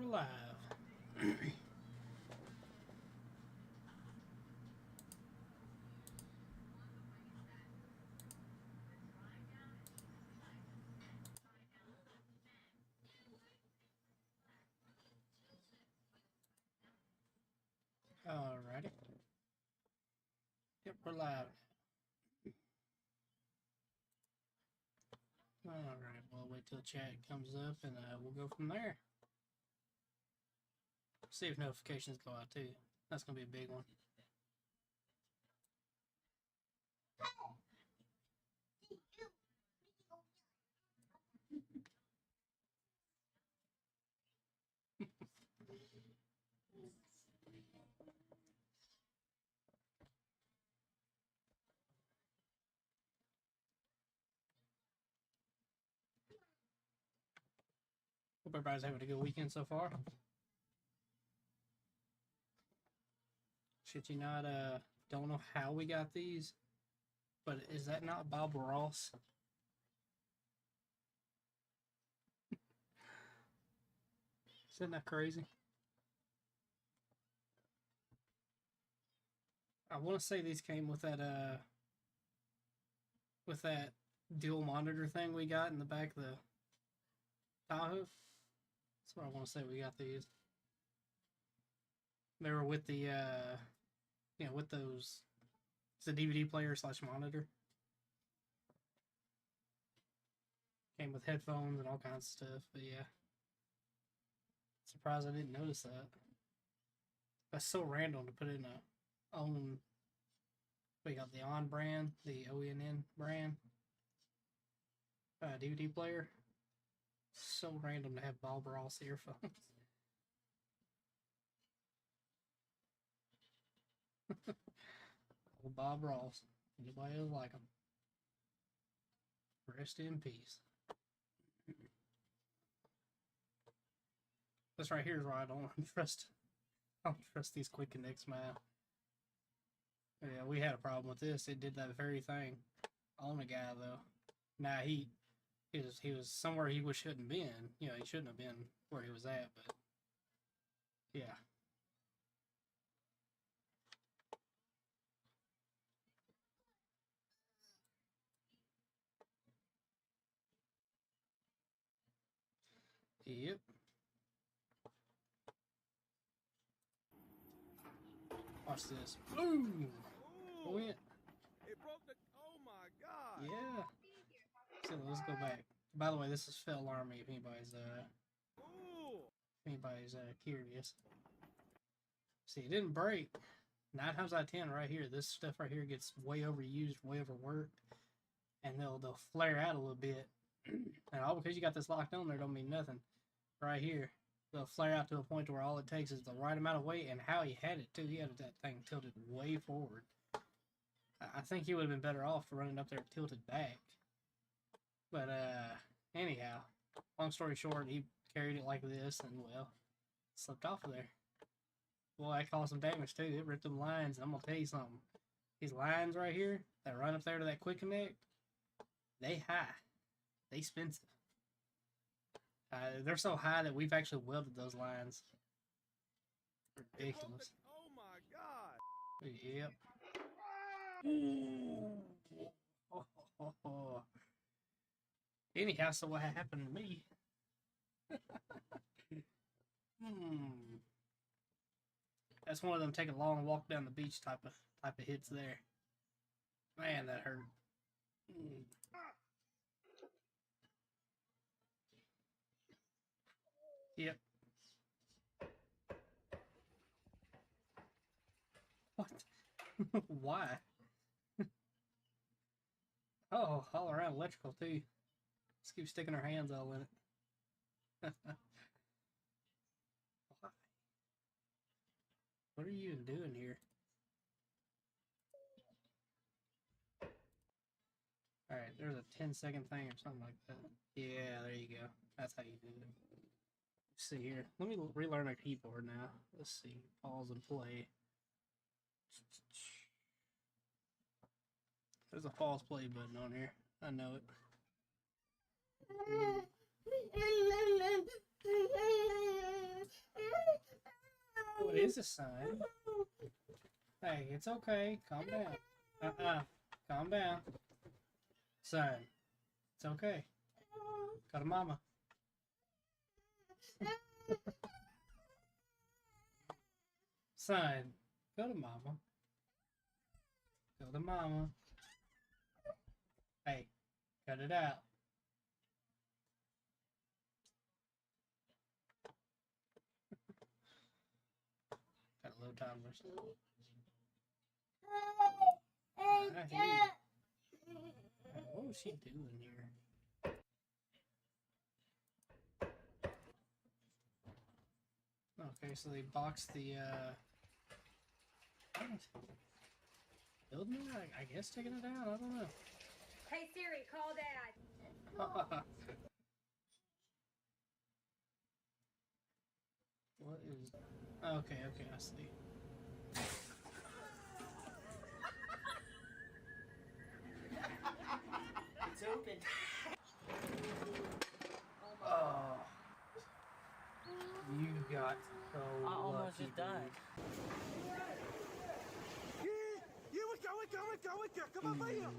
live. Alrighty. Yep, we're live. Alright, we'll wait till chat comes up and we'll go from there. See if notifications go out too. That's going to be a big one. Hope everybody's having a good weekend so far. Shit, you not, don't know how we got these, but is that not Bob Ross? Isn't that crazy? I want to say these came with that dual monitor thing we got in the back of the Tahoe. That's what I want to say. We got these. They were with the with those. It's a DVD player / monitor. Came with headphones and all kinds of stuff. But yeah, surprised I didn't notice that. That's so random to put in a own. We got the On brand, the OENN brand DVD player. So random to have Bob Ross earphones. Old Bob Ross. Anybody else like him? Rest in peace. This right here is why I don't trust. I don't trust these quick connects, man. Yeah, we had a problem with this. It did that very thing on a guy though. Now he was somewhere he shouldn't been. You know, he shouldn't have been where he was at, but yeah. Yep. Watch this. Boom! Went. It broke the. Oh my god! Yeah. So let's go back. By the way, this is Fell Army. If anybody's curious. See, it didn't break. 9 times out of 10, right here, this stuff right here gets way overused, way overworked, and they'll flare out a little bit. And all because you got this locked on there don't mean nothing. Right here, they'll flare out to a point where all it takes is the right amount of weight, and how he had it too. He had that thing tilted way forward. I think he would have been better off running up there tilted back. But anyhow, long story short, he carried it like this, and well, slipped off of there. Well, that caused some damage too. It ripped them lines, and I'm gonna tell you something. These lines right here that run up there to that quick connect, they high, they expensive. They're so high that we've actually welded those lines. Ridiculous. Oh my god! Yep. Anyhow, so what happened to me? That's one of them take a long walk down the beach type of hits there. Man, that hurt. Yep. What? Why? Oh, all around electrical too. Let's keep sticking our hands all in it. Why? What are you even doing here? Alright, there's a 10-second thing or something like that. Yeah, there you go. That's how you do it. Let's see here. Let me relearn a keyboard now. Let's see. Pause and play. There's a pause play button on here. I know it. What is a sign? Hey, it's okay. Calm down. Calm down. Son, it's okay. Go to mama. Son, go to mama. Go to mama. Hey, cut it out. Got a low timers. I hear you. What was she doing here? Okay, so they boxed the building it? I guess taking it down. I don't know. Hey Siri, call Dad. What is? Okay, I see. It's open. Oh, you got so I almost lucky, just died. Yeah, we're going. Come over here.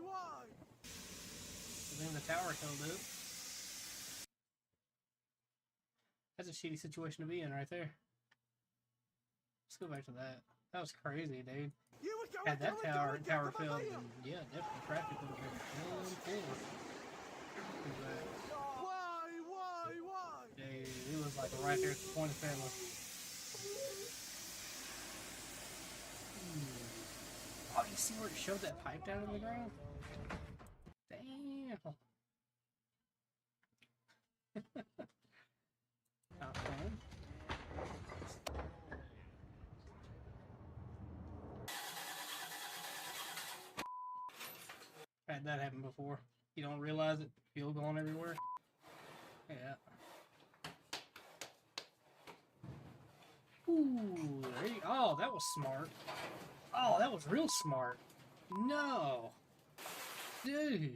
Why? And then the tower held up. That's a shitty situation to be in right there. Let's go back to that. That was crazy, dude. Yeah, we're Had that tower come filled, over here. and yeah, definitely traffic would have been full. Why? Dude, it was like right there at the point of family. Oh, you see where it showed that pipe down in the ground? Damn. Not fun. Had that happen before. You don't realize it. Fuel going everywhere. Yeah. Ooh, there you, oh, that was smart. Oh, that was real smart. No. Dude.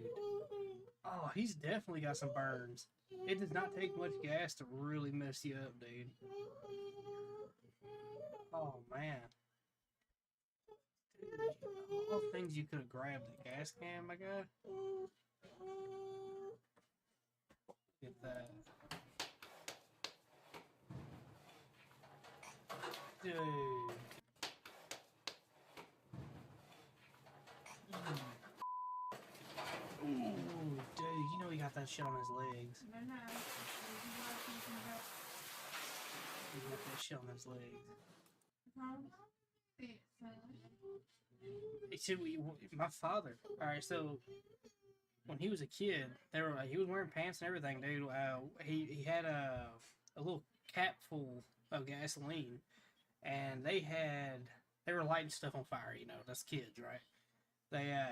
Oh, he's definitely got some burns. It does not take much gas to really mess you up, dude. Oh, man. Dude, all things you could have grabbed the gas can, my guy. Look at that. Dude. Ooh, dude, you know he got that shit on his legs. He got that shit on his legs. See, my father. All right, so when he was a kid, he was wearing pants and everything, dude. He had a little cap full of gasoline, and they were lighting stuff on fire. You know, that's kids, right?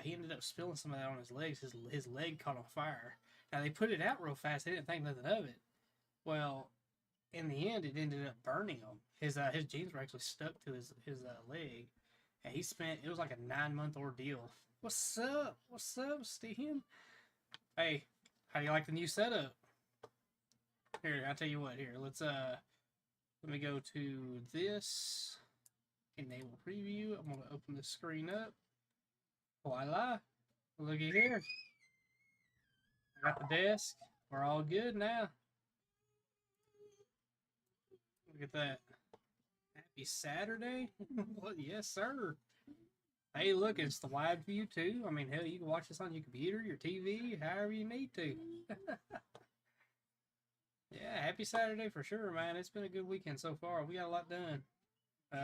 He ended up spilling some of that on his legs. His leg caught on fire. Now they put it out real fast. They didn't think nothing of it. Well, in the end, it ended up burning him. His jeans were actually stuck to his leg, and it was like a 9-month ordeal. What's up, Steve? Hey, how do you like the new setup? Here, I'll tell you what. Here, let me go to this. Enable preview. I'm gonna open the screen up. Voila! Looky here. I got the desk. We're all good now. Look at that. Happy Saturday. Well, yes, sir. Hey, look, it's the wide view, too. I mean, hell, you can watch this on your computer, your TV, however you need to. Yeah, happy Saturday for sure, man. It's been a good weekend so far. We got a lot done.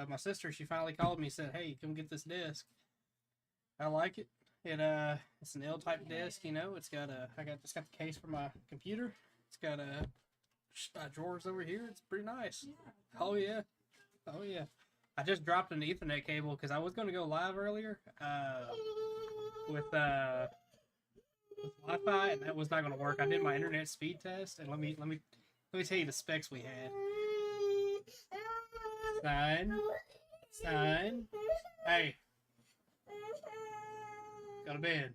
My sister, she finally called me and said, hey, come get this desk. I like it. It's an L-type desk, you know. It's got just got the case for my computer. It's got drawers over here. It's pretty nice. Oh yeah. I just dropped an Ethernet cable because I was going to go live earlier with Wi-Fi, and that was not going to work. I did my internet speed test, and let me tell you the specs we had. Son. Hey. Go to bed.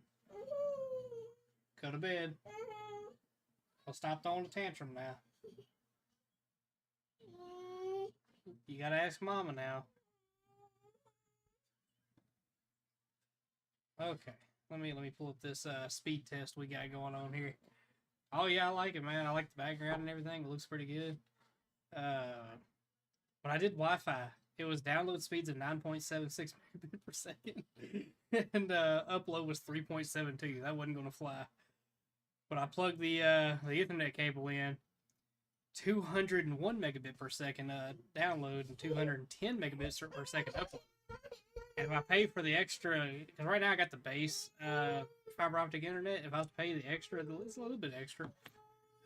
Go to bed. I'll stop throwing a tantrum now. You gotta ask Mama now. Okay, let me pull up this speed test we got going on here. Oh yeah, I like it, man. I like the background and everything. It looks pretty good. When I did Wi-Fi, it was download speeds of 9.76 megabit per second, and upload was 3.72. That wasn't gonna fly. But I plugged the Ethernet cable in, 201 megabit per second download and 210 megabits per second upload. And if I pay for the extra, because right now I got the base fiber optic internet, if I was to pay the extra, it's a little bit extra,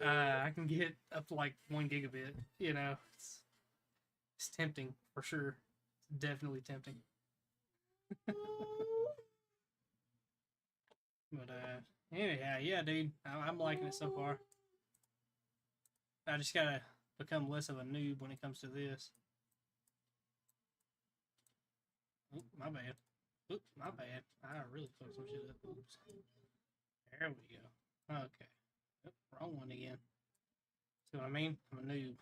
I can get up to like 1 gigabit. You know, it's tempting for sure. It's definitely tempting. But anyhow, yeah, dude, I'm liking it so far. I just gotta become less of a noob when it comes to this. Oop, my bad. Oop, my bad. I really fucked some shit up. Oops. There we go. Okay. Oop, wrong one again. See what I mean? I'm a noob.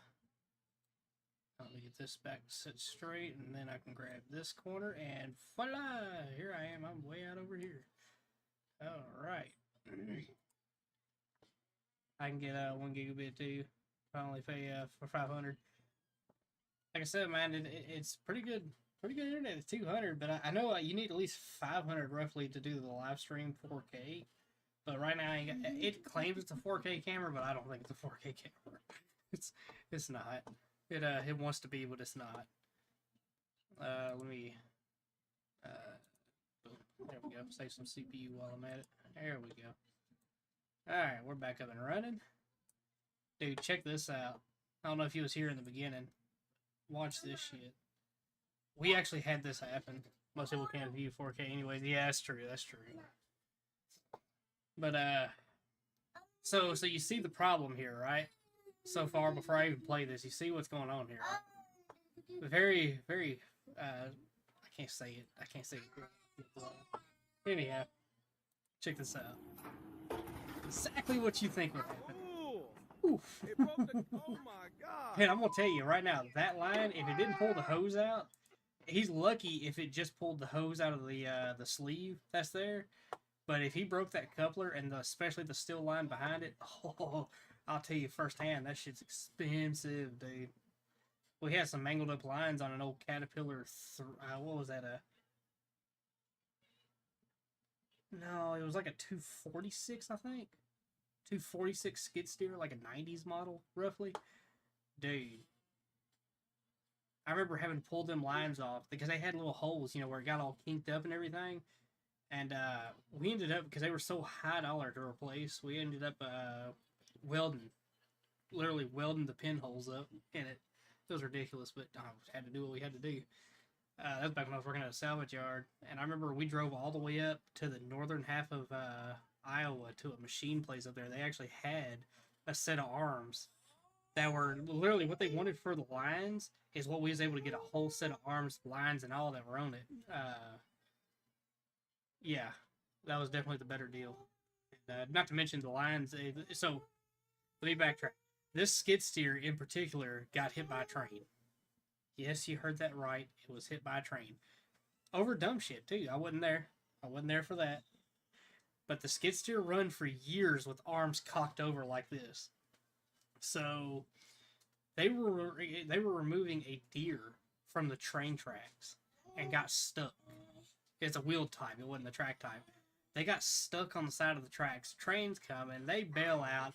Let me get this back set straight, and then I can grab this corner, and voila! Here I am. I'm way out over here. Alright. I can get 1 gigabit too. I only pay for 500. Like I said, man, it's pretty good. Pretty good internet at 200, but I know you need at least 500 roughly to do the live stream 4K. But right now, it claims it's a 4K camera, but I don't think it's a 4K camera. It's not. It wants to be, but it's not. Let me. There we go. Save some CPU while I'm at it. There we go. All right, we're back up and running. Dude, check this out. I don't know if you was here in the beginning. Watch this shit. We actually had this happen. Most people can't view 4K anyways. Yeah, that's true. That's true. But so you see the problem here, right? So far, before I even play this, you see what's going on here. Right? Very, very. I can't say it. I can't say it. Anyhow, check this out. Exactly what you think would happen. Oof. Oh my God. Man, I'm gonna tell you right now, that line, if it didn't pull the hose out, he's lucky if it just pulled the hose out of the sleeve that's there. But if he broke that coupler and especially the steel line behind it, oh, I'll tell you firsthand, that shit's expensive, dude. We had some mangled up lines on an old Caterpillar. What was that? No, it was like a 246, I think. 246 skid steer, like a 90s model, roughly. Dude. I remember having to pull them lines off because they had little holes, where it got all kinked up and everything. And we ended up, because they were so high dollar to replace, we ended up literally welding the pinholes up in it. It was ridiculous, but had to do what we had to do. That was back when I was working at a salvage yard. And I remember we drove all the way up to the northern half of Iowa to a machine place up there. They actually had a set of arms that were literally what they wanted for the lines is what we was able to get a whole set of arms, lines, and all that were on it. Yeah, that was definitely the better deal. Not to mention the lines. So, let me backtrack. This skid steer in particular got hit by a train. Yes, you heard that right. It was hit by a train. Over dumb shit, too. I wasn't there. I wasn't there for that. But the skid steer run for years with arms cocked over like this. So, they were removing a deer from the train tracks and got stuck. It's a wheel type. It wasn't the track type. They got stuck on the side of the tracks. Trains come and they bail out.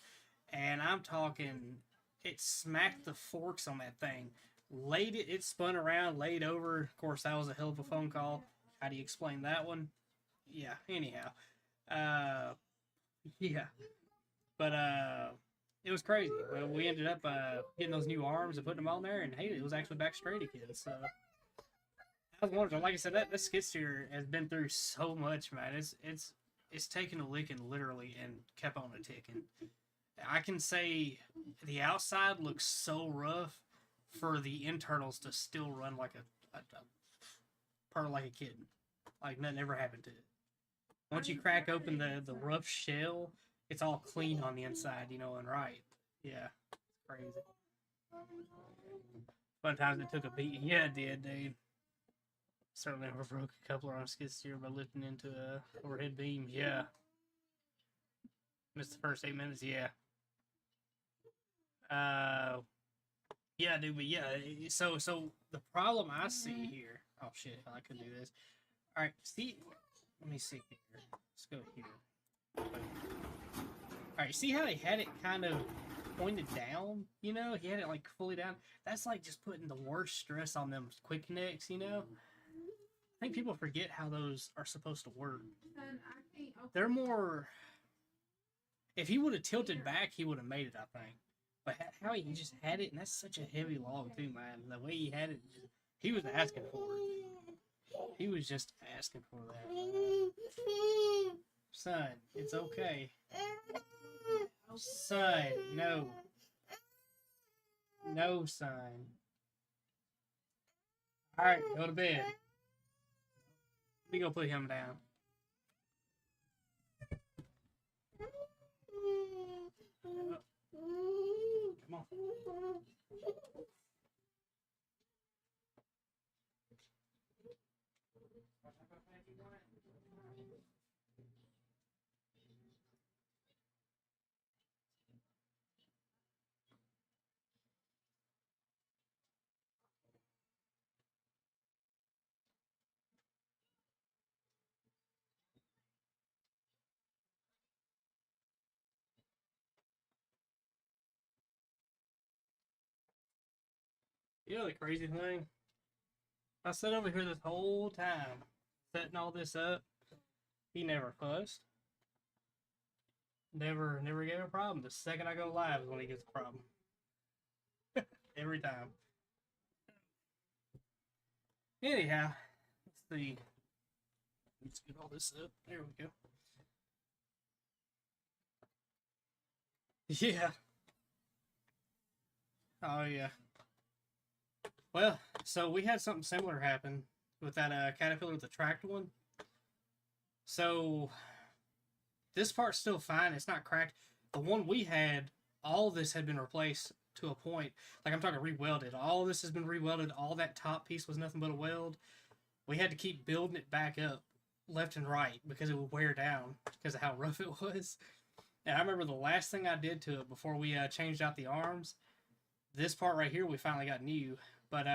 And I'm talking, it smacked the forks on that thing. It spun around, laid over. Of course, that was a hell of a phone call. How do you explain that one? Yeah, anyhow. Yeah. But, it was crazy. But we ended up getting those new arms and putting them on there, and hey, it was actually back straight again. So, I was wondering, like I said, that skid steer has been through so much, man. It's taken a licking, literally, and kept on a ticking. I can say the outside looks so rough for the internals to still run like a kitten. Like nothing ever happened to it. Once you crack open the rough shell it's all clean on the inside, you know, and right. Yeah, it's crazy. Sometimes it took a beating. Yeah, it did, dude. Certainly never broke a coupler on a skid steer by lifting into a overhead beam. Yeah. Missed the first 8 minutes. Yeah. Yeah, dude. But yeah, so the problem I see here. Oh shit! I could do this. All right. See, let me see here. Let's go here. All right. See how he had it kind of pointed down? You know, he had it like fully down. That's like just putting the worst stress on them quick connects. You know. I think people forget how those are supposed to work. They're more. If he would have tilted back, he would have made it, I think. But how he just had it, and that's such a heavy log too, man. The way he had it, he was asking for it. He was just asking for that. Son, it's okay. Son, no. No, son. Alright, go to bed. We go put him down. Come on. You know the crazy thing? I sat over here this whole time, setting all this up. He never fussed. Never gave a problem. The second I go live is when he gets a problem. Every time. Anyhow, let's see. Let's get all this up. There we go. Yeah. Oh, yeah. Well, so we had something similar happen with that Caterpillar with the tracked one. So, this part's still fine. It's not cracked. The one we had, all this had been replaced to a point. Like, I'm talking re-welded. All this has been re-welded. All that top piece was nothing but a weld. We had to keep building it back up left and right because it would wear down because of how rough it was. And I remember the last thing I did to it before we changed out the arms, this part right here we finally got new, but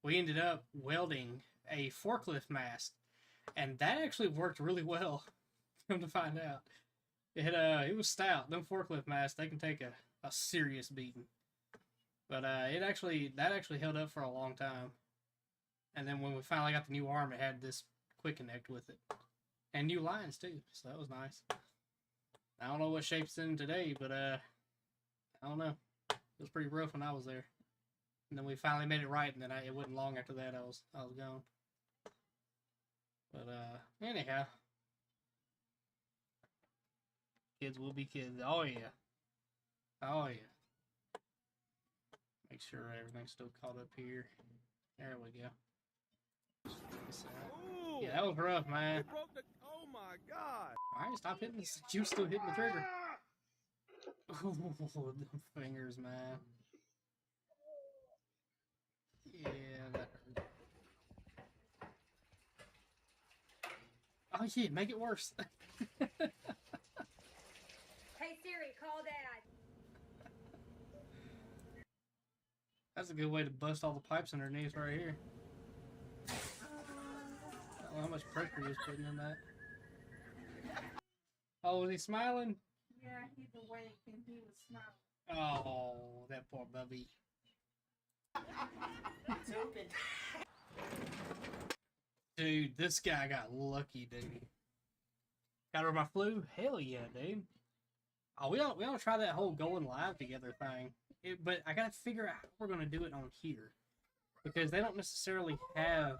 we ended up welding a forklift mast, and that actually worked really well. Come to find out, it was stout. Them forklift masts, they can take a serious beating, but that actually held up for a long time. And then when we finally got the new arm, it had this quick connect with it, and new lines too, so that was nice. I don't know what shape it's in today, but I don't know. It was pretty rough when I was there. And then we finally made it right, and then it wasn't long after that I was gone. But anyhow, kids will be kids. Oh yeah, oh yeah. Make sure everything's still caught up here. There we go. Yeah, that was rough, man. Oh my god! All right, stop hitting this. You still hitting the trigger. Oh, the fingers, man. Yeah, that hurt. Oh yeah, make it worse. Hey Siri, call Dad. That's a good way to bust all the pipes underneath right here. I don't know how much pressure he was putting in that. Oh, was he smiling? Yeah, he's awake and he was smiling. Oh, that poor Bubby. It's open. Dude, this guy got lucky, dude. Got over my flu? Hell yeah, dude. Oh, we ought to try that whole going live together thing. But I gotta figure out how we're gonna do it on here. Because they don't necessarily have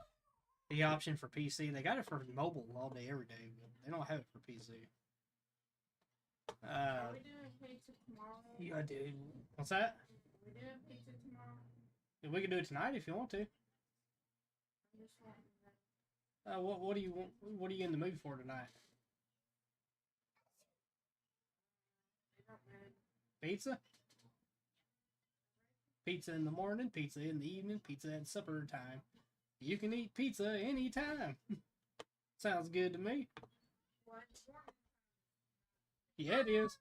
the option for PC. They got it for mobile all day, every day, but they don't have it for PC. Are we doing pizza tomorrow? Yeah, dude. What's that? We're doing pizza tomorrow. We can do it tonight if you want to. I'm just wanting to know. What do you want? What are you in the mood for tonight? Pizza? Pizza in the morning, pizza in the evening, pizza at supper time. You can eat pizza anytime. Sounds good to me. Yeah, it is.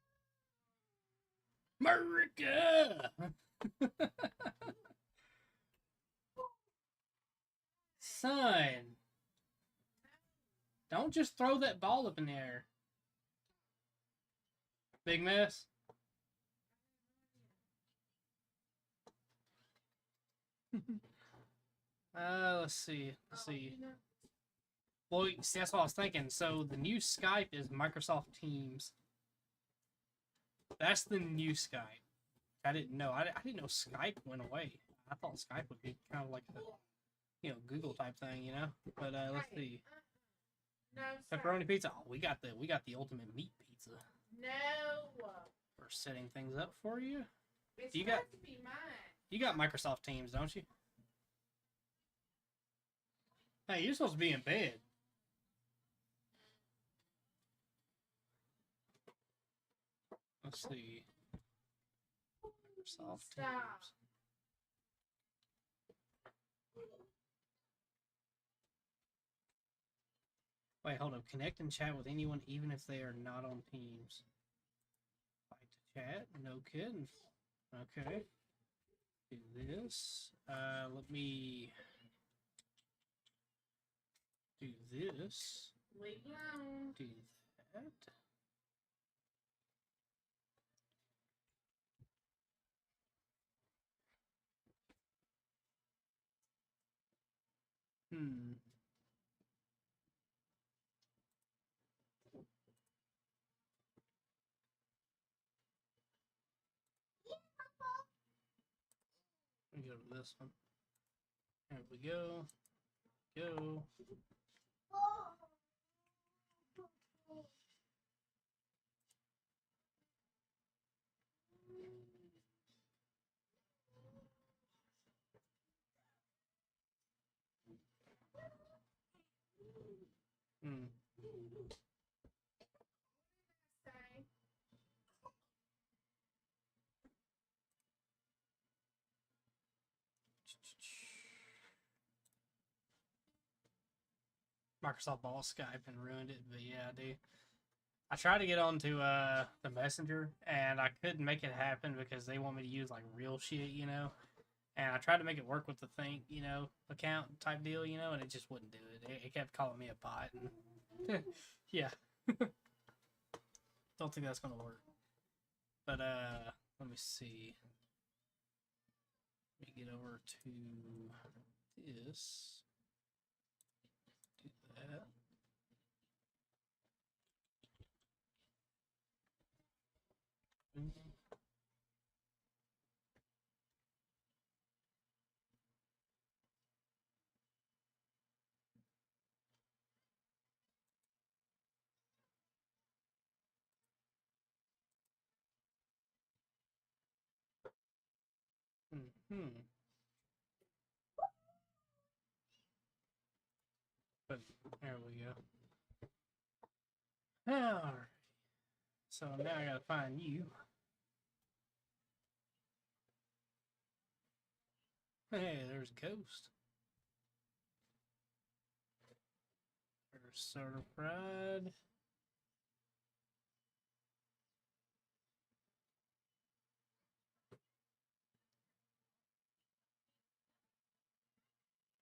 America! Son. Don't just throw that ball up in the air. Big mess. Let's see. Let's see. Well, see, that's what I was thinking. So the new Skype is Microsoft Teams. That's the new Skype. I didn't know. I didn't know Skype went away. I thought Skype would be kind of like a, Google type thing, But let's see. No, Pepperoni pizza. Oh, we got the ultimate meat pizza. No. For setting things up for you. It's You got- supposed to be mine. You got Microsoft Teams, don't you? Hey, you're supposed to be in bed. Let's see. Microsoft Stop. Teams. Wait, hold up. Connect and chat with anyone, even if they are not on Teams. Like to chat? No kidding. Okay. Do this. Let me do this. Leave alone. Do that. Hmm. Let me go to this one. There we go. Go. Hmm. Say. Microsoft bought Skype and ruined it, but yeah, dude. I tried to get onto the Messenger and I couldn't make it happen because they want me to use like real shit, And I tried to make it work with the Think, account type deal, and it just wouldn't do it. It kept calling me a bot, and yeah, don't think that's gonna work. But let me see. Let me get over to this. Do that. Hmm. But there we go. Alright. So now I gotta find you. Hey, there's Ghost. There's Soda Pride.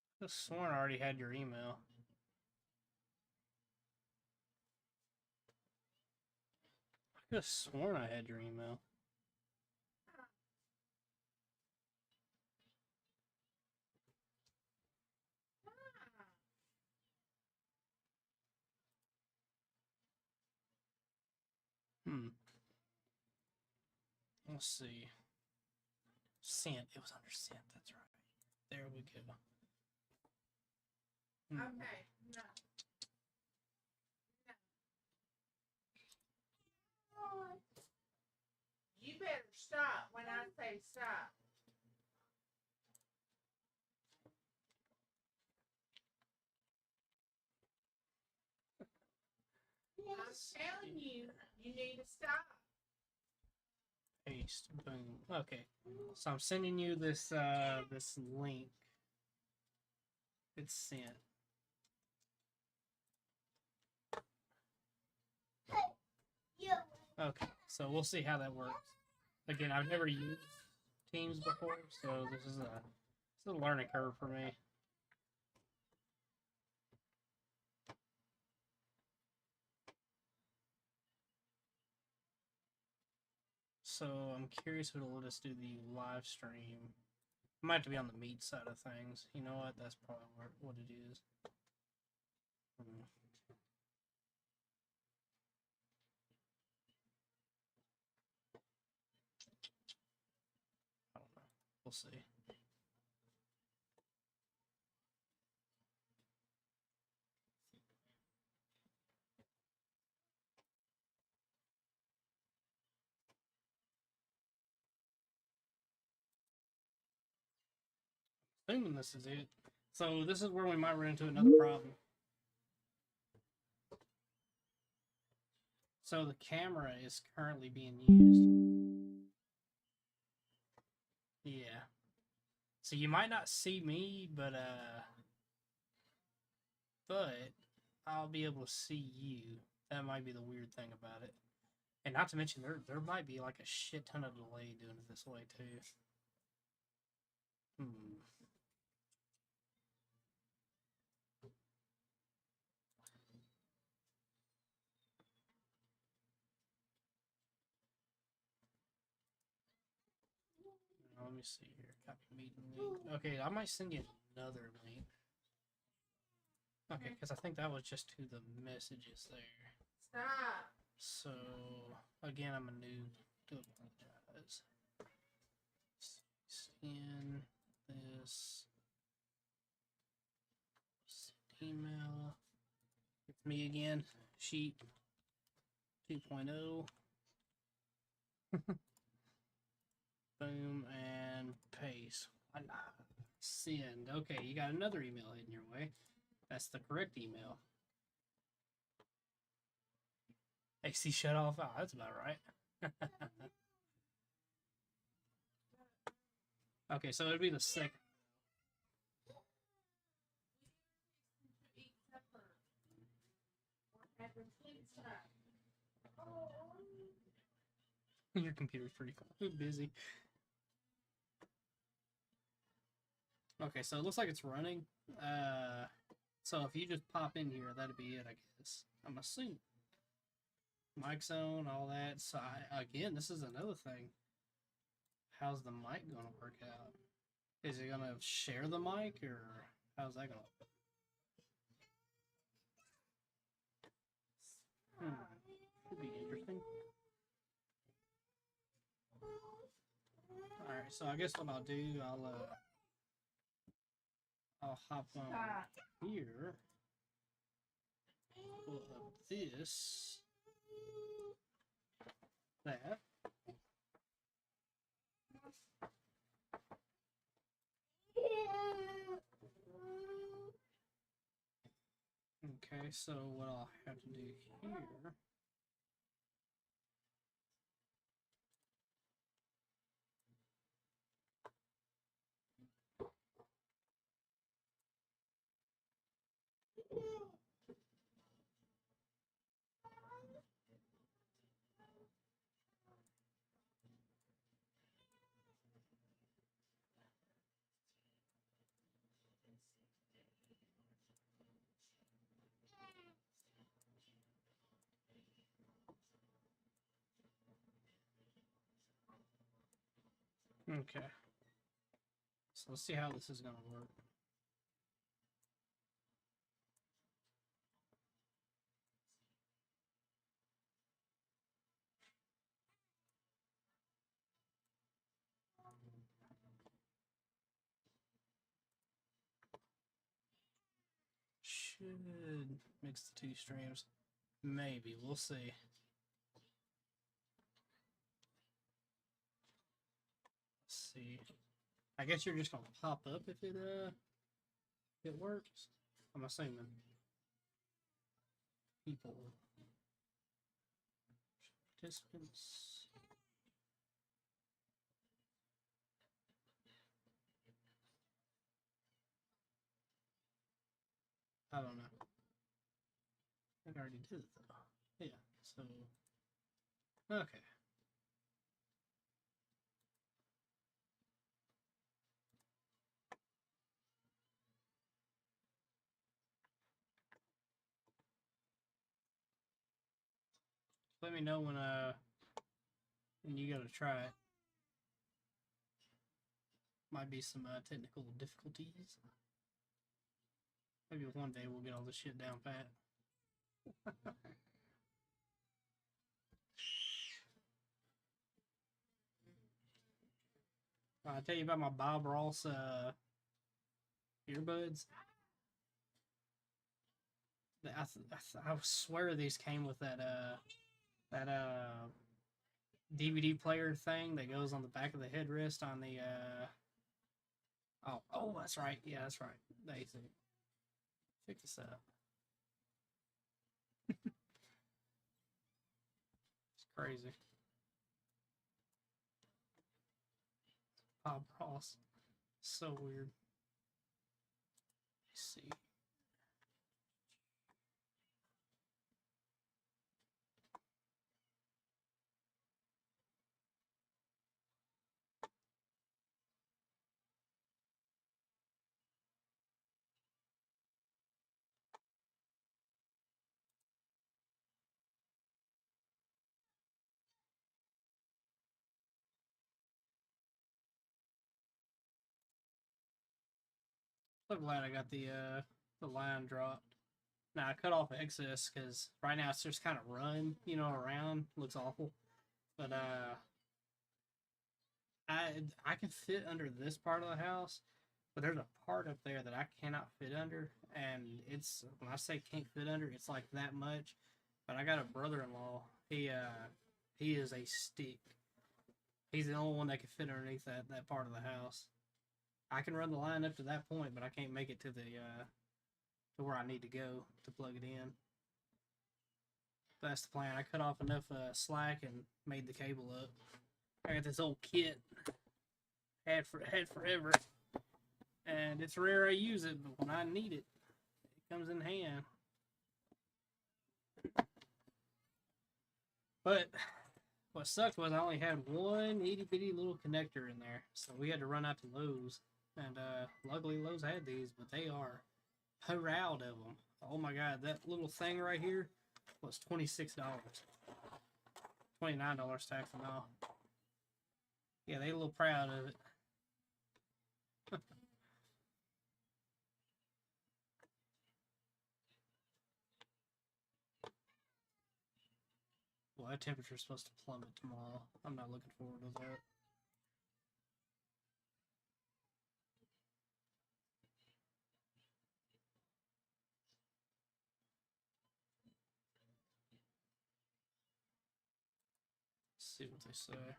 I could have sworn I already had your email. I could have sworn I had your email. Let's see. Sent. It was under sent. That's right. There we go. Okay. No. No. You better stop when I say stop. I'm telling you, you need to stop. Paste. paste. Boom. Okay. So I'm sending you this this link. It's sent. Okay. So we'll see how that works. Again, I've never used Teams before, so this is a learning curve for me. So I'm curious if it'll let us do the live stream. Might have to be on the meet side of things. You know what? That's probably what it is. I don't know. We'll see. Assuming this is it. So this is where we might run into another problem. So the camera is currently being used. Yeah. So you might not see me, but I'll be able to see you. That might be the weird thing about it. And not to mention there might be like a shit ton of delay doing it this way too. Let me see here. Copy meeting link. Okay, I might send you another link. Okay, because I think that was just to the messages there. Stop. So, again, I'm a noob. Do apologize. Scan this. Email. It's me again. Sheep 2.0. Boom and paste. Send. Okay, you got another email heading your way. That's the correct email. AC shut off. Oh, that's about right. Okay, so it'd be the second. Your computer's pretty busy. Okay, so it looks like it's running. So if you just pop in here, that'd be it, I guess. I'm assuming. Mic's on, all that. So again, this is another thing. How's the mic gonna work out? Is it gonna share the mic, or how's that gonna work? Could be interesting. Alright, so I guess what I'll do, I'll hop on here. Pull up this. That. Okay, so what I'll have to do here. Okay. So let's see how this is going to work. Should mix the two streams. Maybe. We'll see. Let's see. I guess you're just going to pop up if it works. I'm assuming. People. Participants. I don't know. I already did it though. Yeah, so okay. Let me know when you gotta try it. Might be some technical difficulties. Maybe one day we'll get all this shit down pat. I tell you about my Bob Ross earbuds. I swear these came with that DVD player thing that goes on the back of the headrest on the oh that's right, yeah, that's right. They see. Check this out. It's crazy. Bob Ross. So weird. Let's see. So glad I got the line dropped. Now I cut off excess because right now it's just kind of run, you know, around. Looks awful, but I can fit under this part of the house, but there's a part up there that I cannot fit under, and it's when I say can't fit under, it's like that much. But I got a brother-in-law. He is a stick. He's the only one that can fit underneath that part of the house. I can run the line up to that point, but I can't make it to the to where I need to go to plug it in. That's the plan. I cut off enough slack and made the cable up. I got this old kit. Had forever. And it's rare I use it, but when I need it, it comes in hand. But what sucked was I only had one itty bitty little connector in there. So we had to run out to Lowe's. And luckily Lowe's had these, but they are proud of them. Oh my god, that little thing right here was $26. $29 tax and all. Yeah, they a little proud of it. Well, that temperature's supposed to plummet tomorrow. I'm not looking forward to that. Let's see what they say.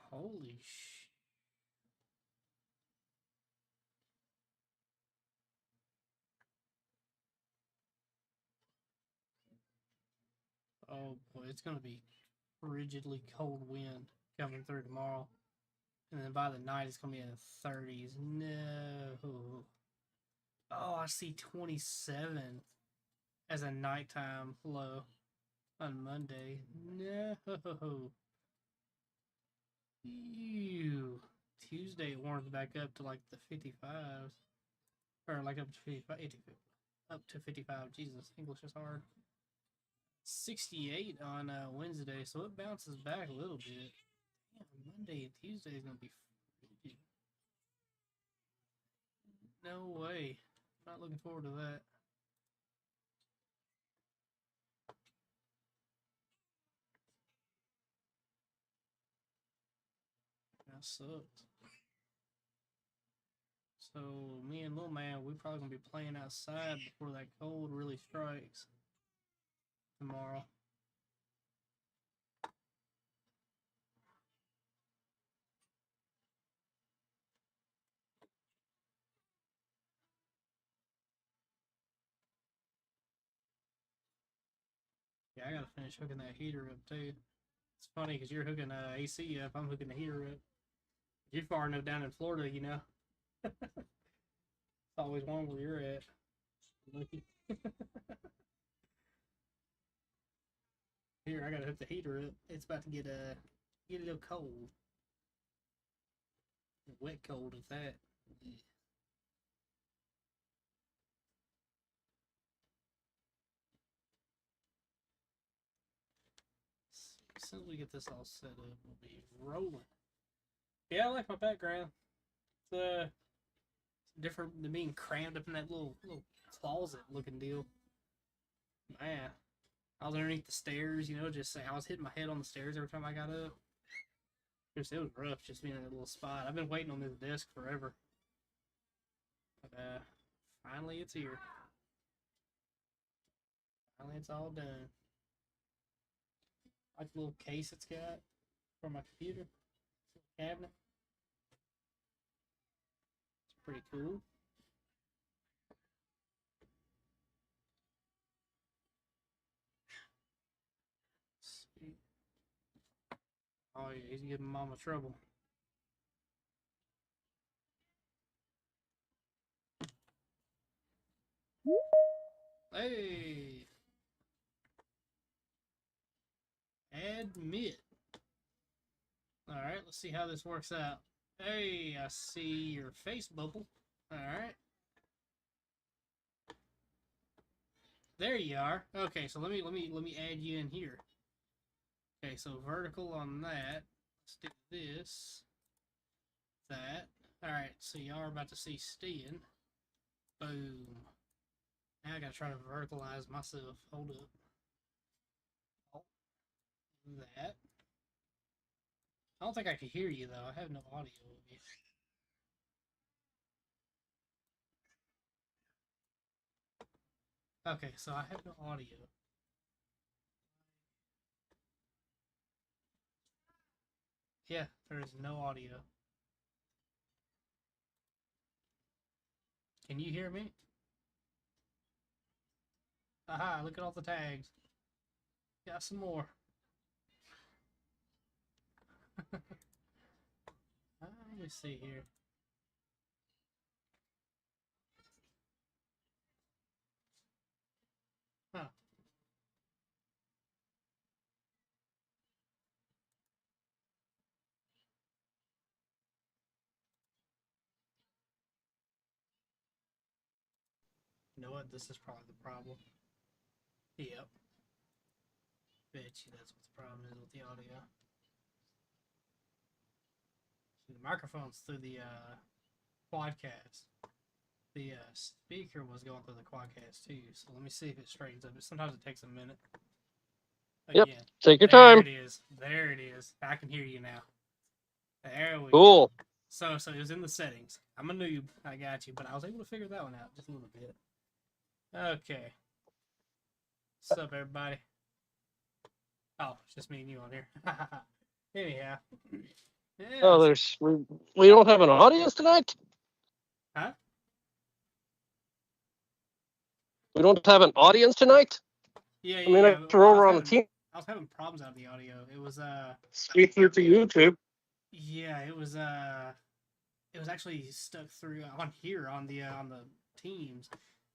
Holy sh! Oh boy, it's gonna be rigidly cold wind coming through tomorrow. And then by the night, it's gonna be in the 30s. No. Oh, I see 27 as a nighttime low on Monday. No. Ew. Tuesday it warms back up to like the 55s. Or like up to 55, 85, up to 55. Jesus, English is hard. 68 on Wednesday, so it bounces back a little bit. Damn, Monday and Tuesday is gonna be frigid. No way. Not looking forward to that. That sucks. So me and Lil Man, we probably gonna be playing outside before that cold really strikes tomorrow. Yeah, I gotta finish hooking that heater up too. It's funny because you're hooking AC up, I'm hooking the heater up. You're far enough down in Florida, you know. It's always one where you're at. Lucky. Here, I gotta hook the heater up. It's about to get a little cold. Wet cold at that. Yeah. As soon as we get this all set up, we'll be rolling. Yeah, I like my background. It's different than being crammed up in that little closet looking deal. Man, I was underneath the stairs, you know, just I was hitting my head on the stairs every time I got up. It was rough just being in that little spot. I've been waiting on this desk forever. But finally it's here. Finally it's all done. Like the little case it's got for my computer. Cabinet. It's pretty cool. Oh yeah, he's giving Mama trouble. Hey! Admit. Alright, let's see how this works out. Hey, I see your face bubble. Alright. There you are. Okay, so let me add you in here. Okay, so vertical on that. Let's do this. That. Alright, so you are about to see Steen. Boom. Now I gotta try to verticalize myself. Hold up. Oh, that. I don't think I can hear you though. I have no audio of you. Okay, so I have no audio. Yeah, there is no audio. Can you hear me? Aha, look at all the tags. Got some more. Let me see here. Huh. You know what? This is probably the problem. Yep. Bet you that's what the problem is with the audio. See, the microphone's through the quadcast. The speaker was going through the quadcast too, so let me see if it straightens up. Sometimes it takes a minute. Yep. Again. Take your There time. it is. There it is. I can hear you now. There we Cool. go. So it was in the settings. I'm a noob. I got you, but I was able to figure that one out just a little bit. Okay. What's up, everybody? Oh, it's just me and you on here. Anyhow. Yeah, Oh, we don't have an audience tonight. Huh? We don't have an audience tonight. Yeah, I mean, yeah. after all, we're on the team. I was having problems out of the audio. It was Speak through to YouTube. yeah, it was actually stuck through on here on the Teams.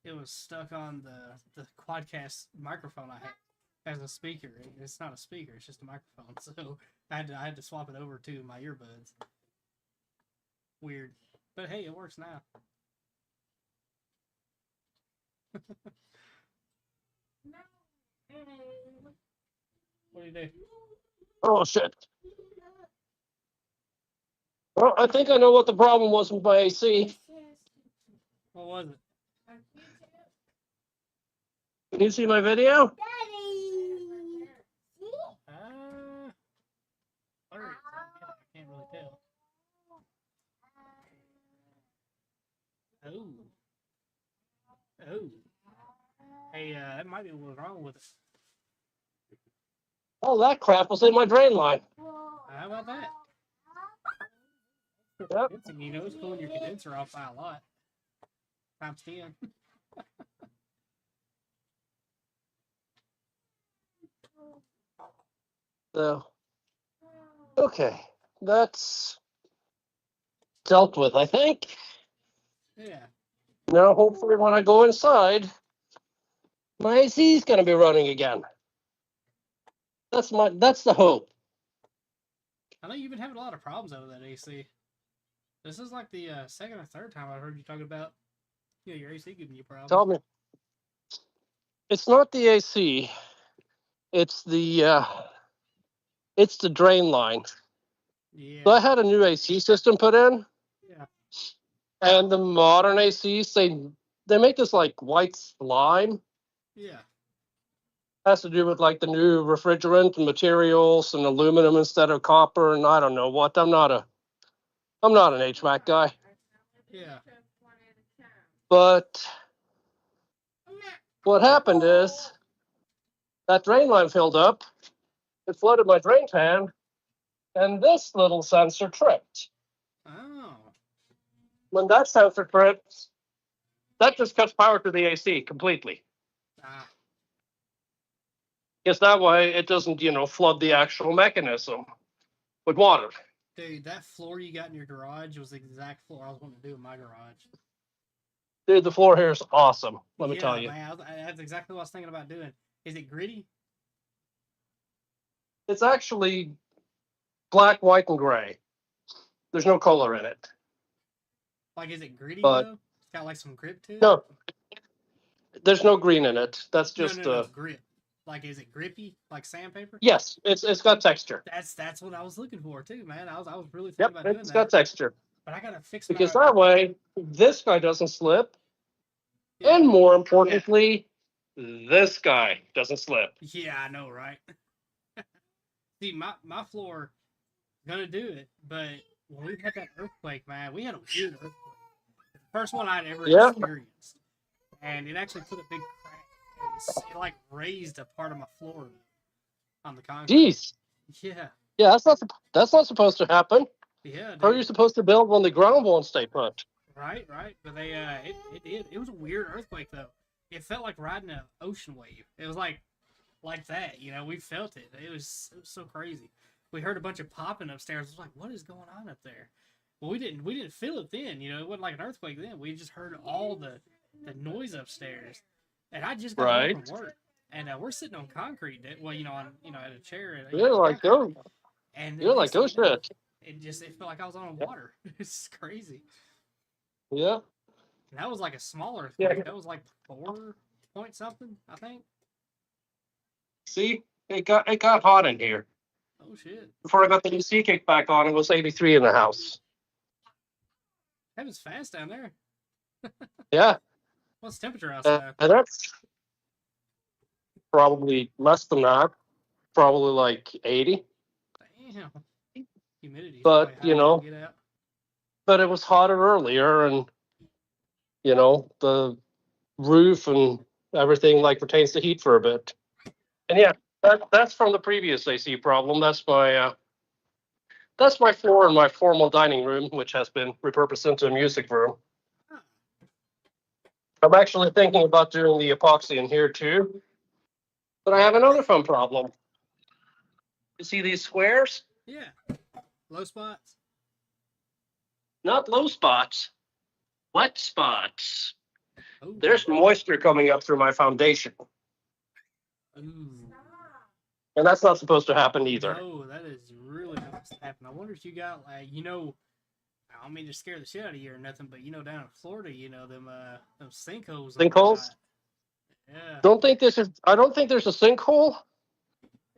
It was stuck on the quadcast microphone I had as a speaker. It's not a speaker; it's just a microphone. So I had to swap it over to my earbuds. Weird, but hey, it works now. What do you do? Oh shit. Well, I think I know what the problem was with my AC. What was it? Can you see my video? Blurry. I can't really tell. Oh. Oh. Hey, that might be what's wrong with it. All that crap was in my drain line. How about that? Yep. You know, it's pulling your condenser off by a lot. Times 10. So, okay, that's dealt with, I think. Yeah. Now, hopefully, when I go inside, my AC is going to be running again. That's the hope. I know you've been having a lot of problems out of that AC. This is like the second or third time I heard you talk about your AC giving you problems. Tell me, it's not the AC. It's the drain line. Yeah. So I had a new AC system put in, Yeah. and the modern ACs they make this like white slime. Yeah. Has to do with like the new refrigerant and materials and aluminum instead of copper, and I don't know what. I'm not an HVAC guy, Yeah. but what happened is that drain line filled up. It flooded my drain pan, and this little sensor tripped. Oh. When that sensor trips, that just cuts power to the AC completely. Ah. Because that way it doesn't, flood the actual mechanism with water. Dude, that floor you got in your garage was the exact floor I was wanting to do in my garage. Dude, the floor here is awesome. Let me Yeah, tell you. man, that's exactly what I was thinking about doing. Is it gritty? It's actually black, white, and gray. There's no color in it. Like, is it gritty But though? It's got like some grip to it. no, there's no green in it. That's No, just no, no, grip. Like, is it grippy like sandpaper? yes, it's got texture. That's what I was looking for too, man. I was really thinking Yep, about doing it's that. got texture. But I gotta fix my. Because that way this guy doesn't slip. Yeah. And more importantly, this guy doesn't slip. Yeah, I know, right? See, my floor gonna do it, but when we had that earthquake, man, we had a weird earthquake. The first one I'd ever experienced, and it actually put a big crack. It like raised a part of my floor on the concrete. Jeez. Yeah. Yeah, that's not supposed to happen. Yeah. How are you supposed to build when the ground won't stay put? Right. But they it did. It was a weird earthquake though. It felt like riding an ocean wave. It was like that. We felt it. It was so crazy. We heard a bunch of popping upstairs. I was like, what is going on up there? Well, we didn't feel it then. It wasn't like an earthquake then. We just heard all the noise upstairs. And I just got home from work, and we're sitting on concrete. Well, at a chair. You're like, oh, and you're like, oh shit. It felt like I was on water. It's crazy. Yeah. And that was like a smaller earthquake. Yeah. That was like 4 point something, I think. See, it got hot in here. Oh shit! Before I got the AC kicked back on, it was 83 in the house. That was fast down there. Yeah. What's the temperature outside? And that's probably less than that. Probably like 80. Damn. Humidity. But but it was hotter earlier, and the roof and everything like retains the heat for a bit. And yeah, that's from the previous AC problem. That's my floor in my formal dining room, which has been repurposed into a music room. I'm actually thinking about doing the epoxy in here too. But I have another fun problem. You see these squares? Yeah. Low spots? Not low spots, wet spots. Ooh. There's moisture coming up through my foundation. Ooh. And that's not supposed to happen either. No, that is really not supposed to happen. I wonder if you got I don't mean to scare the shit out of you or nothing, but down in Florida, them sinkholes. Sinkholes? Yeah. I don't think there's a sinkhole.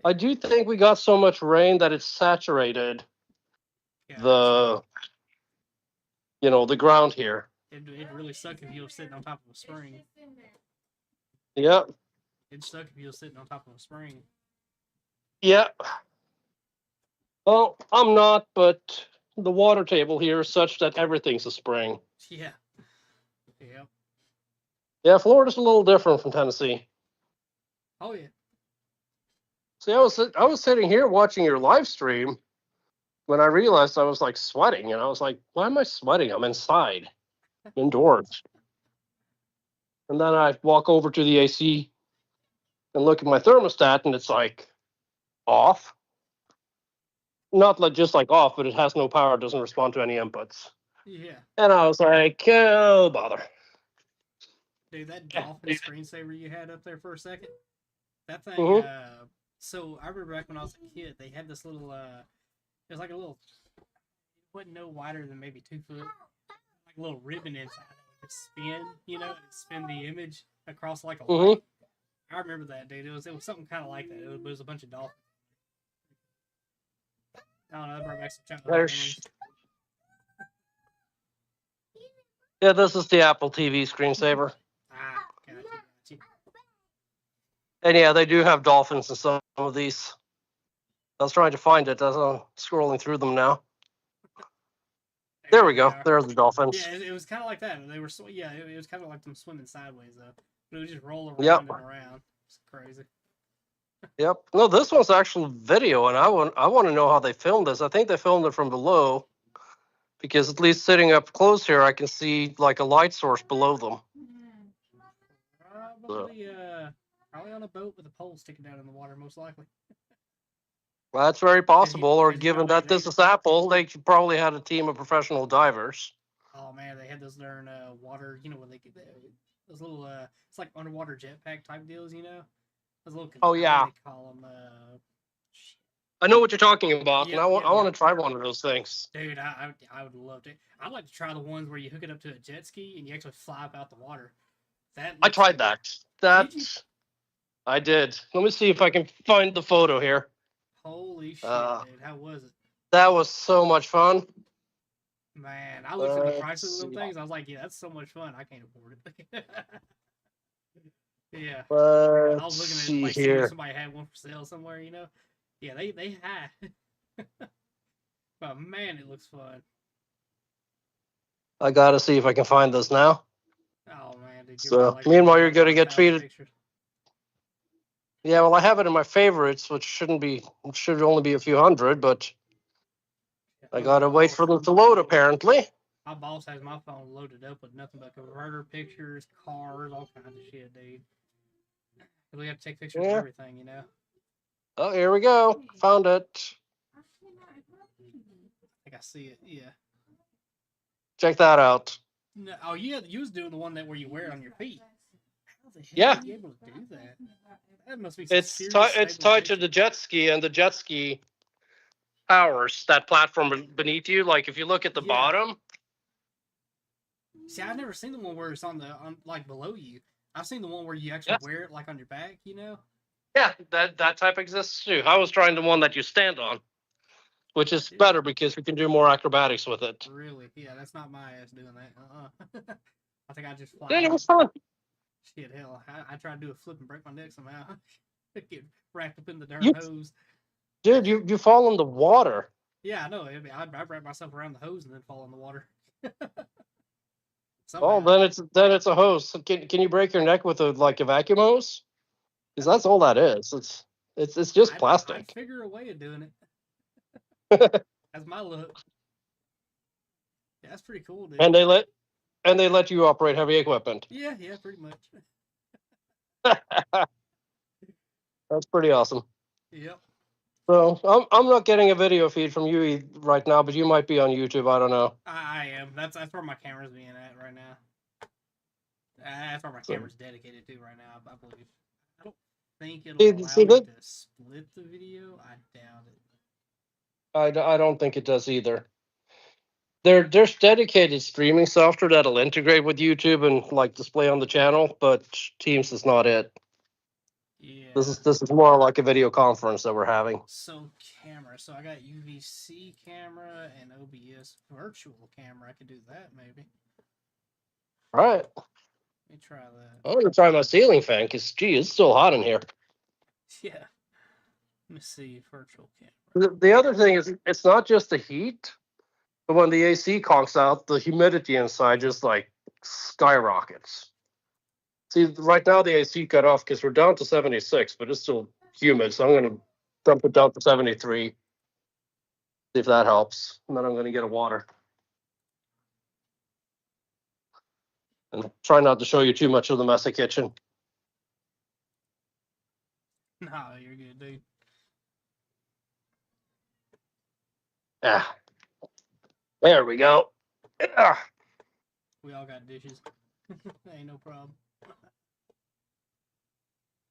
I do think we got so much rain that it's saturated the ground here. It'd really suck if you were sitting on top of a spring. Yeah. It'd suck if you were sitting on top of a spring. Yeah. Well, I'm not, but the water table here is such that everything's a spring. Yeah. Yeah. Yeah, Florida's a little different from Tennessee. Oh yeah. See, I was sitting here watching your live stream when I realized I was like sweating, and I was like, why am I sweating? I'm inside, indoors. And then I walk over to the AC and look at my thermostat, and it's like off. not like just like off, but it has no power. It doesn't respond to any inputs. Yeah. And I was like, oh bother. Dude, that dolphin screensaver you had up there for a second, that thing, Mm-hmm. So I remember back when I was a kid, they had this little, it was like a little, it wasn't no wider than maybe 2 foot, like a little ribbon inside it would spin, you know, and spin the image across like a Mm-hmm. light. I remember that, dude. It was something kind of like that. It was a bunch of dolphins. I don't know, that brought back some childhood memories. Yeah, this is the Apple TV screensaver. Ah, gotcha. And yeah, they do have dolphins in some of these. I was trying to find it as I'm scrolling through them now. There we go. There are the dolphins. Yeah, it was kind of like that. They were it was kind of like them swimming sideways though. But it would just roll around Yep. and around. It's crazy. Yep. No, this one's actual video, and I want to know how they filmed this. I think they filmed it from below, because at least sitting up close here, I can see like a light source below them. Probably on a boat with a pole sticking out in the water, most likely. Well, that's very possible. Or because given they- that this is Apple, they probably had a team of professional divers. Oh man, they had those darn water. You know when those little it's like underwater jetpack type deals. You know, those little. Oh, yeah. What do they call them? I know what you're talking about, Yep, and I want to try one of those things. Dude, I would love to. I'd like to try the ones where you hook it up to a jet ski and you actually fly up out the water. I tried that. Did you? I did. Let me see if I can find the photo here. Holy shit, dude! How was it? That was so much fun. Man, I looked at the prices of them things. I was like, yeah, that's so much fun. I can't afford it. Yeah. I was looking at like seeing if somebody had one for sale somewhere, you know. Yeah, they had. But man, it looks fun. I gotta see if I can find this now. Oh man, dude, So meanwhile, you're gonna get treated. Pictures. Yeah, well, I have it in my favorites, which should only be a few hundred, but I gotta wait for them to load. Apparently, my boss has my phone loaded up with nothing but converter pictures, cars, all kinds of shit, dude. We have to take pictures of everything, you know. Oh, here we go. Found it. I think I see it. Yeah. Check that out. No, oh yeah, you was doing the one where you wear it on your feet. How the hell are you able to do that? That must be. It's tied to the jet ski, and the jet ski powers that platform beneath you. Like if you look at the bottom. See, I've never seen the one where it's on like below you. I've seen the one where you actually wear it like on your back, you know? Yeah, that type exists too. I was trying the one that you stand on, which is better because we can do more acrobatics with it. Really? Yeah, that's not my ass doing that. I think I just fly. Yeah, it was fun. Shit, hell, I tried to do a flip and break my neck somehow. Get wrapped up in the darn hose. Dude, you fall in the water. Yeah, I know. I'd wrap myself around the hose and then fall in the water. Oh, then it's a hose. Can you break your neck with a vacuum hose? Because that's all that is. It's just plastic. I'd figure a way of doing it. That's my look. Yeah, that's pretty cool, dude. And they let you operate heavy equipment. Yeah, pretty much. That's pretty awesome. Yep. So I'm not getting a video feed from you right now, but you might be on YouTube. I don't know. I am. That's where my camera's being at right now. That's where my camera's dedicated to right now. I believe. I don't think it'll allow me to split the video. I doubt it. I don't think it does either. There's dedicated streaming software that'll integrate with YouTube and display on the channel, but Teams is not it. Yeah. This is more like a video conference that we're having. So camera. So I got UVC camera and OBS virtual camera. I could do that maybe. All right. Let me try that. I'm gonna try my ceiling fan because it's still hot in here. Yeah. Let me see virtual camera. The other thing is it's not just the heat, but when the AC conks out, the humidity inside just skyrockets. See, right now the AC cut off because we're down to 76, but it's still humid. So I'm going to dump it down to 73. See if that helps. And then I'm going to get a water. And try not to show you too much of the messy kitchen. Nah, you're good, dude. Ah, there we go. Ah. We all got dishes. Ain't no problem.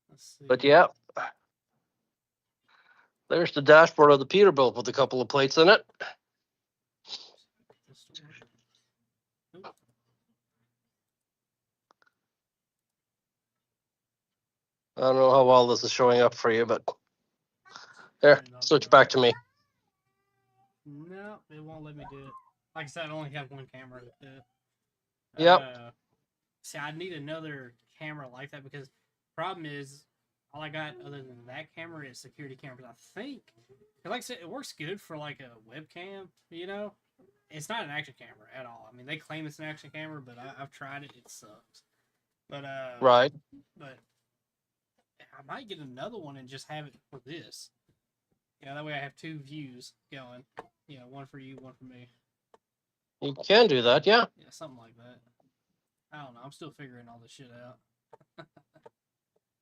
Let's see. But yeah, there's the dashboard of the Peterbilt with a couple of plates in it. Nope. I don't know how well this is showing up for you, but there, switch back to me. No, it won't let me do it. Like I said, I only have one camera. Yep. See, I need another camera like that because the problem is all I got other than that camera is security cameras. I think, like I said, it works good for like a webcam. You know, it's not an action camera at all. I mean, they claim it's an action camera, but I've tried it. It sucks. But Right. But I might get another one and just have it for this. Yeah, that way I have two views going. Yeah, one for you, one for me. You can do that, yeah. Yeah, something like that. I don't know. I'm still figuring all this shit out.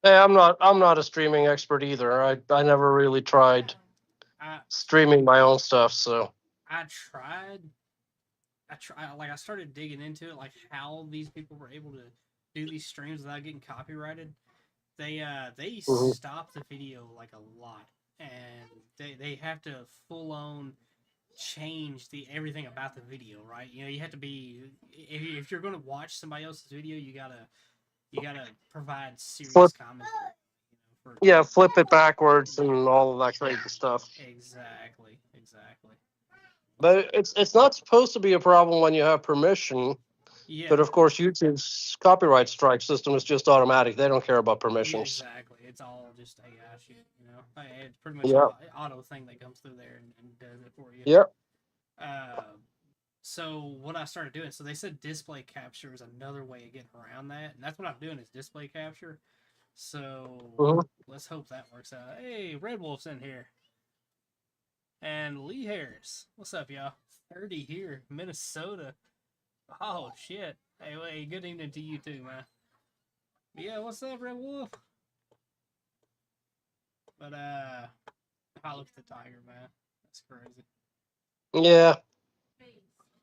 Hey, I'm not a streaming expert either. I never really tried streaming my own stuff, so I tried. Like I started digging into it, like how these people were able to do these streams without getting copyrighted. They stop the video like a lot, and they have to full on change everything about the video, right? You know, you have to be if you're going to watch somebody else's video, you gotta provide serious commentary. You know, flip it backwards and all of that crazy stuff. Exactly. But it's not supposed to be a problem when you have permission. Yeah. But of course, YouTube's copyright strike system is just automatic. They don't care about permissions. Yeah, exactly. It's all just AI shit, you know. It's pretty much an auto thing that comes through there and does it for you. Yep. So what I started doing, so they said display capture is another way of getting around that, and that's what I'm doing is display capture. So let's hope that works out. Hey, Red Wolf's in here. And Lee Harris. What's up, y'all? 30 here, Minnesota. Oh, shit. Hey, good evening to you too, man. Yeah, what's up, Red Wolf? But, I look at the tiger, man. That's crazy. Yeah.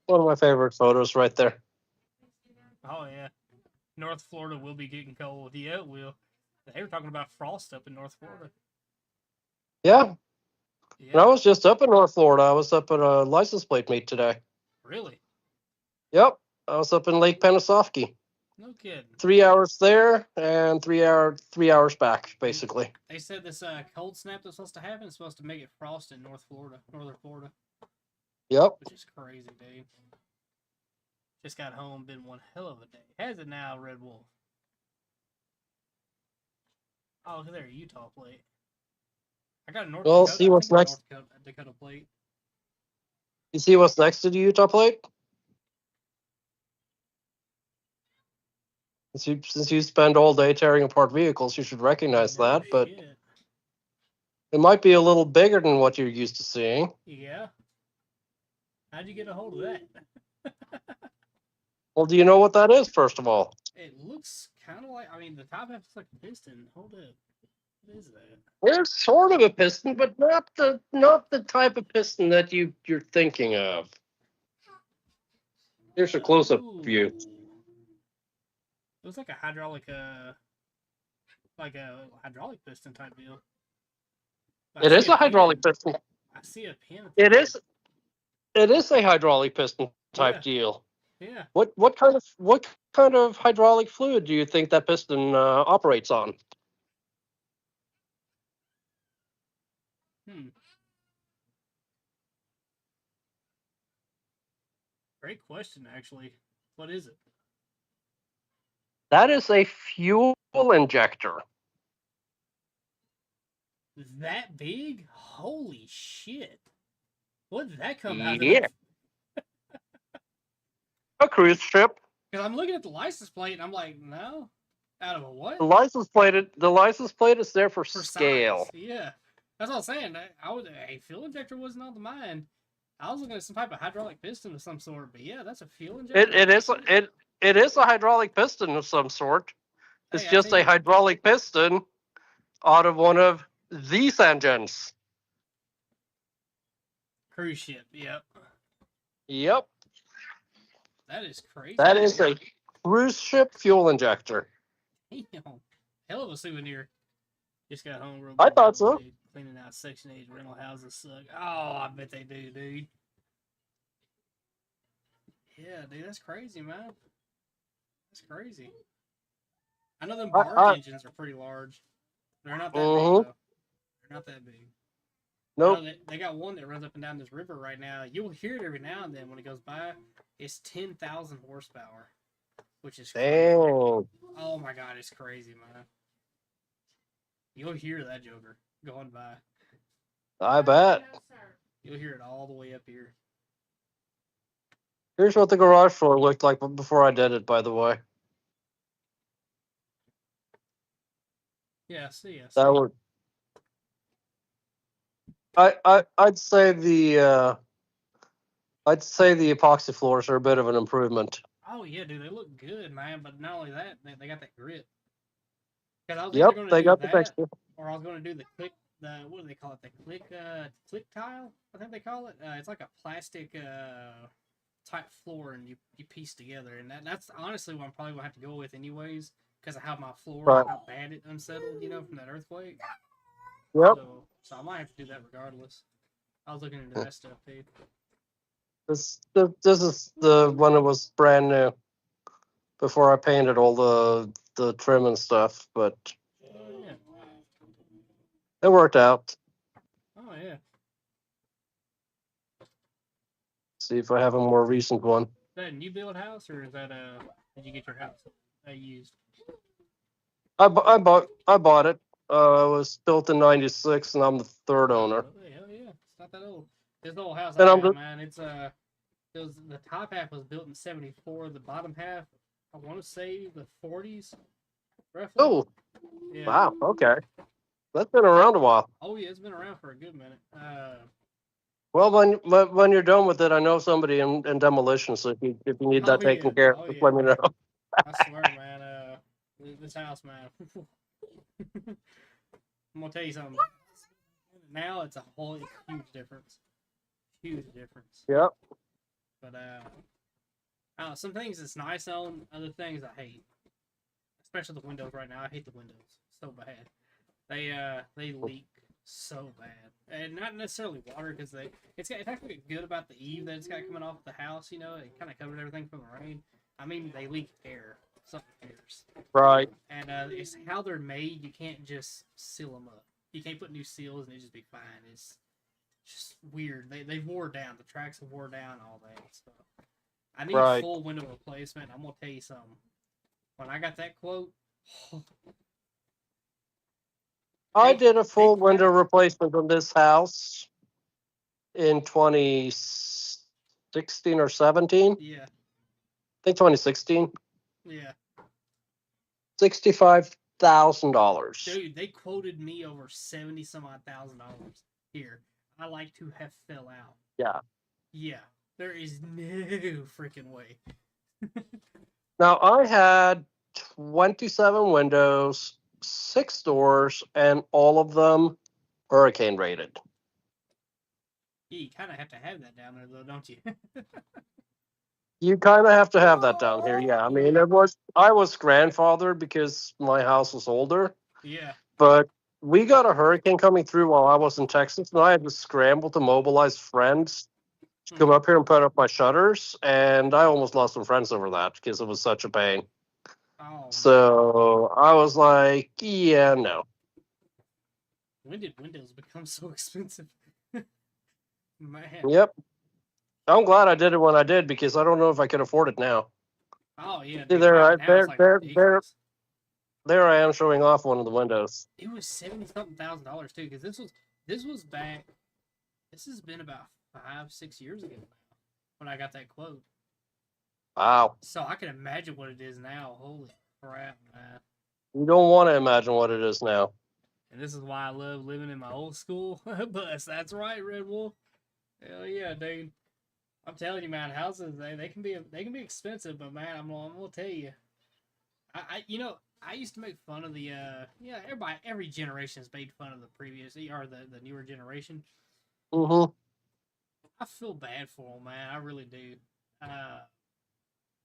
One of my favorite photos right there. Oh, yeah. North Florida will be getting cold. Yeah, it will. They were talking about frost up in North Florida. Yeah. And I was just up in North Florida. I was up at a license plate meet today. Really? Yep. I was up in Lake Pennsauken. No kidding. 3 hours there and 3 hours back, basically. They said this cold snap that's supposed to happen is supposed to make it frost in northern Florida. Yep. Which is crazy, dude. Just got home, been one hell of a day. Has it now, Red Wolf? Oh, look there, Utah plate. I got a North Dakota. See what's next. North Dakota plate. You see what's next to the Utah plate? Since you spend all day tearing apart vehicles, you should recognize that, but it might be a little bigger than what you're used to seeing. Yeah. How'd you get a hold of that? Well, do you know what that is, first of all? It looks kind of like, I mean, the top half is like a piston. Hold up. What is that? There's sort of a piston, but not the type of piston that you're thinking of. Here's a close-up view. It looks like a hydraulic piston type deal. It is a hydraulic piston. I see a pin. It is a hydraulic piston type deal. Yeah. What kind of hydraulic fluid do you think that piston operates on? Great question, actually. What is it? That is a fuel injector. That big? Holy shit. What did that come out of? Yeah. A cruise ship. Because I'm looking at the license plate and I'm like, no. Out of a what? The license plate is there for scale. Size. Yeah. That's what I'm saying. A fuel injector wasn't on the mind. I was looking at some type of hydraulic piston of some sort, but yeah, that's a fuel injector. It is a hydraulic piston of some sort. It's just a hydraulic piston out of one of these engines. Cruise ship. Yep. Yep. That is crazy. That is a cruise ship fuel injector. Damn. Hell of a souvenir. Just got home real I good, thought so. dude. Cleaning out Section 8 rental houses suck. Oh, I bet they do, dude. Yeah, dude, that's crazy, man. That's crazy. I know them barge engines are pretty large. They're not that big, though. They're not that big. Nope. I know they got one that runs up and down this river right now. You'll hear it every now and then when it goes by. It's 10,000 horsepower, which is crazy. Damn. Oh my god, it's crazy, man. You'll hear that joker going by. I bet. No, sir. You'll hear it all the way up here. Here's what the garage floor looked like before I did it, by the way. Yeah, I see. That would. I'd say the epoxy floors are a bit of an improvement. Oh yeah, dude, they look good, man. But not only that, they got that grip. Because I was either Yep, going to they do got the that, texture. or I was going to do the what do they call it? The click tile, I think they call it. It's like a plastic type floor, and you piece together, and that's honestly what I'm probably gonna have to go with anyways, because of how my floor, Right. how bad it unsettled, from that earthquake. Yep. So I might have to do that regardless. I was looking into that stuff too. This is the when it was brand new, before I painted all the trim and stuff, but Oh yeah. it worked out. Oh yeah. See if I have a more recent one. Is that a new build house, or is that did you get your house used? I bought it. It was built in '96, and I'm the third owner. Hell yeah, it's not that old. This old house And I I'm got, the- man, the top half was built in '74. The bottom half, I want to say the '40s, roughly. Oh, Yeah. wow. Okay, that's been around a while. Oh yeah, it's been around for a good minute. Well, when you're done with it, I know somebody in demolition. So if you need that taken care of, just let me know. I swear, man. This house, man. I'm gonna tell you something. Now it's a whole huge difference. Huge difference. Yep. But I don't know, some things it's nice on, other things I hate. Especially the windows right now. I hate the windows so bad. They leak so bad, and not necessarily water, because it's actually good about the eave that it's got coming off the house. It kind of covers everything from the rain. I mean, they leak air, something fierce. Right. And it's how they're made. You can't just seal them up. You can't put new seals and it just be fine. It's just weird. They wore down. The tracks have wore down, all that. So I need full window replacement. I'm gonna tell you something. When I got that quote, I did a full window replacement on this house in 2016 or 17. Yeah. I think 2016. Yeah. $65,000. Dude, they quoted me over $70-some-odd thousand here. I like to have fell out. Yeah. Yeah. There is no freaking way. Now I had 27 windows, 6 doors, and all of them hurricane rated. You kind of have to have that down there, though, don't you? You kind of have to have that down here. Yeah. I mean, I was grandfathered because my house was older. Yeah. But we got a hurricane coming through while I was in Texas, and I had to scramble to mobilize friends to come up here and put up my shutters, and I almost lost some friends over that because it was such a pain. Oh, so I was like, yeah, no. When did windows become so expensive? Man. Yep. I'm glad I did it when I did, because I don't know if I could afford it now. Oh yeah. See, Dude, there I am showing off one of the windows. It was $70-something thousand too, because this was back. This has been about 5-6 years ago now when I got that quote. Wow. So I can imagine what it is now. Holy crap, man! You don't want to imagine what it is now. And this is why I love living in my old school bus. That's right, Red Wolf. Hell yeah, dude. I'm telling you, man, houses they can be expensive, but man, I'm gonna tell you, I used to make fun of the every generation has made fun of the previous or the newer generation. Mm-hmm. I feel bad for them, man. I really do.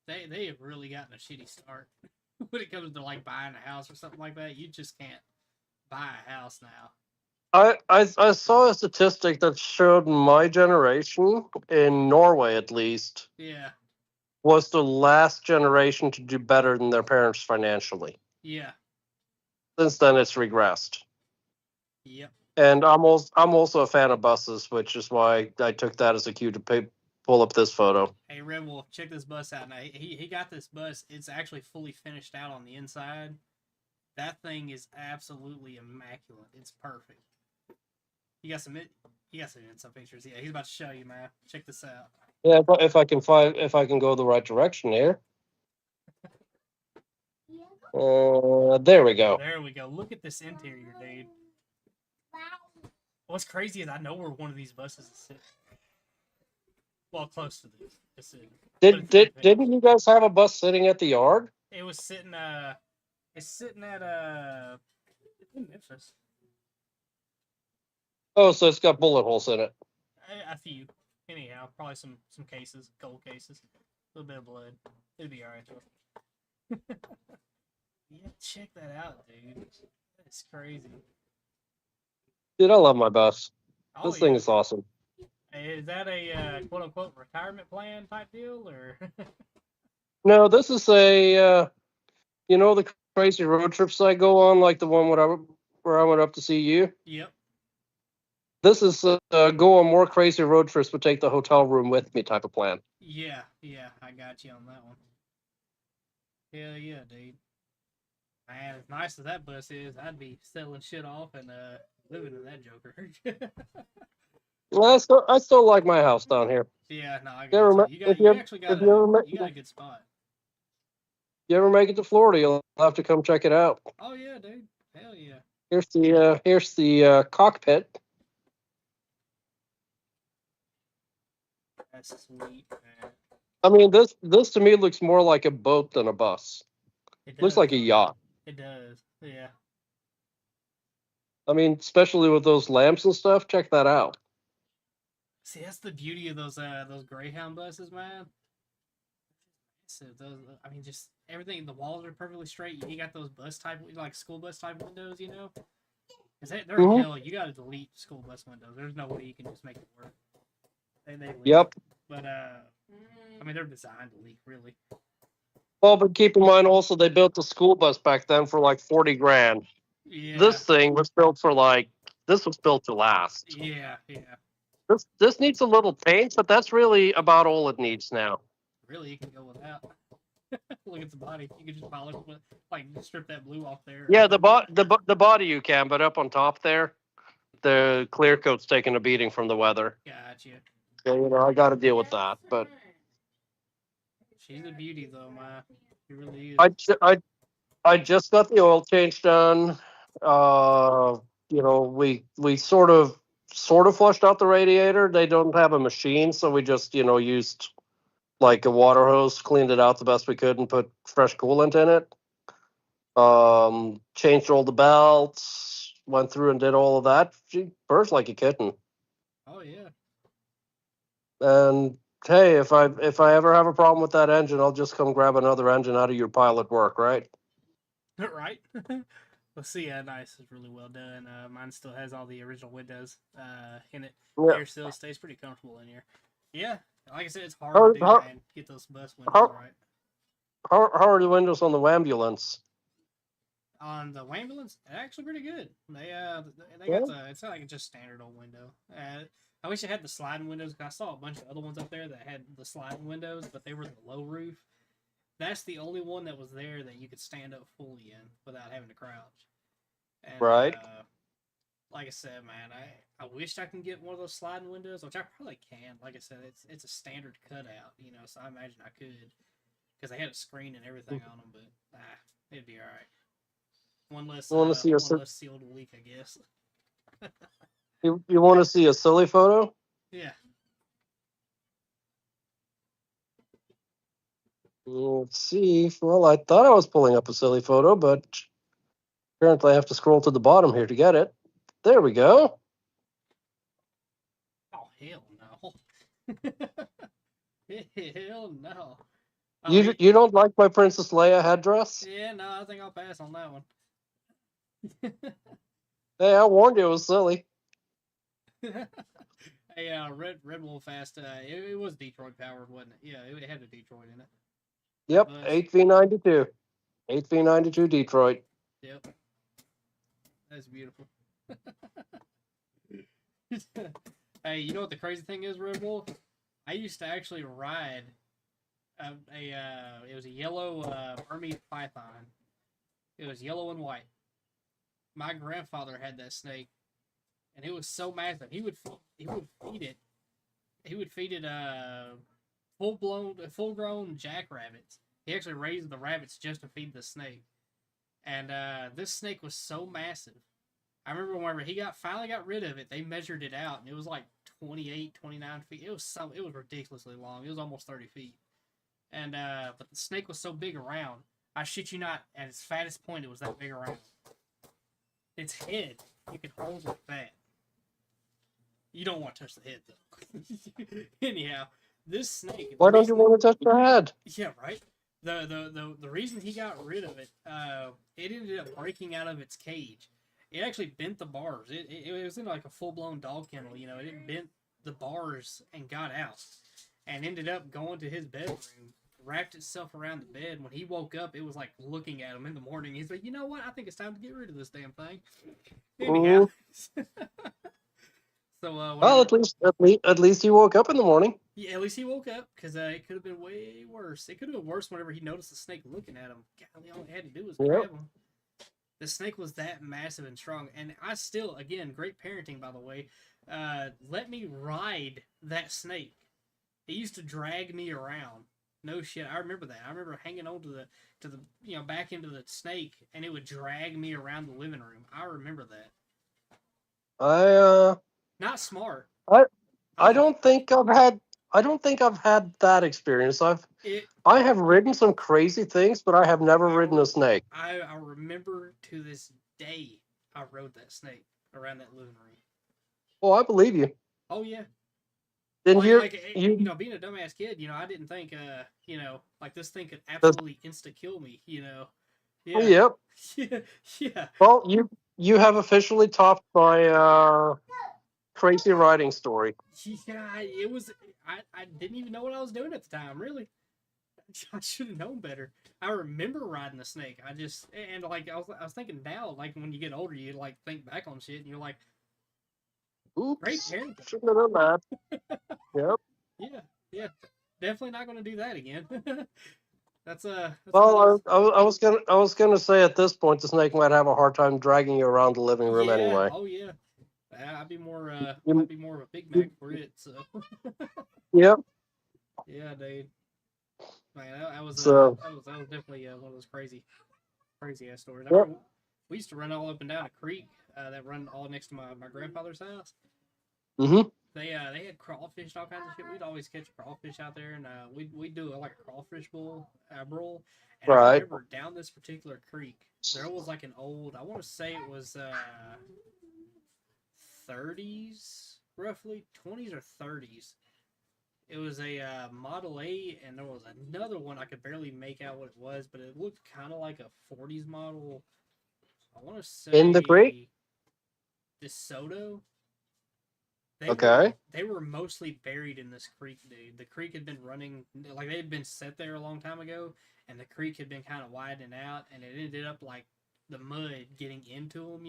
They have really gotten a shitty start when it comes to like buying a house or something like that. You just can't buy a house now. I saw a statistic that showed my generation, in Norway at least, Yeah, was the last generation to do better than their parents financially. yeah, Since then, it's regressed. yep. And I'm also a fan of buses, which is why I took that as a cue to pull up this photo. Hey, Red Wolf, check this bus out. Now he got this bus. It's actually fully finished out on the inside. That thing is absolutely immaculate. It's perfect. You got some pictures. Yeah, he's about to show you, man. Check this out. Yeah, if I can go the right direction here. There we go. There we go. Look at this interior, dude. What's crazy is I know where one of these buses is sitting. Well, close to this. Didn't you guys have a bus sitting at the yard? It was sitting. It's sitting at in Memphis. Oh, so it's got bullet holes in it. A few. Anyhow, probably some cases, gold cases, a little bit of blood. It'll be alright though. Yeah, check that out, dude. That's crazy. Dude, I love my bus. Oh, This thing is awesome. Is that a quote unquote retirement plan type deal or? No, this is a the crazy road trips I go on, like the one where I went up to see you. Yep. This is go on more crazy road trips, but take the hotel room with me type of plan. Yeah, I got you on that one. Hell yeah, dude. Man, as nice as that bus is, I'd be selling shit off and living in that joker. Well, I still like my house down here. Yeah, no, I got you. You actually got a good spot. You ever make it to Florida, you'll have to come check it out. Oh yeah, dude. Hell yeah. Here's the cockpit. That's sweet, man. I mean, this to me looks more like a boat than a bus. It Looks like a yacht. It does. Yeah. I mean, especially with those lamps and stuff. Check that out. See, that's the beauty of those Greyhound buses, man. So I mean, just everything. The walls are perfectly straight. You got those bus type, like school bus type windows, you know. Cause they're hell. You got to delete school bus windows. There's no way you can just make it work. They leak. Yep. But I mean, they're designed to leak, really. Well, but keep in mind also they built the school bus back then for like 40 grand. Yeah. This thing was built this was built to last. Yeah. This needs a little paint, but that's really about all it needs now. Really, you can go without. Look at the body. You can just polish it, like strip that blue off there. Yeah, the body you can, but up on top there, the clear coat's taking a beating from the weather. Gotcha. So, I got to deal with that. But she's a beauty, though, man. She really is. I just got the oil change done. We sort of flushed out the radiator. They don't have a machine, so we just used like a water hose, cleaned it out the best we could, and put fresh coolant in it. Changed all the belts, went through and did all of that. She purrs like a kitten. Oh yeah. And hey, if I ever have a problem with that engine, I'll just come grab another engine out of your pilot work, right? Right. Let's see. Nice. It's really well done. Mine still has all the original windows in it. Yeah. Air still stays pretty comfortable in here. Yeah. Like I said, it's hard to do, man. Get those bus windows right. How are the windows on the Wambulance? On the Wambulance, actually pretty good. They got it's not like just standard old window. I wish it had the sliding windows. Cause I saw a bunch of other ones up there that had the sliding windows, but they were the low roof. That's the only one that was there that you could stand up fully in without having to crouch. And, right. Like I said, man, I wished I can get one of those sliding windows, which I probably can. Like I said, it's a standard cutout, so I imagine I could, because they had a screen and everything on them. But it'd be all right. One less sealed leak, I guess. You want to see a silly photo? Yeah. Let's see. Well, I thought I was pulling up a silly photo, but apparently I have to scroll to the bottom here to get it. There we go. Oh, hell no. Hell no. Oh, You don't like my Princess Leia headdress? yeah, no, I think I'll pass on that one. Hey, I warned you it was silly. Hey, Red Wolf asked. It was Detroit powered, wasn't it? Yeah, it had a Detroit in it. Yep, Buzz. 8v92. 8v92 Detroit. Yep, that's beautiful. Hey, you know what the crazy thing is, Red Wolf? I used to actually ride it was a yellow Burmese python. It was yellow and white. My grandfather had that snake, and it was so massive. He would feed it. He would feed it full grown jackrabbits. He actually raised the rabbits just to feed the snake. And this snake was so massive. I remember whenever he finally got rid of it, they measured it out, and it was like 28, 29 feet. It was ridiculously long. It was almost 30 feet. And but the snake was so big around. I shit you not, at its fattest point, it was that big around. Its head, you could hold like that. You don't want to touch the head though. Anyhow, this snake. Why don't you want to touch the head? Yeah, right. The reason he got rid of it, it ended up breaking out of its cage. It actually bent the bars. It was in like a full blown dog kennel, you know. It bent the bars and got out, and ended up going to his bedroom, wrapped itself around the bed. When he woke up, it was like looking at him in the morning. He's like, you know what? I think it's time to get rid of this damn thing. Anyhow. So Well, at least he woke up in the morning. yeah, at least he woke up, because it could have been way worse. It could have been worse whenever he noticed the snake looking at him. Golly, all he had to do was grab him. The snake was that massive and strong, and I still, again, great parenting, by the way, let me ride that snake. It used to drag me around. No shit, I remember that. I remember hanging on to the back end of the snake, and it would drag me around the living room. I remember that. Not smart. I don't think I've had that experience. I have ridden some crazy things, but I have never ridden a snake. I remember to this day I rode that snake around that living room. Well, I believe you. Oh yeah. Then being a dumbass kid, I didn't think like this thing could absolutely insta kill me, Yeah. Yep. Yeah. Well, you have officially topped my crazy riding story. Yeah, it was. I didn't even know what I was doing at the time. Really, I should have known better. I remember riding the snake. I was thinking now, like when you get older, you like think back on shit, and you're like, "Oops, great parenting." Shouldn't have done that." Yep. Yeah, definitely not going to do that again. That's well, I was gonna say at this point the snake might have a hard time dragging you around the living room anyway. Oh yeah. I'd be more of a Big Mac for it. So. Yep. Yeah, dude. Man, that was definitely one of those crazy ass stories. Yep. We used to run all up and down a creek that run all next to my grandfather's house. Mm-hmm. They had crawfish and all kinds of shit. We'd always catch crawfish out there, and we'd do like a crawfish bowl. And I remember down this particular creek, there was like an old. I want to say it was 30s, roughly 20s or 30s. It was a Model A, and there was another one I could barely make out what it was, but it looked kind of like a 40s model. I want to say in the creek, DeSoto. They were mostly buried in this creek, dude. The creek had been running, like they had been set there a long time ago, and the creek had been kind of widening out, and it ended up like the mud getting into them,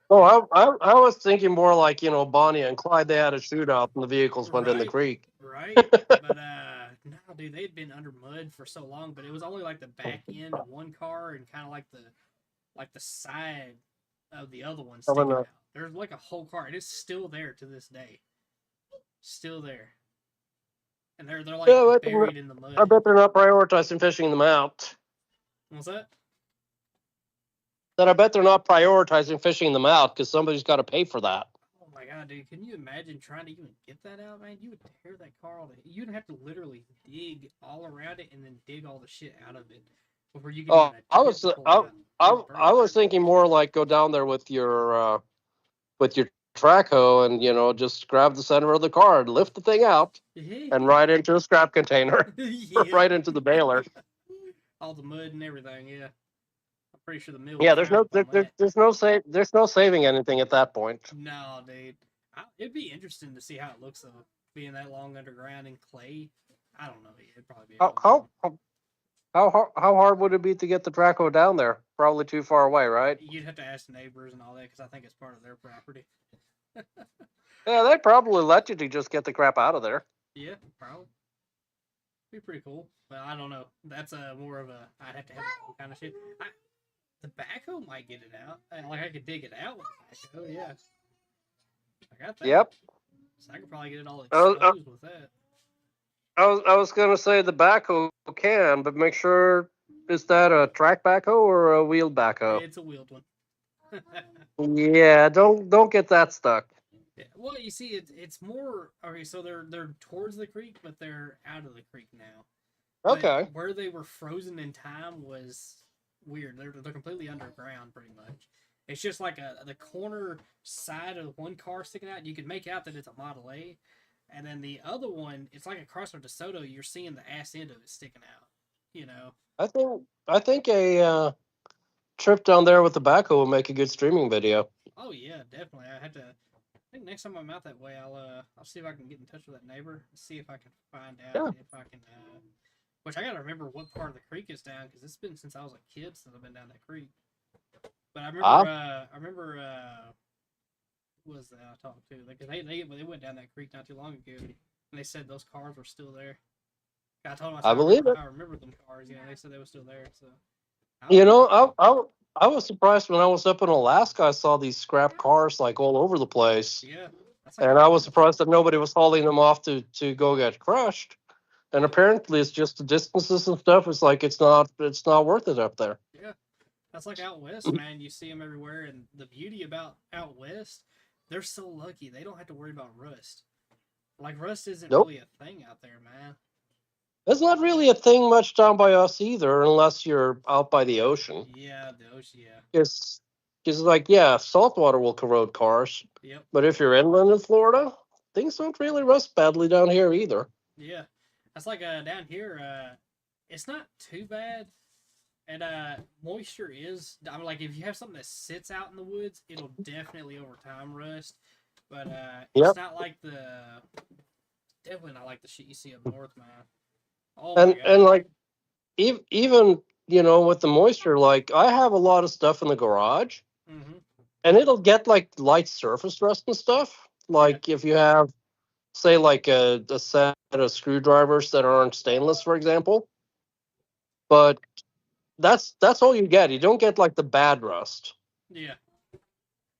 Oh, I was thinking more like, Bonnie and Clyde, they had a shootout and the vehicles went in the creek. Right. But no, dude, they had been under mud for so long, but it was only like the back end of one car and kind of like the side of the other one sticking out. There's like a whole car, and it's still there to this day. Still there. And they're like buried in the mud. I bet they're not prioritizing fishing them out. What's that? That I bet they're not prioritizing fishing them out because somebody's got to pay for that. Oh my god, dude! Can you imagine trying to even get that out, man? You would tear that car all the. You'd have to literally dig all around it and then dig all the shit out of it before you can. I was thinking more like go down there with your track hoe and just grab the center of the car and lift the thing out and right into a scrap container, Yeah. right into the baler. All the mud and everything. Yeah, I'm pretty sure the mill. Yeah, would there's frown no upon that. there's no saving anything at that point. No, dude. It'd be interesting to see how it looks though, being that long underground in clay. I don't know. It'd probably be a How real how how hard would it be to get the track hoe down there? Probably too far away, right? You'd have to ask the neighbors and all that because I think it's part of their property. Yeah, they'd probably let you to just get the crap out of there. Yeah, probably. Be pretty cool. But I don't know. That's more of a I'd have to have kind of shit. The backhoe might get it out. Like I could dig it out with the backhoe. Yeah, I got that. Yep. So I could probably get it all I exposed with that. was gonna say the backhoe can, but make sure, is that a track backhoe or a wheeled backhoe? It's a wheeled one. Yeah, don't get that stuck. Yeah. Well, you see, it's more okay. So they're towards the creek, but they're out of the creek now. But Okay. where they were frozen in time was weird. They're completely underground, pretty much. It's just like the corner side of one car sticking out. You can make out that it's a Model A, and then the other one, it's like a Chrysler DeSoto. You're seeing the ass end of it sticking out. You know. I think a trip down there with the backhoe will make a good streaming video. Oh yeah, definitely. I had to. I think next time I'm out that way, I'll see if I can get in touch with that neighbor and see if I can find out if I can. Which I gotta remember what part of the creek is down because it's been since I was a kid since I've been down that creek. But I remember. Who was that I talked to? Because they went down that creek not too long ago, and they said those cars were still there. I told them I believe it. I remember them cars. Yeah, they said they were still there. So. I was surprised when I was up in Alaska. I saw these scrap cars like all over the place, Yeah. That's and I was surprised that nobody was hauling them off to go get crushed. And apparently, it's just the distances and stuff. It's like it's not worth it up there. Yeah. That's like out west, man. You see them everywhere, and the beauty about out west, they're so lucky. They don't have to worry about rust. Like rust isn't Nope. really a thing out there, man. It's not really a thing much down by us either, unless you're out by the ocean. Yeah, the ocean. Yeah. It's like, yeah, salt water will corrode cars, Yep. but if you're inland in Florida, things don't really rust badly down here either. Yeah, that's like down here. It's not too bad, and moisture is. I mean, like if you have something that sits out in the woods, it'll definitely over time rust. But it's not like definitely not like the shit you see up north, man. Oh my God. And like even with the moisture, like I have a lot of stuff in the garage, and it'll get like light surface rust and stuff. Like if you have, say, like a set of screwdrivers that aren't stainless, for example, but that's all you get. You don't get like the bad rust. Yeah.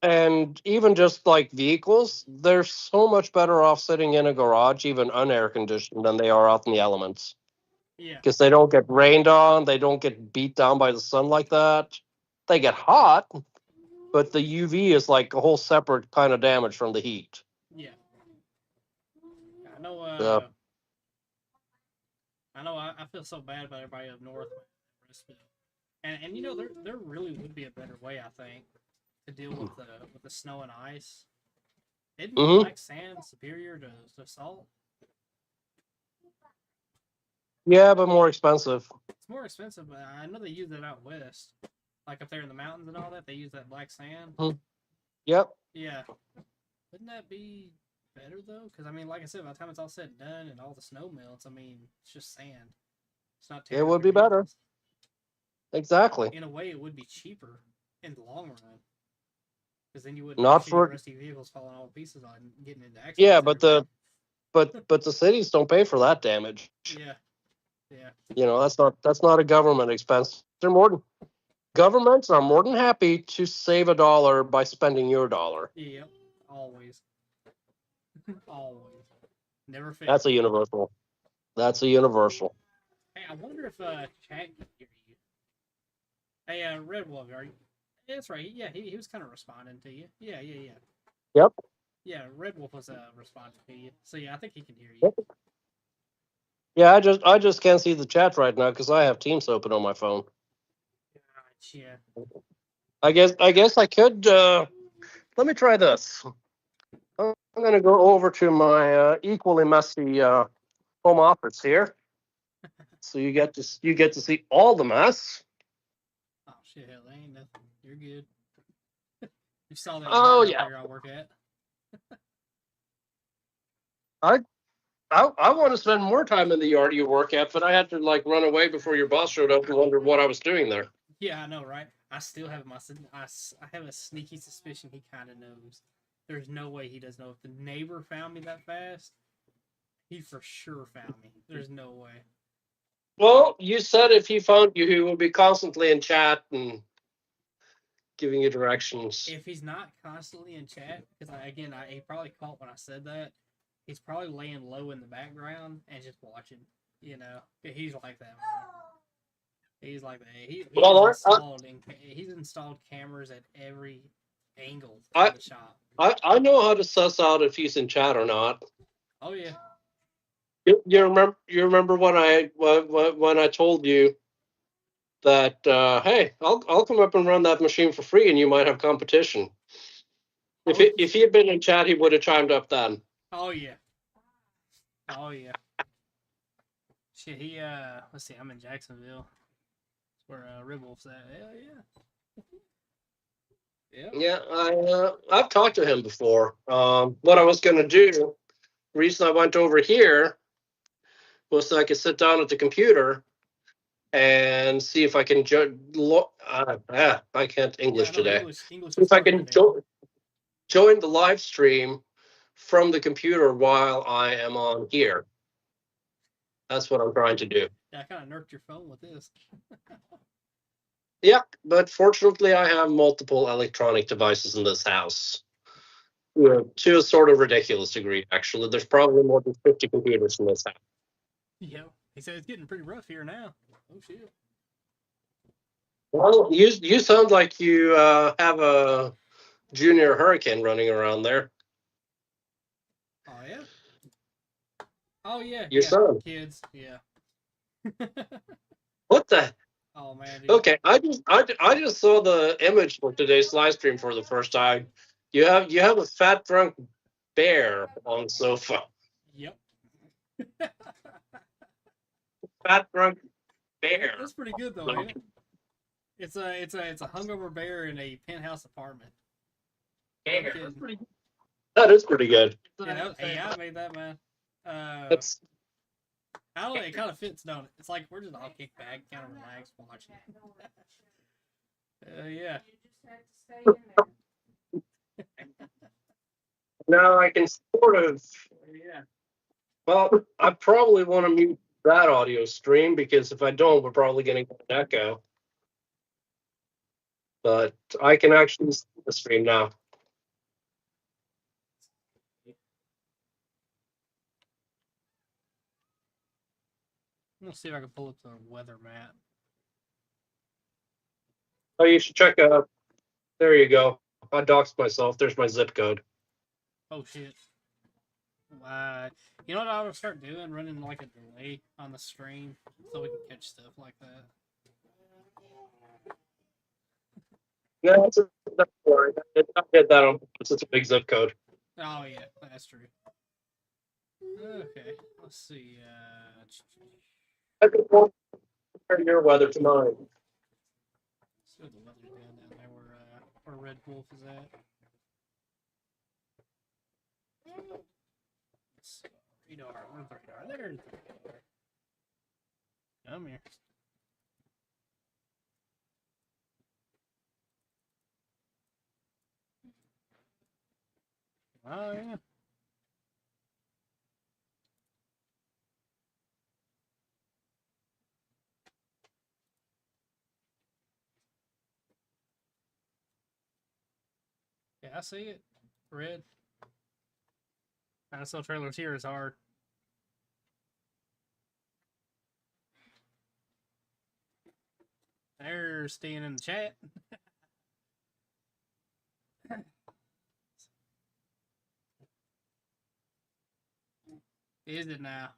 And even just like vehicles, they're so much better off sitting in a garage, even unair conditioned, than they are out in the elements. Yeah. Because they don't get rained on, they don't get beat down by the sun like that. They get hot, but the UV is like a whole separate kind of damage from the heat. Yeah. I know. I know. I feel so bad about everybody up north, and there really would be a better way, I think, to deal with the snow and ice. Isn't black sand superior to salt? Yeah, but more expensive. It's more expensive, but I know they use that out west, like up there in the mountains and all that. They use that black sand. Yep. Yeah. Wouldn't that be better though? Because I mean, like I said, by the time it's all said and done and all the snow melts, I mean, it's just sand. It's not. It would be better. Exactly. In a way, it would be cheaper in the long run. Because then you wouldn't not have for rusty vehicles falling all to pieces on getting into accidents. Yeah, but the cities don't pay for that damage. Yeah. Yeah. That's not a government expense. Governments are more than happy to save a dollar by spending your dollar. Yep. Always. Always. Never fails. That's a universal. Hey, I wonder if Chad can hear you. Hey, Red Wolf, are you? Yeah, that's right. Yeah, he was kind of responding to you. Yeah. Yep. Yeah, Red Wolf was responding to you. So yeah, I think he can hear you. Yeah, I just can't see the chat right now because I have Teams open on my phone. Gotcha. I guess I could. Let me try this. I'm going to go over to my equally messy home office here, so you get to see all the mess. Oh shit, hell, that ain't nothing. You're good. You saw that Oh yard up yeah, there I work at. I I want to spend more time in the yard you work at, but I had to like run away before your boss showed up and wondered what I was doing there. Yeah, I know, right? I still have I have a sneaky suspicion he kind of knows. There's no way he doesn't know. If the neighbor found me that fast, he for sure found me. There's no way. Well, you said if he found you, he would be constantly in chat and giving you directions. If he's not constantly in chat, because he probably caught when I said that. He's probably laying low in the background and just watching. You know, he's like that. Man. He's like that. Well, He's installed cameras at every angle I, in the shop. I know how to suss out if he's in chat or not. Oh yeah. You remember when I told you that hey, I'll come up and run that machine for free and you might have competition. If he had been in chat, he would have chimed up then. Oh yeah. Oh yeah. Shit, let's see, I'm in Jacksonville. That's where Red Wolf's at. Hell yeah. Yep. Yeah, I've talked to him before. What I was gonna do, the reason I went over here was so I could sit down at the computer and see if I can I can't Yeah, English I know today. English See is if I hard can today. join the live stream from the computer while I am on here. That's what I'm trying to do. Yeah, I kind of nerfed your phone with this. Yeah, but fortunately, I have multiple electronic devices in this house. To a sort of ridiculous degree, actually. There's probably more than 50 computers in this house. Yeah. He said it's getting pretty rough here now. Oh shit. Well, you sound like you have a junior hurricane running around there. Oh yeah. Oh yeah. Your Yeah. son. Kids. Yeah. What the? Oh man, dude. Okay, I just saw the image for today's live stream for the first time. You have a fat drunk bear on the sofa. Yep. Fat drunk bear. That's pretty good though, ain't it? It's a hungover bear in a penthouse apartment. No Bear. kidding. That is pretty good. Yeah, AI made that, man. That's I don't know, it kind of fits, don't it? It's like we're just all kicked back, kind of relaxed, watching. Yeah. You just had to stay in there. now I can sort of. Yeah. Well, I probably want to mute that audio stream because if I don't, we're probably going to get an echo. But I can actually see the stream now. Let's see if I can pull up the weather map. Oh, you should check out. There you go. I doxed myself. There's my zip code. Oh shit. You know what I would start doing? Running like a delay on the stream so we can catch stuff like that. No, that's fine. I did that on purpose. It's a big zip code. Oh yeah, that's true. Okay, let's see. I can compare your weather to mine. Let's see what the weather's doing down there where Red Wolf is at. Radar, where's the radar? There's the radar. Come here. Oh yeah. Yeah, I see it. Red. Trying to sell trailers here is hard. They're staying in the chat. Is it now?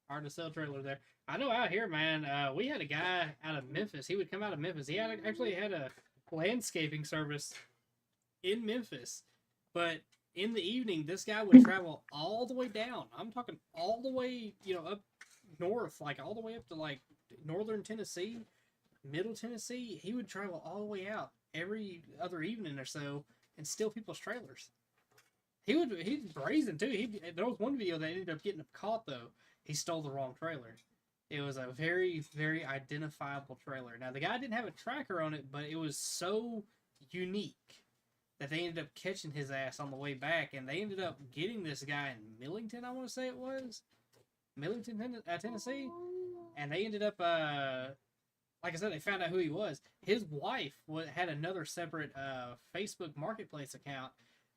Hard to sell trailer there. I know out here, man. We had a guy out of Memphis. He would come out of Memphis. Actually had a landscaping service in Memphis, but in the evening, this guy would travel all the way down. I'm talking all the way, up north, like all the way up to like northern Tennessee, middle Tennessee. He would travel all the way out every other evening or so and steal people's trailers. He's brazen too. There was one video that ended up getting him caught though. He stole the wrong trailer. It was a very, very identifiable trailer. Now the guy didn't have a tracker on it, but it was so unique that they ended up catching his ass on the way back, and they ended up getting this guy in Millington, I want to say it was. Millington, Tennessee. And they ended up, like I said, they found out who he was. His wife had another separate Facebook Marketplace account.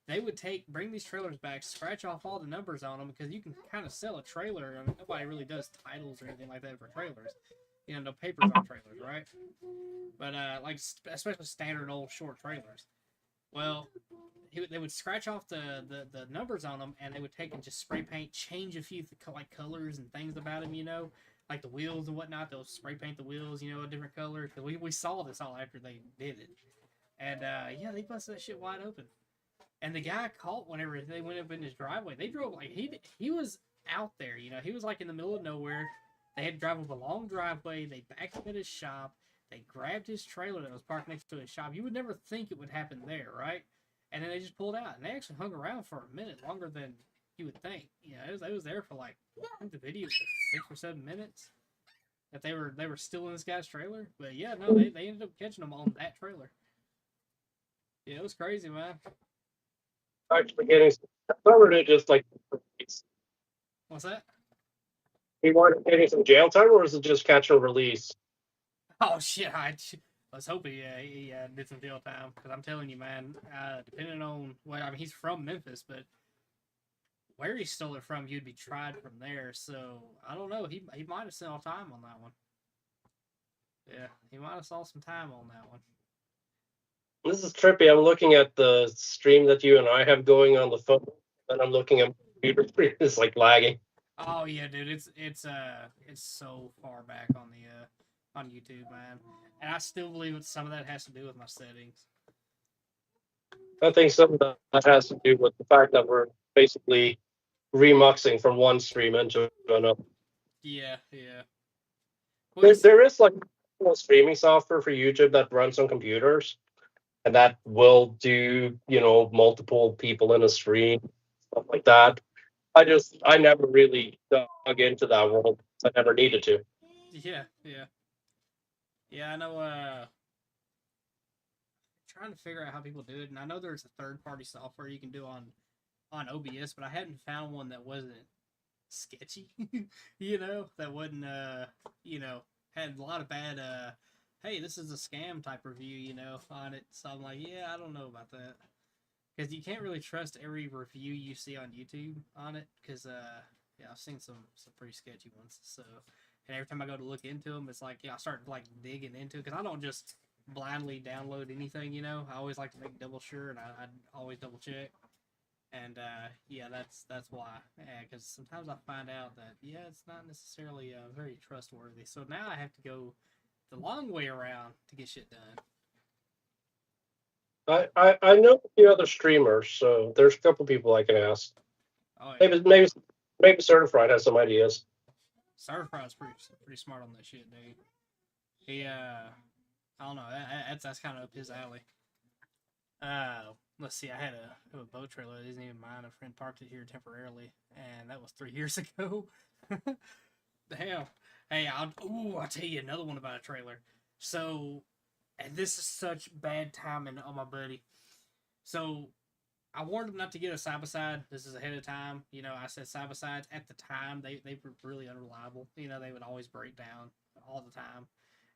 They would bring these trailers back, scratch off all the numbers on them, because you can kind of sell a trailer. I mean, nobody really does titles or anything like that for trailers. No papers on trailers, right? But, especially standard old short trailers. Well, they would scratch off the numbers on them, and they would take and just spray paint, change a few colors and things about them, like the wheels and whatnot. They'll spray paint the wheels, a different color. Cause we saw this all after they did it, and they busted that shit wide open. And the guy caught whenever they went up in his driveway. They drove like he was out there, he was like in the middle of nowhere. They had to drive up a long driveway. They backed up at his shop. They grabbed his trailer that was parked next to his shop. You would never think it would happen there, right? And then they just pulled out. And they actually hung around for a minute, longer than you would think. It was there for like, I think the video was 6 or 7 minutes. That they were still in this guy's trailer. But yeah, no, they ended up catching him on that trailer. Yeah, it was crazy, man. Actually getting covered it just like. What's that? He wanted getting some jail time, or is it just catch and release? Oh shit! Let's hope he did some jail time, because I'm telling you, man. Depending on he's from Memphis, but where he stole it from, you'd be tried from there. So I don't know. He might have saw time on that one. Yeah, he might have saw some time on that one. This is trippy. I'm looking at the stream that you and I have going on the phone, and I'm looking at my computer screen. It's like lagging. Oh yeah, dude. It's so far back on the on YouTube, man. And I still believe some of that has to do with my settings. I think some of that has to do with the fact that we're basically remuxing from one stream into another. Yeah. Well, There is like a streaming software for YouTube that runs on computers, and that will do multiple people in a stream, stuff like that. I never really dug into that world. I never needed to. Yeah. I know. Trying to figure out how people do it, and I know there's a third-party software you can do on OBS, but I hadn't found one that wasn't sketchy. That wasn't had a lot of bad hey, this is a scam type review, on it. So I'm like, yeah, I don't know about that, because you can't really trust every review you see on YouTube on it, because I've seen some pretty sketchy ones. So, and every time I go to look into them, it's like, I start like digging into it, because I don't just blindly download anything. I always like to make double sure, and I always double check. And that's why. Because sometimes I find out that it's not necessarily very trustworthy. So now I have to go the long way around to get shit done. I know a few other streamers, so there's a couple people I can ask. Oh yeah. Maybe Certified has some ideas. Certified's pretty smart on that shit, dude. He I don't know. That's kind of up his alley. Let's see. I have a boat trailer that isn't even mine. A friend parked it here temporarily, and that was 3 years ago. Damn. Hey, I'll tell you another one about a trailer. So, and this is such bad timing on my buddy. So, I warned him not to get a side-by-side. This is ahead of time. I said side-by-sides. At the time, they were really unreliable. They would always break down all the time.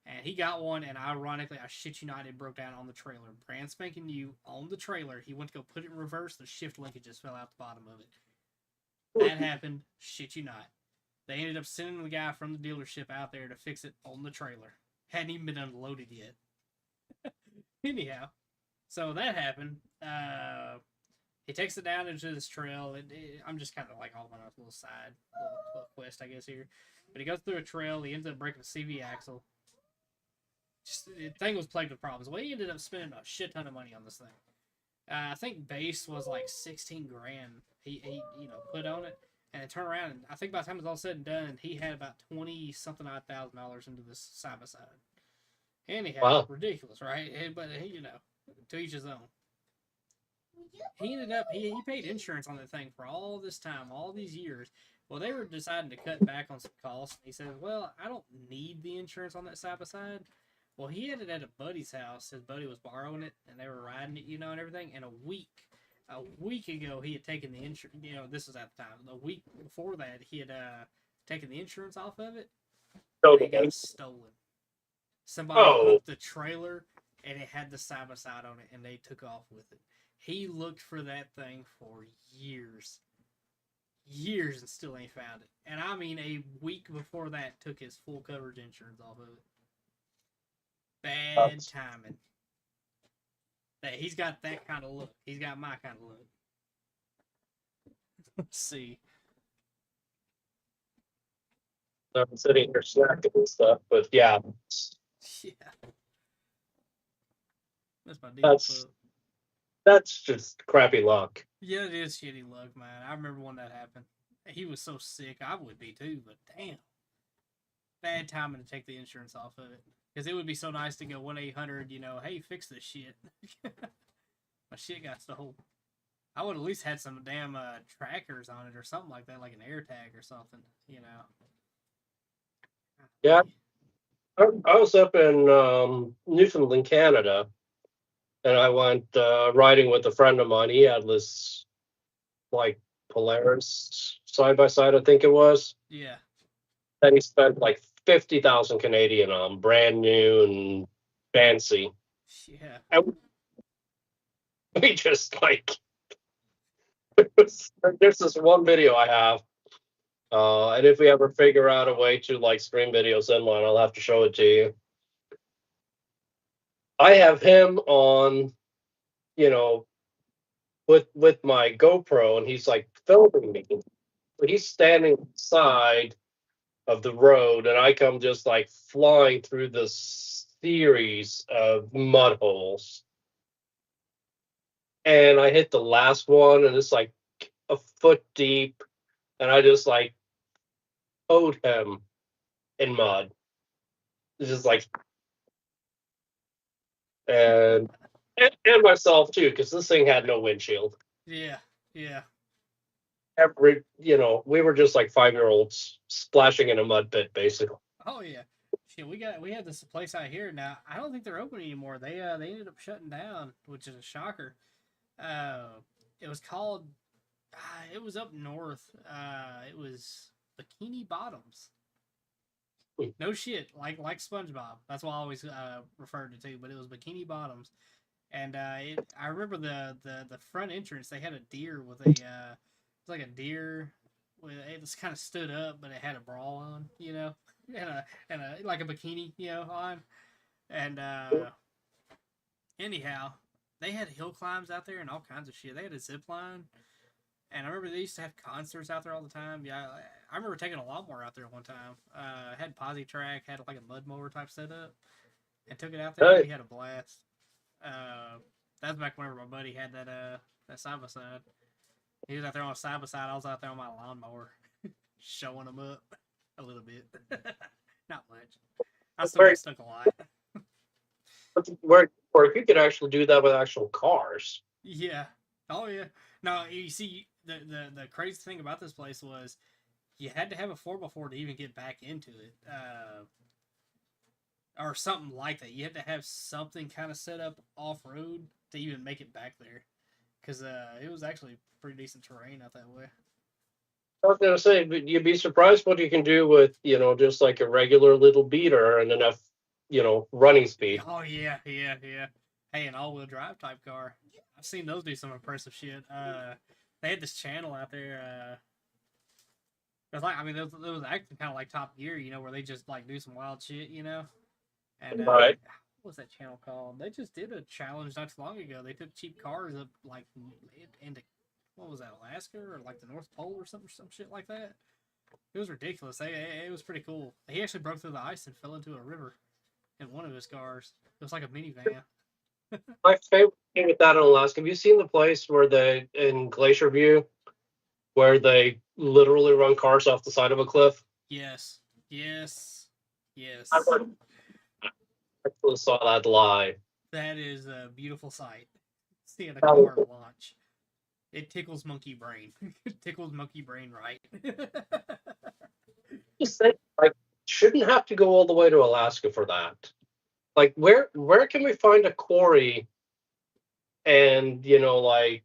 And he got one, and ironically, I shit you not, it broke down on the trailer. Brand spanking new on the trailer. He went to go put it in reverse. The shift linkage just fell out the bottom of it. That happened. Shit you not. They ended up sending the guy from the dealership out there to fix it on the trailer. Hadn't even been unloaded yet. Anyhow, so that happened. He takes it down into this trail. I'm just kind of like off on a little side, little quest, I guess, here. But he goes through a trail. He ends up breaking a CV axle. The thing was plagued with problems. Well, he ended up spending a shit ton of money on this thing. I think base was like 16 grand. He put on it, and it turned around, and I think by the time it was all said and done, he had about 20 something odd $1,000 into this side by side. Anyhow, Wow. ridiculous, right? But to each his own. He ended up he paid insurance on that thing for all this time, all these years. Well, they were deciding to cut back on some costs. He said, "Well, I don't need the insurance on that side by side." Well, he had it at a buddy's house. His buddy was borrowing it, and they were riding it, and everything. And a week ago, he had taken the insurance. This was at the time. A week before that, he had taken the insurance off of it, and it got stolen. Somebody Oh, hooked the trailer, and it had the side by side on it, and they took off with it. He looked for that thing for years, and still ain't found it. And I mean, a week before that, took his full coverage insurance off of it. Bad timing. He's got that kind of look. He's got my kind of look. Let's see. I'm sitting here snacking and stuff, but yeah, Yeah. That's my that's deal. that's just crappy luck. Yeah, it is shitty luck, man. I remember when that happened. He was so sick. I would be too, but damn. Bad timing to take the insurance off of it. Because it would be so nice to go 1-800, hey, fix this shit. My shit got stolen. I would at least had some damn trackers on it or something like that, like an air tag or something, Yeah, I was up in Newfoundland, Canada, and I went riding with a friend of mine. He had this like Polaris side by side, I think it was. Yeah. And he spent like 50,000 Canadian on brand new and fancy. Yeah. And we just like there's this one video I have. And if we ever figure out a way to like stream videos in one, I'll have to show it to you. I have him on, you know, with my GoPro, and he's like filming me. He's standing side of the road, and I come just like flying through this series of mud holes. And I hit the last one, and it's like a foot deep, and I just like owed him in mud. It's just like, and and myself too, because this thing had no windshield. Yeah. Yeah. We were just like 5-year-olds splashing in a mud pit, basically. Oh yeah. Shit, we had this place out here now. I don't think they're open anymore. They ended up shutting down, which is a shocker. It was called. It was up north. It was Bikini Bottoms. No shit, like SpongeBob. That's what I always referred to too. But it was Bikini Bottoms, and I remember the front entrance. They had a deer with a it's like a deer with it just kind of stood up, but it had a bra on, and a like a bikini, on. And anyhow, they had hill climbs out there and all kinds of shit. They had a zip line. And I remember they used to have concerts out there all the time. Yeah, I remember taking a lawnmower out there one time. Had posi track, had like a mud mower type setup, and took it out there. Hey, We had a blast. That was back whenever my buddy had that side by side. He was out there on a side by side. I was out there on my lawnmower, showing them up a little bit. Not much. I still got stuck a lot. where you could actually do that with actual cars. Yeah. Oh yeah. No, you see, the crazy thing about this place was you had to have a 4x4 to even get back into it, or something like that. You had to have something kind of set up off road to even make it back there, because it was actually pretty decent terrain out that way. I was gonna say, but you'd be surprised what you can do with, just like a regular little beater and enough, running speed. Oh yeah, yeah, yeah. Hey, an all-wheel drive type car. I've seen those do some impressive shit. They had this channel out there. It was like, I mean, it was acting kind of like Top Gear, where they just like do some wild shit, And Right. what was that channel called? They just did a challenge not too long ago. They took cheap cars up like into what was that, Alaska or like the North Pole or some shit like that. It was ridiculous. It was pretty cool. He actually broke through the ice and fell into a river in one of his cars. It was like a minivan. My favorite thing with that in Alaska, have you seen the place where they, in Glacier View, where they literally run cars off the side of a cliff? Yes, yes, I yes. actually saw that live. That is a beautiful sight. Seeing a Um, car launch. It tickles monkey brain. It tickles monkey brain right. just think, like, shouldn't have to go all the way to Alaska for that. Like, where can we find a quarry and like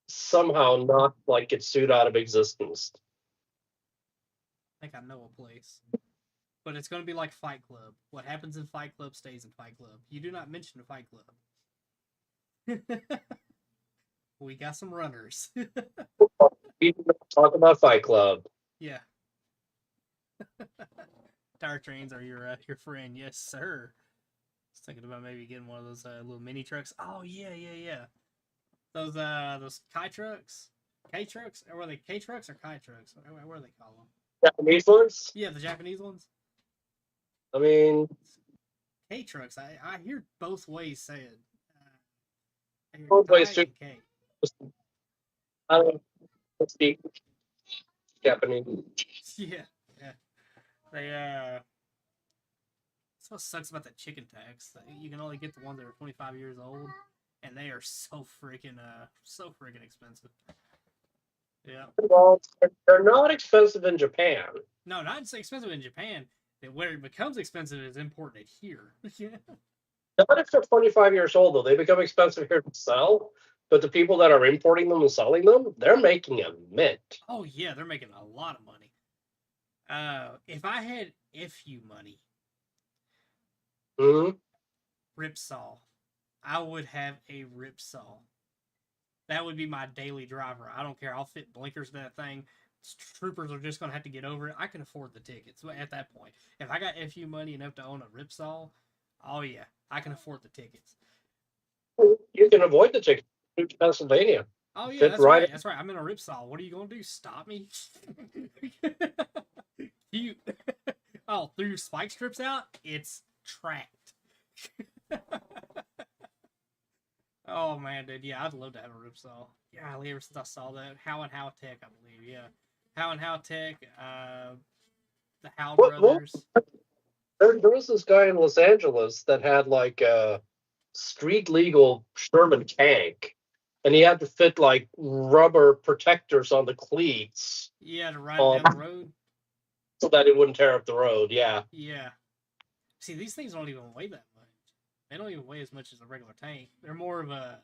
somehow not like get sued out of existence? I think I know a place. But it's going to be like Fight Club. What happens in Fight Club stays in Fight Club. You do not mention Fight Club. We got some runners. We talk about Fight Club. Yeah. Tire trains are your friend. Yes, sir. I was thinking about maybe getting one of those little mini trucks. Oh yeah, yeah, yeah. Those Kai trucks. K trucks? Or were they K trucks or Kai trucks? What do they call them? Japanese ones. Yeah, the Japanese ones. I mean, K trucks. I hear both ways said. I hear both ways Kai too. and K. I don't know. Let's see. Japanese. Yeah, yeah. They That's what sucks about the chicken tax. You can only get the ones that are 25 years old, and they are so freaking expensive. Yeah. Well, they're not expensive in Japan. No, not expensive in Japan. Where it becomes expensive is importing it here. Yeah. Not if they're 25 years old, though. They become expensive here to sell. But the people that are importing them and selling them, they're making a mint. Oh yeah, they're making a lot of money. If I had FU money, Hmm. Ripsaw, I would have a Ripsaw. That would be my daily driver. I don't care. I'll fit blinkers to that thing. Troopers are just gonna have to get over it. I can afford the tickets at that point. If I got FU money enough to own a Ripsaw, oh yeah, I can afford the tickets. You can avoid the ticket to Pennsylvania. Oh yeah, Fit that's right right. That's right. I'm in a Ripsaw. What are you gonna do? Stop me? You oh, threw your spike strips out? It's tracked. Oh man, dude, yeah, I'd love to have a Ripsaw. Yeah, ever since I saw that, How and How Tech, I believe, yeah, How and How Tech, the How What brothers. there was this guy in Los Angeles that had like a street legal Sherman tank, and he had to fit like rubber protectors on the cleats Yeah, to ride it on down the road. so that it wouldn't tear up the road. Yeah. Yeah. See, these things don't even weigh that much. They don't even weigh as much as a regular tank. They're more of a.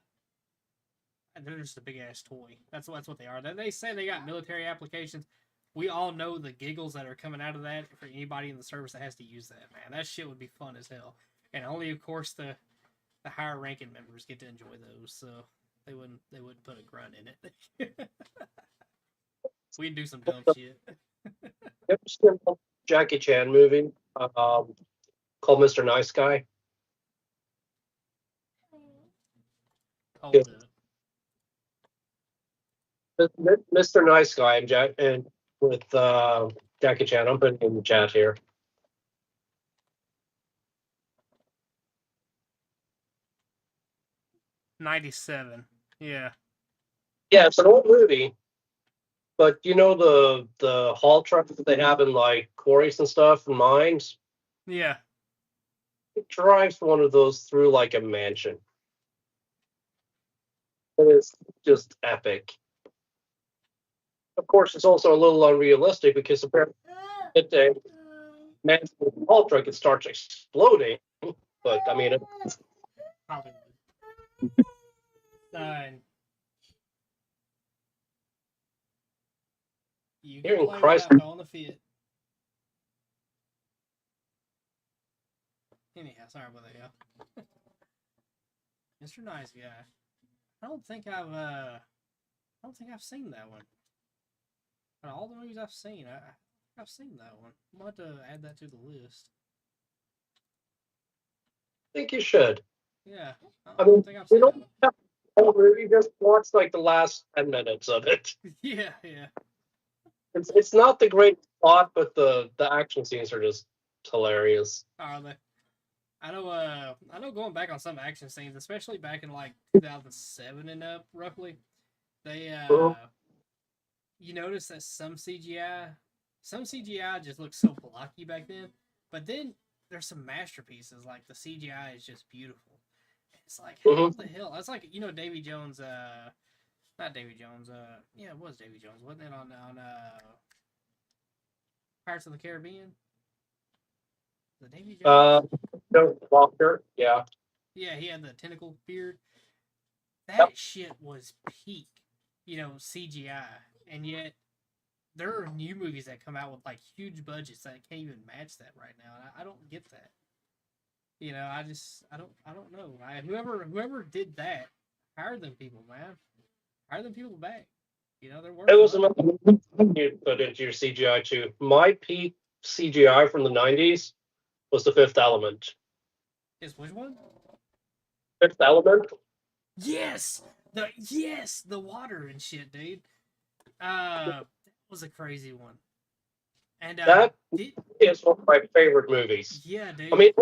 They're just a big ass toy. That's what they are. They say they got military applications. We all know the giggles that are coming out of that for anybody in the service that has to use that. Man, that shit would be fun as hell. And only, of course, the higher ranking members get to enjoy those. So they wouldn't put a grunt in it. We'd do some dumb shit. Ever seen a Jackie Chan movie called Mr. Nice Guy? Hold up. Mr. Nice Guy and with Jackie Chan. I'm putting in the chat here. 97. Yeah. Yeah, it's an old movie, but you know the haul trucks that they have in like quarries and stuff and mines. Yeah. It drives one of those through like a mansion. It is just epic. Of course, it's also a little unrealistic because apparently it's a man's haul truck, it starts exploding. But I mean, Hollywood. Son. You can hearing play Christ, without throwing the fit. Anyhow, sorry about that, yeah. Mr. Nice Guy. I don't think I've seen that one. Out of all the movies I've seen, I've seen that one. I'm going to have to add that to the list. I think you should. Yeah. I I don't mean, think I've you seen that don't one. have the whole movie, just watch like the last 10 minutes of it. Yeah, yeah. It's not the great plot, but the action scenes are just hilarious. Are they? I know going back on some action scenes, especially back in like 2007 and up, roughly, they Mhm. you notice that some CGI just looks so blocky back then, but then there's some masterpieces like the CGI is just beautiful. It's like how Mhm. the hell? That's like Davy Jones. Not Davy Jones. Yeah, it was Davy Jones, wasn't it on Pirates of the Caribbean? The Davy Uh, Jones? Walker. Yeah. Yeah, he had the tentacle beard. Yep. That shit was peak, CGI, and yet there are new movies that come out with like huge budgets that can't even match that right now. And I don't get that. I don't know. Whoever did that, hire them people, man. Hire them people back. They're It worth was money. amazing you put into your CGI too. My peak CGI from the '90s was The Fifth Element. Is which one? Fifth Element. Yes, the water and shit, dude. That was a crazy one. And That did is one of my favorite movies. yeah, I dude. mean,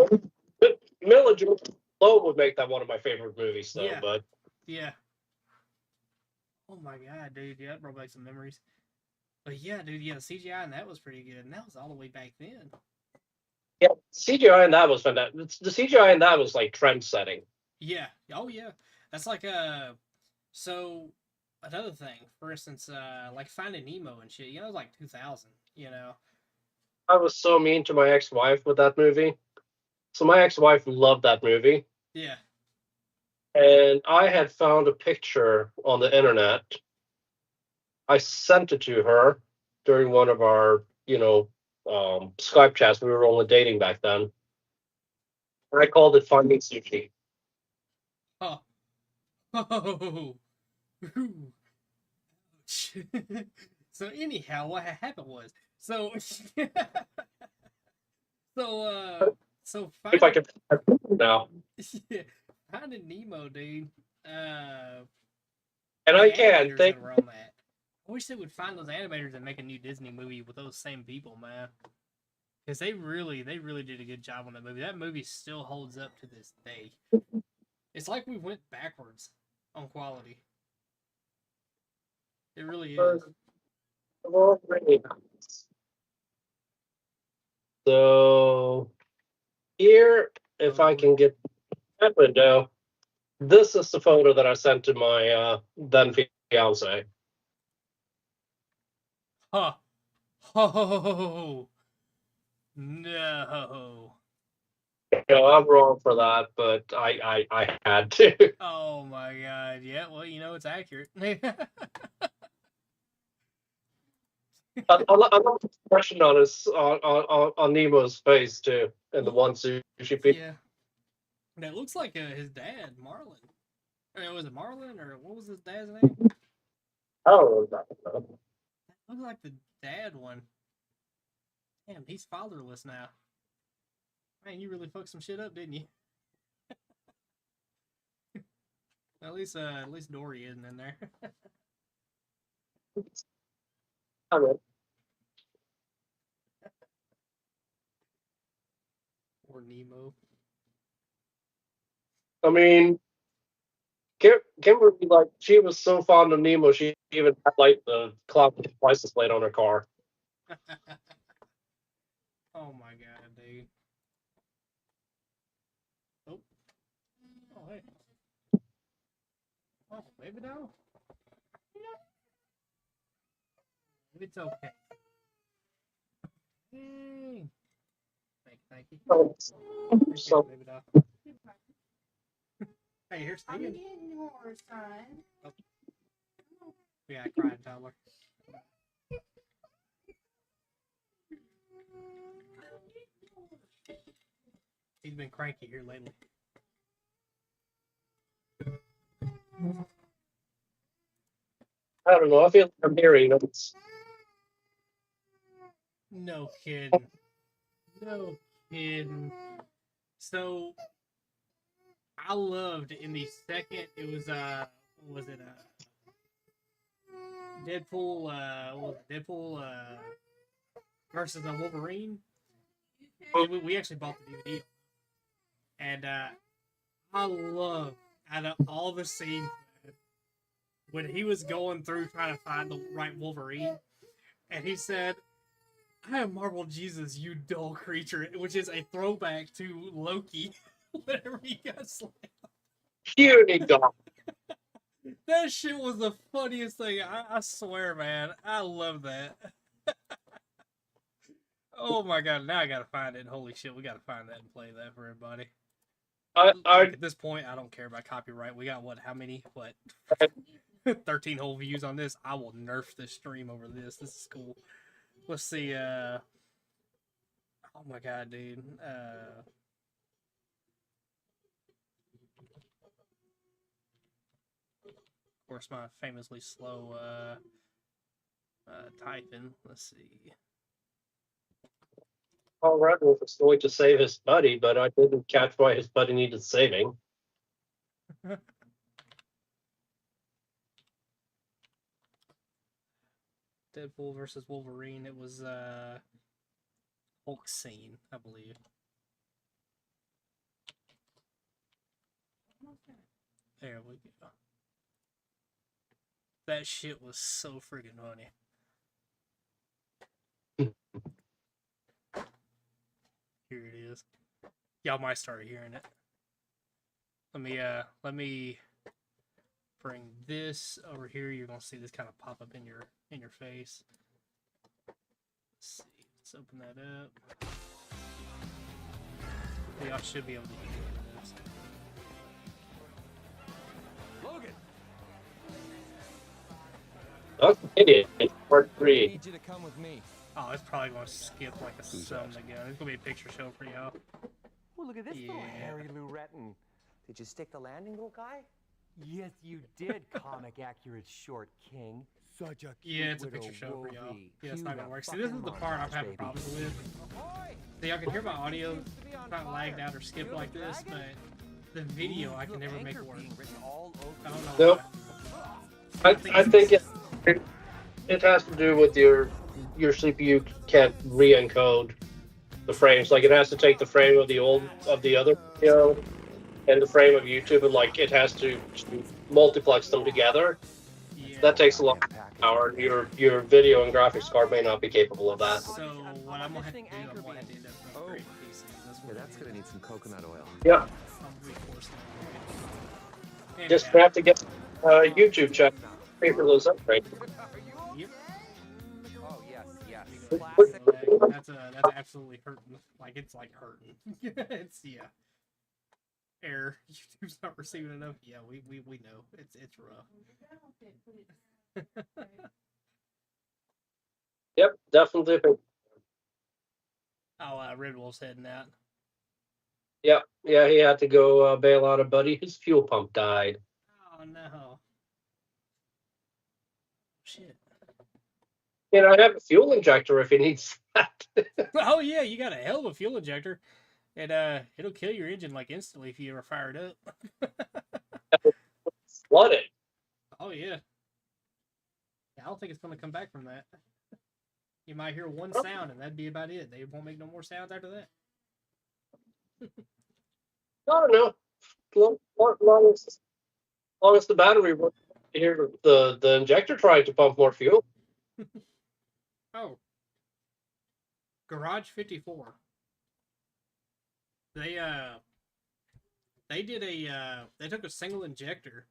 Mila Jovovich would make that one of my favorite movies, though. Yeah, But yeah. Oh my god, dude. Yeah, that brought back some memories. But yeah, dude. Yeah, the CGI and that was pretty good, and that was all the way back then. yeah, CGI in that was fantastic. The CGI in that was like trend setting. Yeah. Oh yeah. That's like So another thing, for instance, like Finding Nemo and shit. Like 2000. I was so mean to my ex-wife with that movie. So my ex-wife loved that movie, Yeah. and I had found a picture on the internet. I sent it to her during one of our, Skype chats. We were only dating back then. I called it Finding Sushi. Oh. Oh. So anyhow, what happened was so so If I finding can now, yeah, Finding Nemo, dude. Uh, and the I can animators think. that were on that. I wish they would find those animators and make a new Disney movie with those same people, man. Because they really did a good job on that movie. That movie still holds up to this day. It's like we went backwards on quality. It really is. So here, Oh if I Lord. can get that window, this is the photo that I sent to my then fiance. Huh. Oh no. I'm wrong for that, but I had to. Oh my god. Yeah, well, it's accurate. I love the expression on his on Nemo's face too, and the one sushi piece. Yeah. That looks like his dad, Marlon. Or was it Marlon or what was his dad's name? Oh, that. Looks like the dad one. Damn, he's fatherless now. Man, you really fucked some shit up, didn't you? At least Dory isn't in there. Or Nemo. I mean, Kimberly, like, she was so fond of Nemo, she even had like the clock license plate on her car. Oh my god, dude. Oh, oh hey. Oh, baby doll. It's okay. Hey. Thank you. So, Appreciate it, so baby doll. Hey, here's I'm Steven. getting yours, son. Oh, yeah, crying toddler. He's been cranky here lately. I don't know. I feel like I'm hearing notes. No kidding. No kidding. So I loved in the second. It was what was it Deadpool? What was it Deadpool versus a Wolverine? We actually bought the DVD. And I love out of all the scenes when he was going through trying to find the right Wolverine, and he said, "I am Marvel Jesus, you dull creature," which is a throwback to Loki. Whenever he got slammed. Puny dog. That shit was the funniest thing. I swear, man. I love that. Oh my god, now I gotta find it. Holy shit, we gotta find that and play that for everybody. I Like, at this point, I don't care about copyright. We got how many? 13 whole views on this. I will nerf this stream over this. This is cool. Let's see. Oh my god, dude. Of course, my famously slow typing. Let's see. Paul Rudd was going to save his buddy, but I didn't catch why his buddy needed saving. Deadpool versus Wolverine. It was Hulk scene, I believe. There we go. That shit was so freaking funny. Here it is. Y'all might start hearing it. Let me bring this over here. You're gonna see this kind of pop up in your face. Let's see. Let's open that up. Y'all should be able to hear this. Logan! Okay, part I 3. need you to come with me. Oh, it's probably gonna skip like a son again. It's gonna be a picture show for y'all. Oh, look at this little Yeah. Harry Lou Retton. Did you stick the landing, little guy? Yes, you did, comic accurate short king. Such a Yeah, it's a Widow picture show for y'all. Wolvie. Yeah, it's Cue not gonna the work. See, this is the fucking part I'm montage, having baby. problems with. Ahoy! So y'all can hear my audio Seems to be on not lagged fire. out or skipped Feel like the this, dragon? but the video I can Look, never make anchor work. being written all over I don't know Nope. why. I think it has to do with your CPU can't re-encode the frames. Like, it has to take the frame of the other video and the frame of YouTube, and like it has to multiplex them together. Yeah. That takes a lot of power. Your video and graphics card may not be capable of that. So what I'm gonna have to do, I'm gonna have to end up upgrading PC. Yeah, that's gonna need some coconut oil. Yeah, I'm reforcing it. just Anyhow, have to get YouTube check, pay for those upgrades. yep. Oh, yes, yes. So Classic. that's absolutely hurting. Like, it's like hurting. It's error. YouTube's not receiving enough. Yeah, we know. It's rough. Yep, definitely. Oh, Red Wolf's heading out. Yeah, he had to go bail out a buddy. His fuel pump died. Oh no. Shit. And I have a fuel injector if he needs that. Oh yeah, you got a hell of a fuel injector. And it'll kill your engine like instantly if you ever fire it up. Flooded. Oh yeah. I don't think it's gonna come back from that. You might hear one sound and that'd be about it. They won't make no more sounds after that. I don't know. Long as the battery works, you hear the injector trying to pump more fuel. Oh. Garage 54. They did they took a single injector.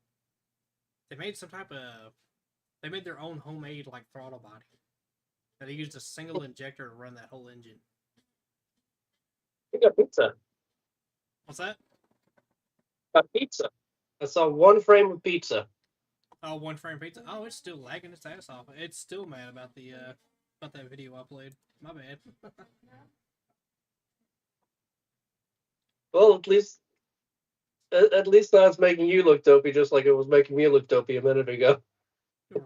They made they made their own homemade like throttle body. And they used a single injector to run that whole engine. We got pizza. What's that? Got pizza. I saw one frame of pizza. Oh, one frame pizza. Oh, it's still lagging its ass off. It's still mad about that video I played. My bad. Well, at least now it's making you look dopey, just like it was making me look dopey a minute ago.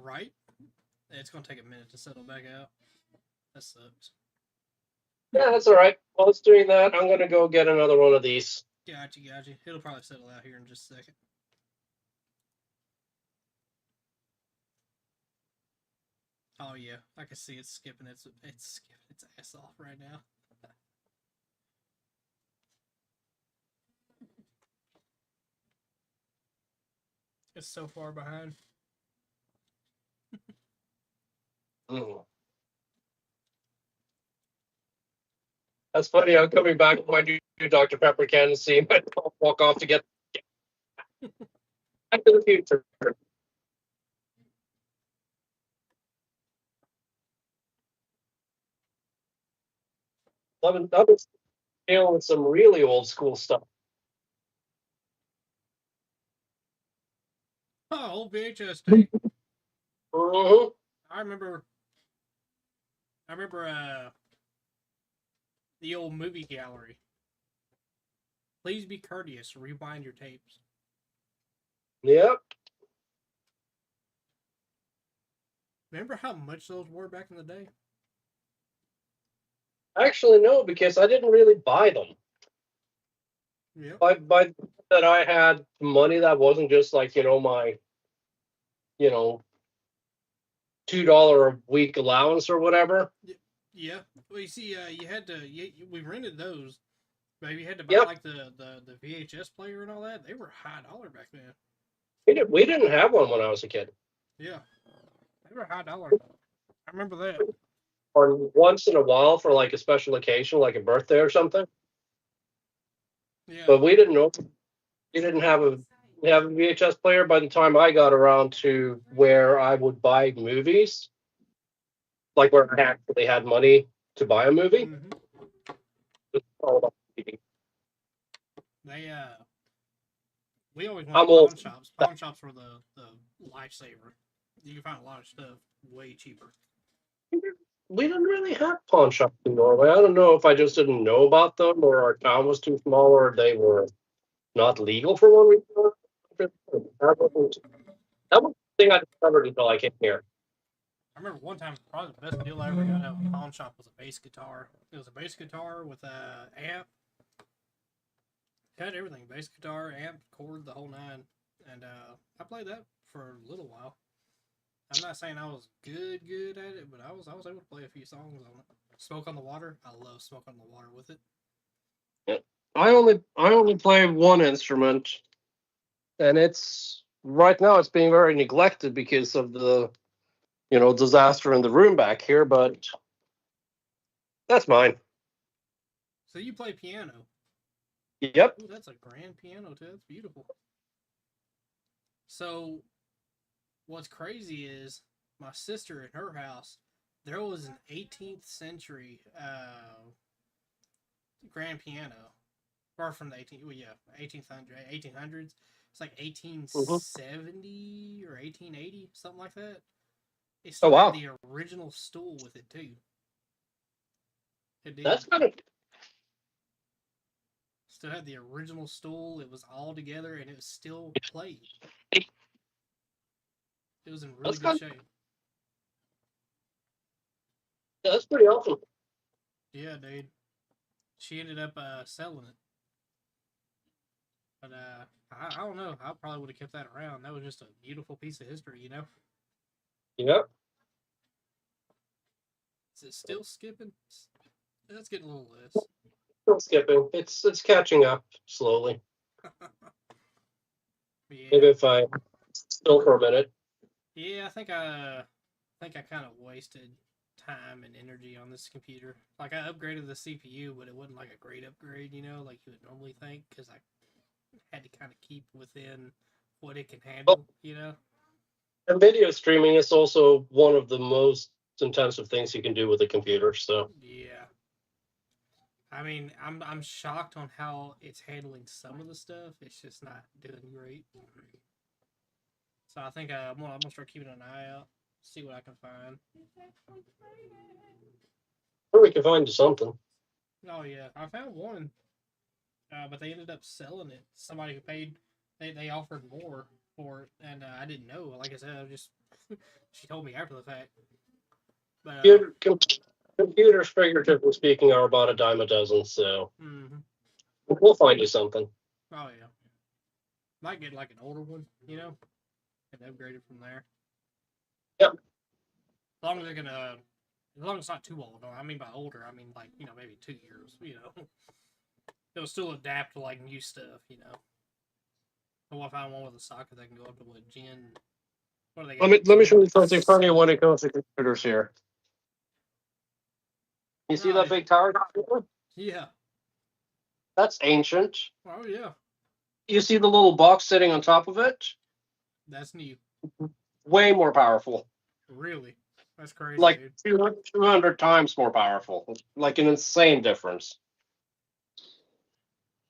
Right? It's gonna take a minute to settle back out. That sucks. Yeah, that's all right. While it's doing that, I'm gonna go get another one of these. Gotcha. It'll probably settle out here in just a second. Oh yeah, I can see it's skipping its ass off right now. It's so far behind. Mm. That's funny. I'm coming back with my new Dr. Pepper can and seeing my dog walk off to get back to the future. I'm dealing with some really old school stuff. Oh, old VHS tape. Mm-hmm. I remember the old movie gallery. Please be courteous. Rewind your tapes. Yep. Remember how much those were back in the day? Actually, no, because I didn't really buy them. Yep. By that, I had money that wasn't just like my $2 a week allowance or whatever. Yeah. Well, you see, you had to. We rented those. But you had to buy Yep. like the VHS player and all that. They were high dollar back then. We didn't have one when I was a kid. Yeah, they were high dollar. I remember that. Or once in a while for like a special occasion, like a birthday or something. Yeah. But we didn't know. We didn't have a VHS player by the time I got around to where I would buy movies, like where I actually had money to buy a movie. Mm-hmm. It's all about TV. They we always went I'm to old. pawn shops. Pawn shops were the lifesaver. You can find a lot of stuff way cheaper. We didn't really have pawn shops in Norway. I don't know if I just didn't know about them, or our town was too small, or they were not legal for one reason. That was the thing I discovered until I came here. I remember one time, probably the best deal I ever got out of a pawn shop was a bass guitar. It was a bass guitar with a amp. It had everything: bass guitar, amp, cord, the whole nine. And I played that for a little while. I'm not saying I was good at it, but I was able to play a few songs on it. Smoke on the Water. I love Smoke on the Water with it. Yeah. I only play one instrument, and it's right now it's being very neglected because of the disaster in the room back here. But that's mine. So you play piano. Yep. Ooh, that's a grand piano too. That's beautiful. So what's crazy is my sister in her house, there was an 18th century grand piano. Or from the 18th, well, yeah, 1800s. It's like Mm-hmm. 1870 or 1880, something like that. It Oh still had wow, the original stool with it too. It did. that's kind of Still had the original stool. It was all together and it was still played. It was in really that's good kind of, shape. that's pretty awesome. Yeah, dude. She ended up selling it. But I don't know. I probably would have kept that around. That was just a beautiful piece of history, you know? Yep. Is it still skipping? That's getting a little less. Still skipping. It's catching up slowly. Yeah. Maybe if I still for a minute. Yeah, I think I kind of wasted time and energy on this computer. Like I upgraded the CPU, but it wasn't like a great upgrade, you know, like you would normally think, because I had to kind of keep within what it can handle, you know. And video streaming is also one of the most intensive things you can do with a computer. So Yeah. I mean, I'm shocked on how it's handling some of the stuff. It's just not doing great. So I think I'm gonna start keeping an eye out, see what I can find. or we can find something. Oh yeah, I found one, but they ended up selling it. Somebody who paid, they offered more for it, and I didn't know. Like I said, I just she told me after the fact. But Computers, figuratively speaking, are about a dime a dozen. So mm-hmm. we'll find you something. Oh yeah, might get like an older one, you know, and upgrade it from there. Yep. As long as it can, as long as it's not too old. I mean by older, I mean like maybe 2 years. It'll still adapt to like new stuff. I want to find one with a socket that can go up to what Gen. What do they Let got? me show you Gen something funny 7? when it comes to computers here. You see Oh, that big tower? yeah. That's ancient. Oh yeah. You see the little box sitting on top of it? That's new. Way more powerful. Really. That's crazy, Like dude. 200 times more powerful. Like an insane difference.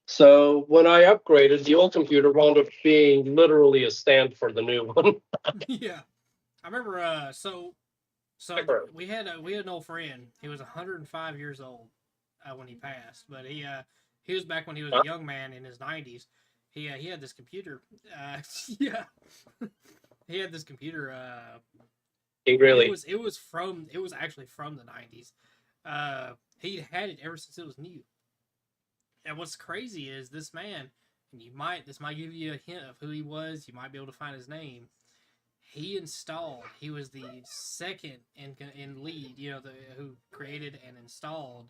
So when I upgraded, the old computer wound up being literally a stand for the new one. Yeah. I remember. So we had an old friend. He was 105 years old when he passed, but he was back when he was a young man in his 90s. He had this computer. Yeah. He had this computer. He really. It was actually from the 90s. He had it ever since it was new. And what's crazy is this man, and this might give you a hint of who he was. You might be able to find his name. He was the second in lead, who created and installed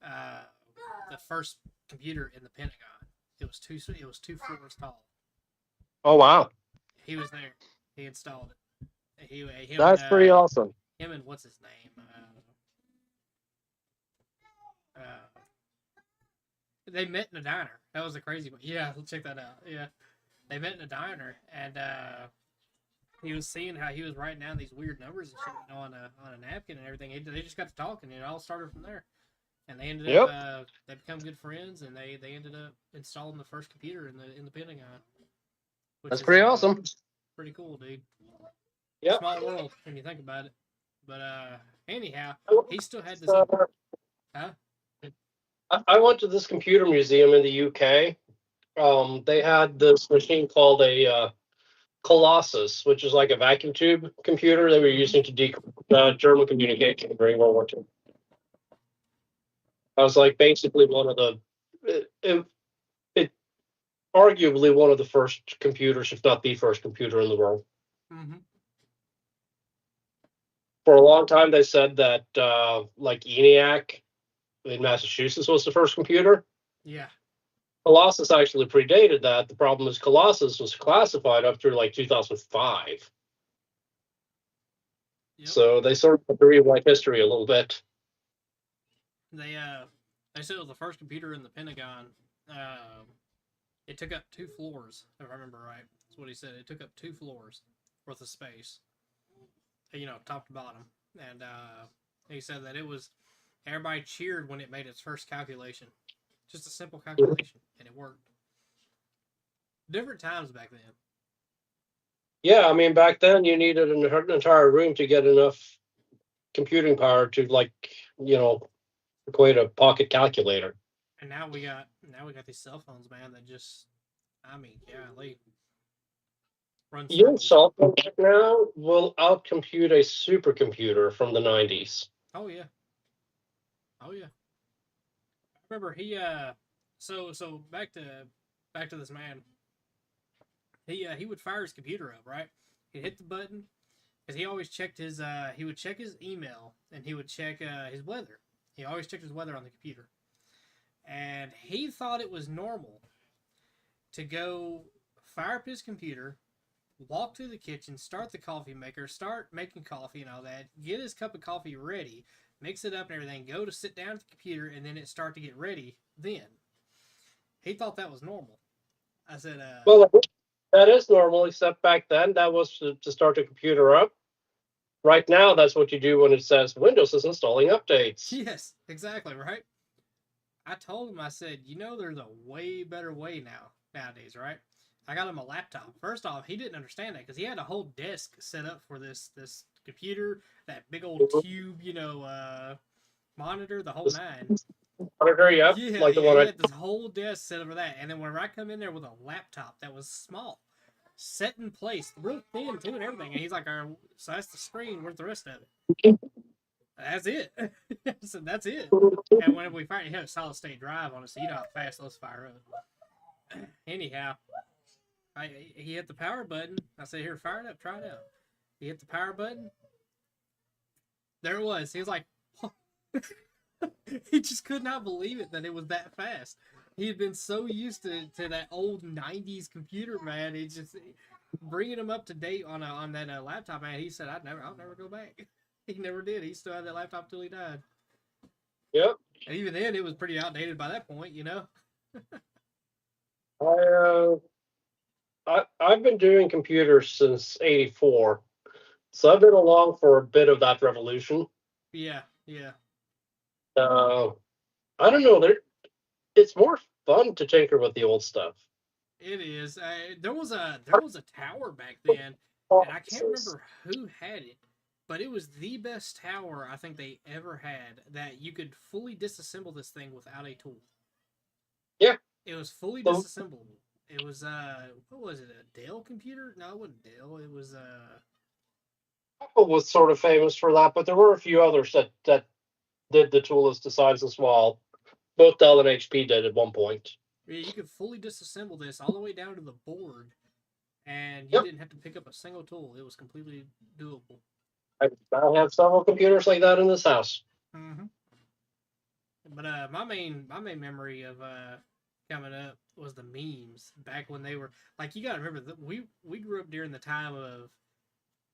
the first computer in the Pentagon. It was 2 floors tall. Oh wow, He was there. He installed it. that's pretty awesome. Him and what's his name? They met in a diner. That was a crazy one. Yeah, check that out. Yeah, they met in a diner, and he was seeing how he was writing down these weird numbers and shit on a napkin and everything. They just got to talking, and it all started from there. And they ended up they become good friends, and they ended up installing the first computer in the Pentagon. That's pretty awesome. Pretty cool, dude. Yep. Small world when you think about it. But anyhow, he still had this. Huh? I went to this computer museum in the UK. They had this machine called a Colossus, which is like a vacuum tube computer they were using to decode German communication during World War II. I was like basically one of it arguably one of the first computers, if not the first computer in the world. Mm-hmm. For a long time, they said that like ENIAC in Massachusetts was the first computer. Yeah. Colossus actually predated that. The problem is Colossus was classified up through like 2005. Yep. So they sort of rewrite history a little bit. They said it was the first computer in the Pentagon. It took up 2 floors, if I remember right. That's what he said. It took up 2 floors worth of space. Top to bottom. And he said that everybody cheered when it made its first calculation. Just a simple calculation, and it worked. Different times back then. Yeah, I mean, back then you needed an entire room to get enough computing power to equate a pocket calculator. And now we got these cell phones, man, that just, I mean, golly. Your cell phone right now will outcompute a supercomputer from the 90s. Oh yeah. Oh yeah. I remember he so back to this man. He would fire his computer up, right? He'd hit the button because he always checked he would check his email and he would check his weather. He always checked his weather on the computer. And he thought it was normal to go fire up his computer, walk to the kitchen, start the coffee maker, start making coffee and all that, get his cup of coffee ready, mix it up and everything, go to sit down at the computer, and then it start to get ready then. He thought that was normal. I said, well, that is normal, except back then that was to start the computer up. Right now, that's what you do when it says Windows is installing updates. Yes, exactly, right? I told him, I said, there's a way better way nowadays, right? I got him a laptop. First off, he didn't understand that because he had a whole desk set up for this computer, that big old tube, monitor, the whole nine. Monitor, yep. Yeah, like the he one had this whole desk set up for that. And then when I come in there with a laptop that was small, set in place, real thin too and everything, and he's like, so that's the screen, where's the rest of it? That's it. I said, that's it. And when we find, he had a solid state drive on it, so you know how fast those fire up. Anyhow, he hit the power button. I said, here, fire it up, try it out. He hit the power button. There it was. He was like, he just could not believe it that it was that fast. He had been so used to that old '90s computer, man. It's just bringing him up to date on that laptop, man. He said, I'll never go back. He never did. He still had that laptop till he died. Yep. And even then, it was pretty outdated by that point, I've been doing computers since '84, so I've been along for a bit of that revolution. Yeah, yeah. Uh, I don't know. It's more fun to tinker with the old stuff. It is. There was a tower back then, and I can't remember who had it, but it was the best tower I think they ever had. That you could fully disassemble this thing without a tool. Yeah. It was fully So- disassemblable. It was what was it? A Dell computer? No, it wasn't Dell. It was Apple was sort of famous for that, but there were a few others that did the toolless designs as well. Both Dell and HP did at one point. yeah, you could fully disassemble this all the way down to the board, and you Yep. didn't have to pick up a single tool. It was completely doable. I have several computers like that in this house. Mm-hmm. But my main memory of coming up was the memes back when they were like, you gotta remember that we grew up during the time of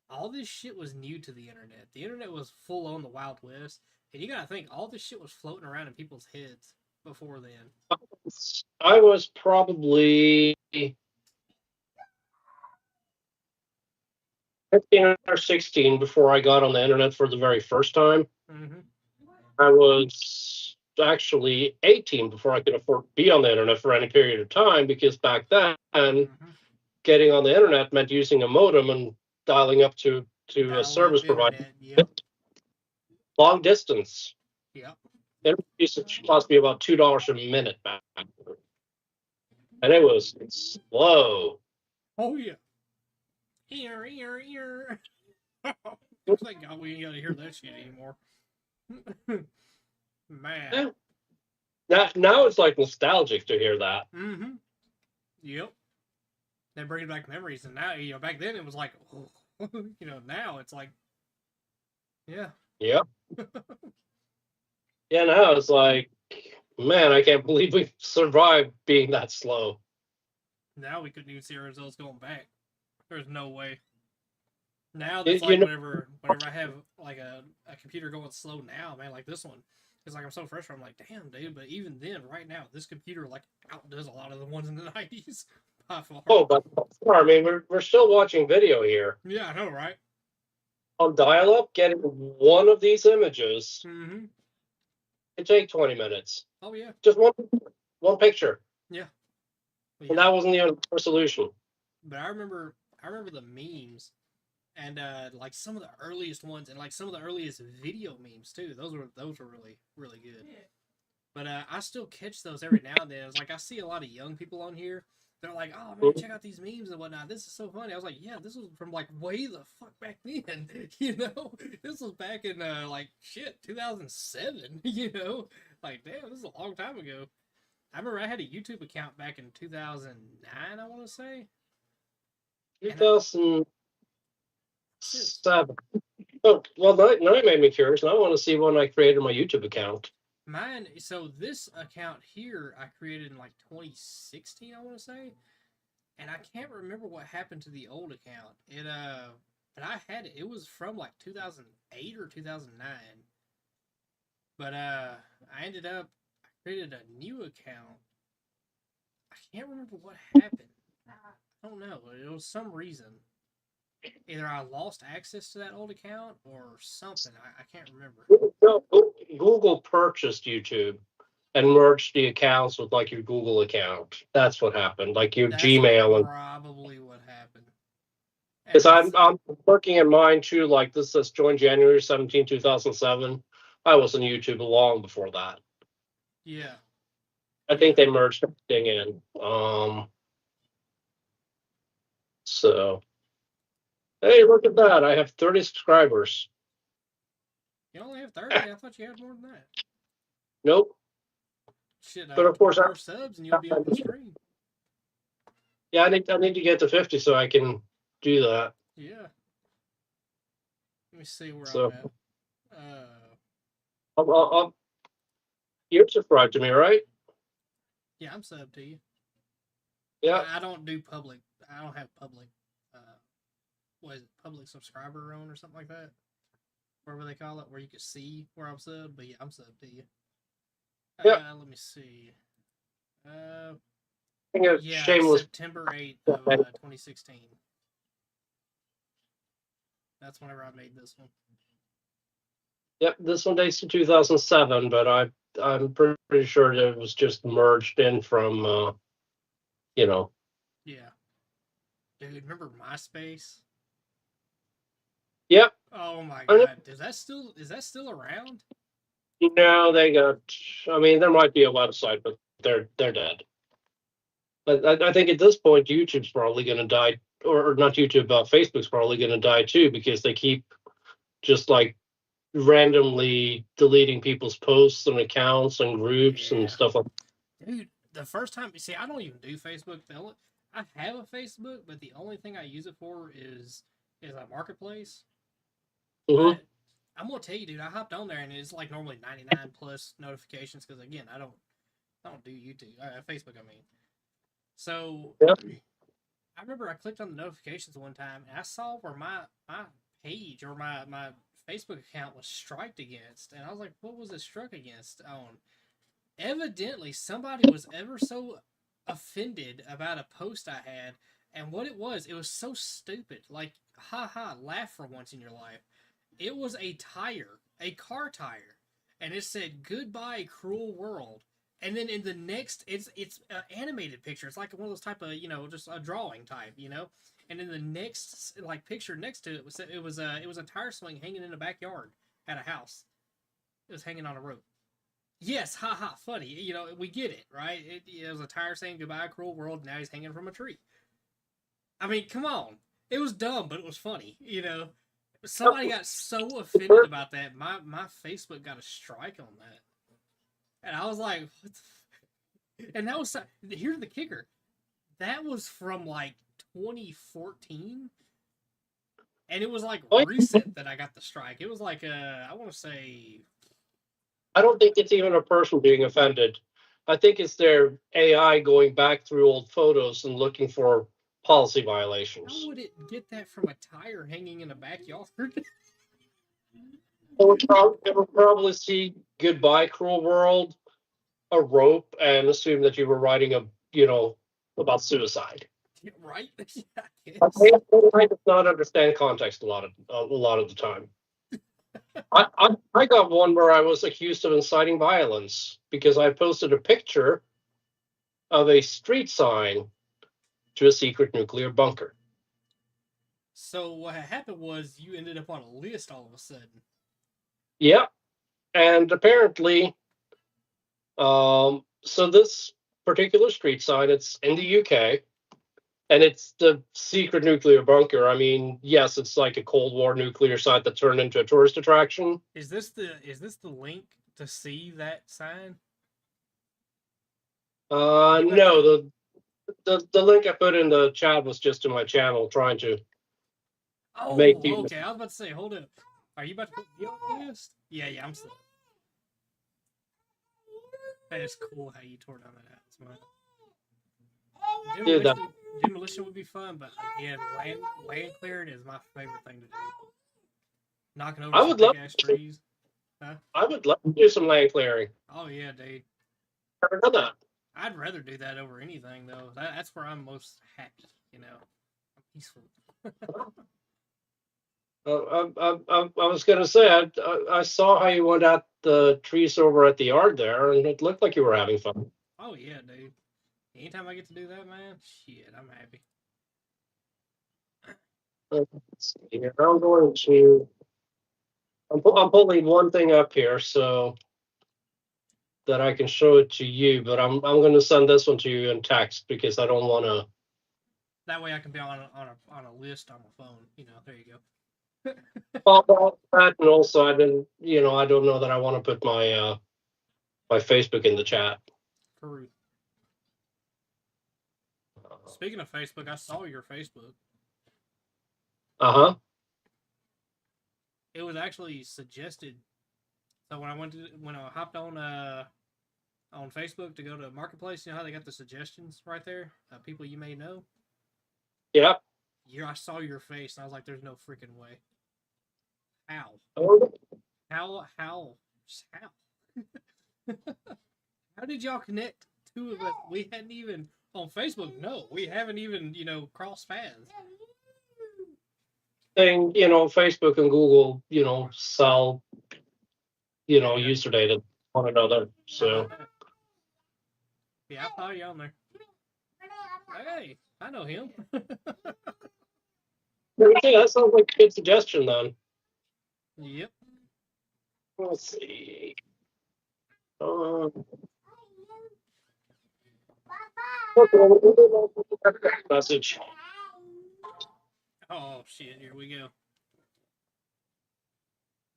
all this shit was new to the internet. The internet was full on the Wild West, and you gotta think all this shit was floating around in people's heads before then. I was probably 15 or 16 before I got on the internet for the very first time. Mm-hmm. I was actually 18 before I could afford to be on the internet for any period of time, because back then Mm-hmm. getting on the internet meant using a modem and dialing up to a service provider Yep. long distance. Yep. Internet usage cost me about $2 a minute back then. And it was slow. Oh yeah. Ear. Thank God we ain't gotta hear that shit anymore. Man. Now it's like nostalgic to hear that. Mm-hmm. Yep. They bring back memories, and now back then it was like, oh. Now it's like, yeah. Yep. Yeah, now it's like, man, I can't believe we survived being that slow. Now we couldn't even see our results going back. There's no way. Now You that's like know- whenever I have like a computer going slow now, man, like this one. It's like I'm so frustrated. I'm like, damn, dude. But even then, right now, this computer like outdoes a lot of the ones in the '90s by far. Oh, but I mean, we're still watching video here. Yeah, I know, right? On dial-up, getting one of these images, Mm-hmm. it take 20 minutes. Oh yeah. Just one picture. Yeah. And that wasn't even the solution. But I remember the memes, and like some of the earliest ones, and like some of the earliest video memes too. Those were really really good. Yeah. But I still catch those every now and then. It's like I see a lot of young people on here. They're like, "Oh man, check out these memes and whatnot. This is so funny." I was like, "Yeah, this was from like way the fuck back then." This was back in like shit 2007. Like damn, this is a long time ago. I remember I had a YouTube account back in 2009. I want to say 2007. Oh, well, now you made me curious. Now I want to see when I created my YouTube account. mine. So this account here I created in like 2016. I want to say, and I can't remember what happened to the old account. But I had it. It was from like 2008 or 2009. But I ended up I created a new account. I can't remember what happened. I don't know. It was some reason. Either I lost access to that old account or something. I can't remember. No, Google purchased YouTube and merged the accounts with like your Google account. That's what happened. Like your That's Gmail and probably what happened. And because that's- I'm working in mine too. Like this says joined January 17, 2007. I was on YouTube long before that. yeah. I think they merged everything in. So hey, look at that. I have 30 subscribers. You only have 30? I thought you had more than that. Nope. Shit, But of course, more subs and you'll be on the stream. Yeah, I need to get to 50 so I can do that. Yeah. Let me see where So- I'm at. You're subscribed to me, right? Yeah, I'm sub to you. Yeah. I don't do public. I don't have public. What is it? Public subscriber on or something like that. Whatever they call it, where you can see where I'm sub. But yeah, I'm sub to you. Yeah. Let me see. I think it's Yeah, shameless. September 8th of 2016. That's whenever I made this one. Yep, this one dates to 2007, but I'm pretty sure that it was just merged in from, you know. Yeah. Dude, remember MySpace? Yep. Oh my I know. god. Is that still around? No, they got. I mean, there might be a website, but they're dead. I think at this point, YouTube's probably going to die, or not YouTube, Facebook's probably going to die too, because they keep just like randomly deleting people's posts and accounts and groups and Yeah. stuff like. Dude, the first time, see, I don't even do Facebook. I have a Facebook, but the only thing I use it for is a marketplace. Mm-hmm. But I'm gonna tell you, dude, I hopped on there and it's like normally 99 plus notifications because again, I don't do YouTube, Facebook. I mean, so Yep. I remember I clicked on the notifications one time and I saw where my page or my Facebook account was striked against, and I was like, what was it struck against on? Evidently somebody was ever so offended about a post I had, and what it was so stupid. Like, haha, laugh for once in your life. It was a car tire, and it said "Goodbye, cruel world." And then in the next, it's an animated picture. It's like one of those type of just a drawing type, And in the next like picture next to it was a tire swing hanging in a backyard at a house. It was hanging on a rope. Yes, haha, funny. We get it, right? It was a tire saying goodbye, cruel world. Now he's hanging from a tree. I mean, come on. It was dumb, but it was funny. Somebody got so offended about that. My Facebook got a strike on that, and I was like, what the and that was here's the kicker. That was from like 2014, and it was like recent that I got the strike. It was like I want to say. I don't think it's even a person being offended. I think it's their AI going back through old photos and looking for policy violations. How would it get that from a tire hanging in a backyard? They would probably see "Goodbye, Cruel World," a rope, and assume that you were writing about suicide. Right? I does not understand context a lot of the time. I got one where I was accused of inciting violence because I posted a picture of a street sign to a secret nuclear bunker. So what happened was you ended up on a list all of a sudden. Yeah, and apparently, so this particular street sign, it's in the UK, and it's the secret nuclear bunker. I mean, yes, it's like a Cold War nuclear site that turned into a tourist attraction. Is this the link to see that sign? No, the link I put in the chat was just to my channel trying to make people. Okay. I was about to say, hold up. Are you about to put me on the list? Yeah, I'm still. That is cool how you tore down that house, man. Demolition would be fun, but again, land clearing is my favorite thing to do. Knocking over some big ass trees. Huh? I would love to do some land clearing. Oh yeah, dude. Never done that. I'd rather do that over anything, though. That's where I'm most happy. I'm peaceful. I was gonna say I saw how you went at the trees over at the yard there, and it looked like you were having fun. Oh yeah, dude. Anytime I get to do that, man, shit, I'm happy. Let's see here. I'm going to. I'm pulling one thing up here so that I can show it to you, but I'm going to send this one to you in text because I don't want to. That way I can be on a list on my phone. There you go. Well, that, and also I don't know that I want to put my my Facebook in the chat. True. Speaking of Facebook, I saw your Facebook. Uh-huh. It was actually suggested. So when I hopped on on Facebook to go to Marketplace. You know how they got the suggestions right there? People you may know. Yeah. I saw your face, and I was like, "There's no freaking way." How? Oh, How? Just how? How did y'all connect? Two of us. We hadn't even on Facebook. No, we haven't even crossed paths. thing, Facebook and Google, sell, Yeah. user data to one another. How about So that? Yeah, I saw you on there. Hey, I know him. yeah, that sounds like a good suggestion then. Yep. Let's see. Message. Oh shit! Here we go.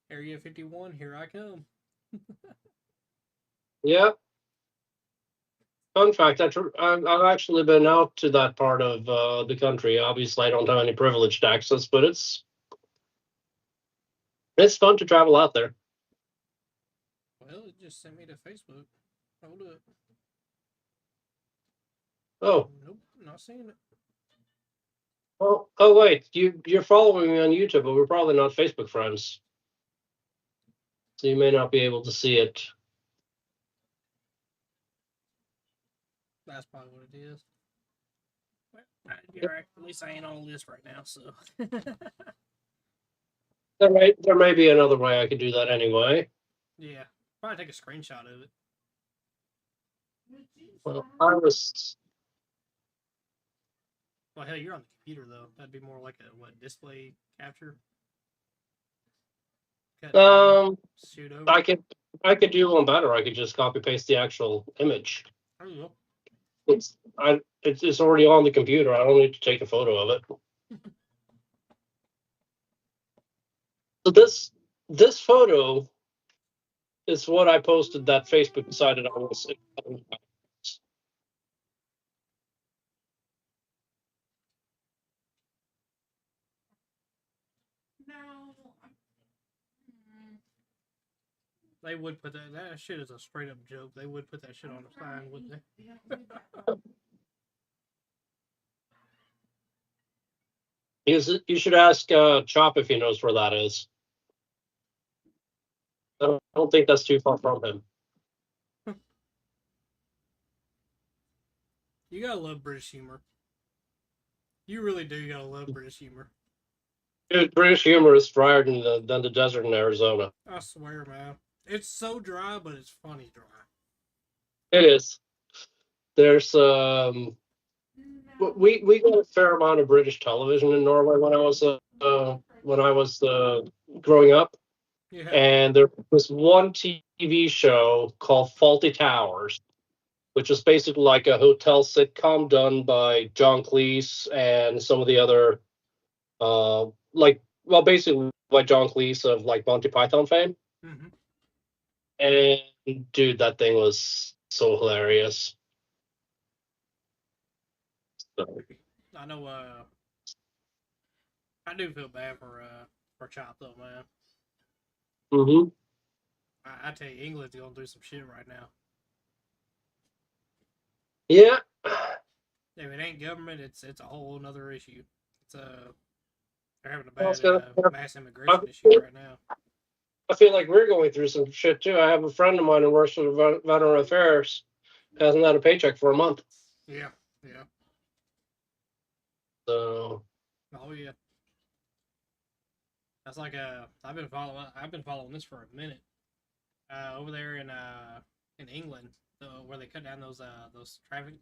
Area 51. Here I come. Yeah. Fun fact, I've actually been out to that part of the country. Obviously, I don't have any privileged access, but it's fun to travel out there. Well, it just sent me to Facebook. Hold up. Oh, Nope, not seeing it. oh wait, you're following me on YouTube, but we're probably not Facebook friends, so you may not be able to see it. That's probably what it is. Well, at least I ain't on the list right now, so. There may be another way I could do that anyway. Yeah, probably take a screenshot of it. Well, I was. Well, hell, you're on the computer though. That'd be more like a display capture. Cut down, shoot over. I could do one better. I could just copy paste the actual image. There you go. It's already on the computer. I don't need to take a photo of it. So this photo is what I posted that Facebook decided I was. No. They would put that. That shit is a straight up joke. They would put that shit on the sign, wouldn't they? You should ask Chop if he knows where that is. I don't think that's too far from him. You gotta love British humor. You really do gotta love British humor. Dude, British humor is drier than the desert in Arizona. I swear, man. It's so dry, but it's funny dry. It is. There's we got a fair amount of British television in Norway when I was growing up. Yeah. And there was one TV show called Faulty Towers, which was basically like a hotel sitcom done by John Cleese and some of the other, basically like John Cleese of like Monty Python fame. Mm-hmm. And dude, that thing was so hilarious. So. I know. I do feel bad for Chop though, man. Mm-hmm. I tell you, England's going through some shit right now. Yeah. If it ain't government, it's a whole other issue. It's they're having a bad mass immigration issue right now. I feel like we're going through some shit too. I have a friend of mine who works for the Veteran Affairs, hasn't had a paycheck for a month. Yeah, yeah. So. Oh yeah. That's like I've been following this for a minute. Over there in England, where they cut down those traffic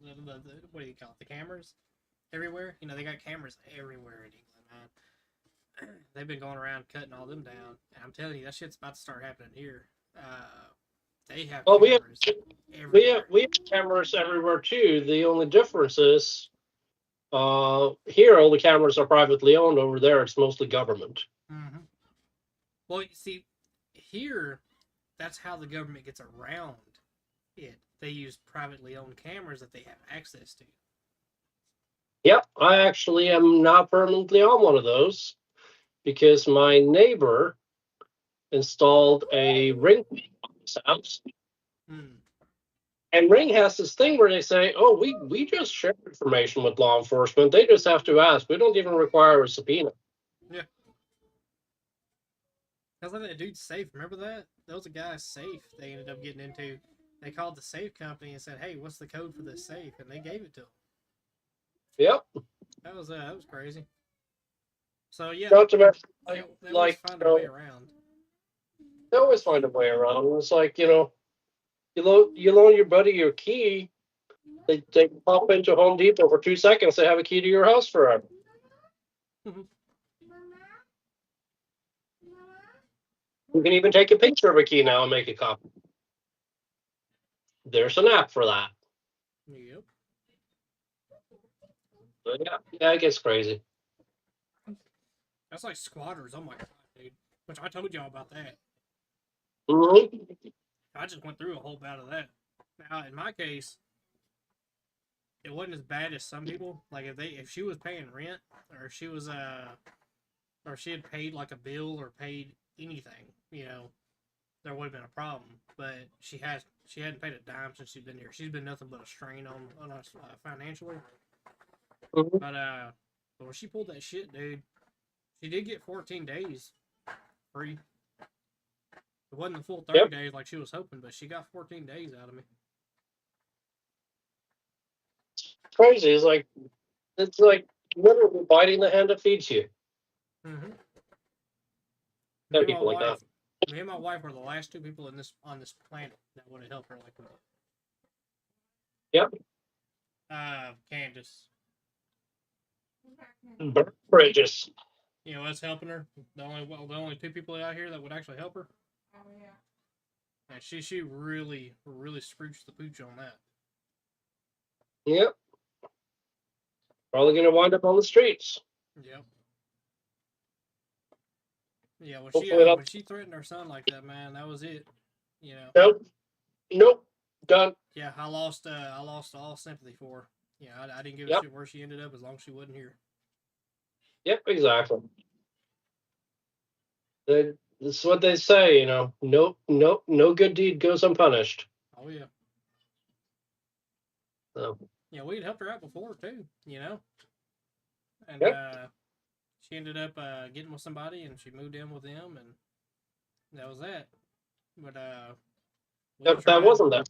what do you call it, the cameras everywhere. You know, they got cameras everywhere in England, man. They've been going around cutting all them down, and I'm telling you, that shit's about to start happening here. They have cameras everywhere. We have cameras everywhere too. The only difference is here all the cameras are privately owned. Over there it's mostly government. Mm-hmm. Well, you see, here that's how the government gets around it. They use privately owned cameras that they have access to. Yep, I actually am not permanently on one of those because my neighbor installed a ring on his house. And Ring has this thing where they say, "Oh, we just share information with law enforcement. They just have to ask. We don't even require a subpoena." Yeah. That's like that dude's safe. Remember that? That was a guy's safe they ended up getting into. They called the safe company and said, "Hey, what's the code for this safe?" And they gave it to him. Yep. That was crazy. So yeah, Not to mention, they always like find a way around. they always find a way around. It's like you loan your buddy your key. They pop into Home Depot for 2 seconds. They have a key to your house forever. You can even take a picture of a key now and make a copy. There's an app for that. Yep. But yeah, it gets crazy. That's like squatters. Oh my god, dude. Which I told y'all about that. Mm-hmm. I just went through a whole bout of that. Now, in my case, it wasn't as bad as some people. Like if she was paying rent, or if she was or she had paid like a bill or paid anything, there would have been a problem. But she hadn't paid a dime since she's been here. She's been nothing but a strain on us financially. Mm-hmm. But when she pulled that shit, dude, she did get 14 days free. It wasn't the full 30 days like she was hoping, but she got 14 days out of me. Crazy. It's like literally biting the hand that feeds you. Mm-hmm. There are people like that. Me and my wife were the last two people on this planet that would have helped her like we did. Yep. Candace. Bridges. Us helping her. The only two people out here that would actually help her. Oh yeah. And she really scrooched the pooch on that. Yep. Probably gonna wind up on the streets. Yep. Yeah, when she threatened her son like that, man, that was it. Nope. Done. Yeah, I lost all sympathy for her. Yeah, I didn't give a shit where she ended up as long as she wasn't here. Yep, exactly. That's what they say, Nope, no good deed goes unpunished. Oh yeah. So. Yeah, we'd helped her out before too, And she ended up getting with somebody, and she moved in with them, and that was that. But that wasn't that.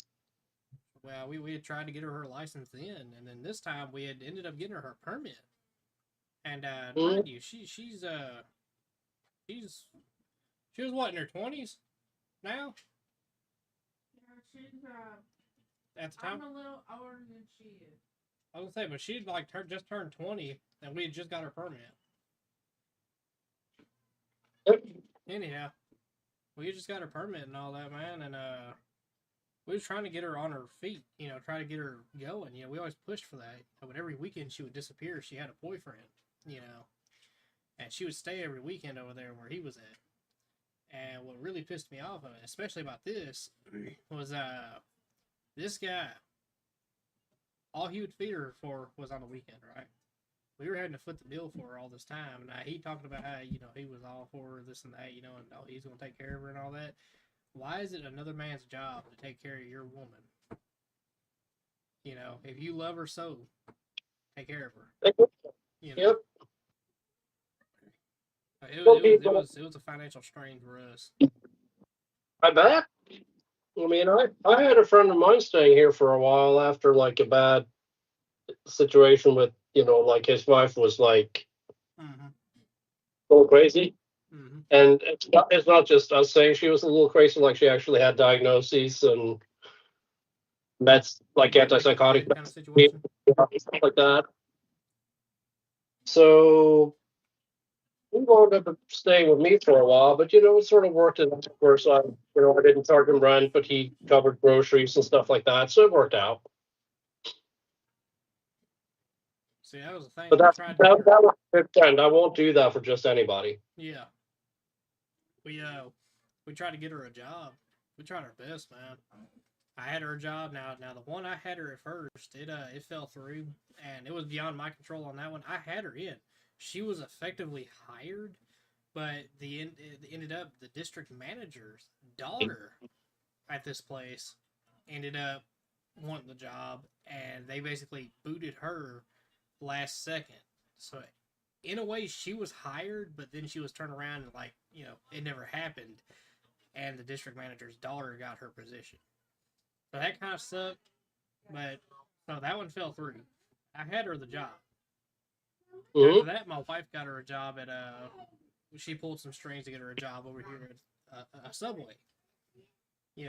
Well, we had tried to get her license then, and then this time we had ended up getting her permit. And mind you, she was what, in her 20s now? Yeah, she's at the time. I'm a little older than she is. I was gonna say, but she'd just turned 20, and we had just got her permit. Anyhow, we just got her permit and all that, man, and we was trying to get her on her feet, try to get her going. We always pushed for that. But every weekend she would disappear. She had a boyfriend, and she would stay every weekend over there where he was at. And what really pissed me off, especially about this, was this guy. All he would feed her for was on the weekend, right? We were having to foot the bill for her all this time, and he talked about how he was all for her, this and that, and he's gonna take care of her and all that. Why is it another man's job to take care of your woman? If you love her so, take care of her. Yep. It was a financial strain for us. I bet. I mean, I had a friend of mine staying here for a while after like a bad situation with, like his wife was like a little crazy. Mm-hmm. And it's not just us saying she was a little crazy, like she actually had diagnoses and meds, like antipsychotic kind of situation. Stuff like that. So he wound up staying with me for a while, but it sort of worked in where I didn't charge him rent, but he covered groceries and stuff like that, so it worked out. See, that was the thing. But that was a good friend. I won't do that for just anybody. Yeah. We tried to get her a job. We tried our best, man. I had her a job. Now the one I had her at first, it fell through, and it was beyond my control on that one. I had her in. She was effectively hired, but it ended up the district manager's daughter at this place ended up wanting the job, and they basically booted her last second. So in a way, she was hired, but then she was turned around and like, it never happened, and the district manager's daughter got her position. So that kind of sucked, but so that one fell through. I had her the job. Mm-hmm. After that, my wife got her a job at she pulled some strings to get her a job over here at a Subway.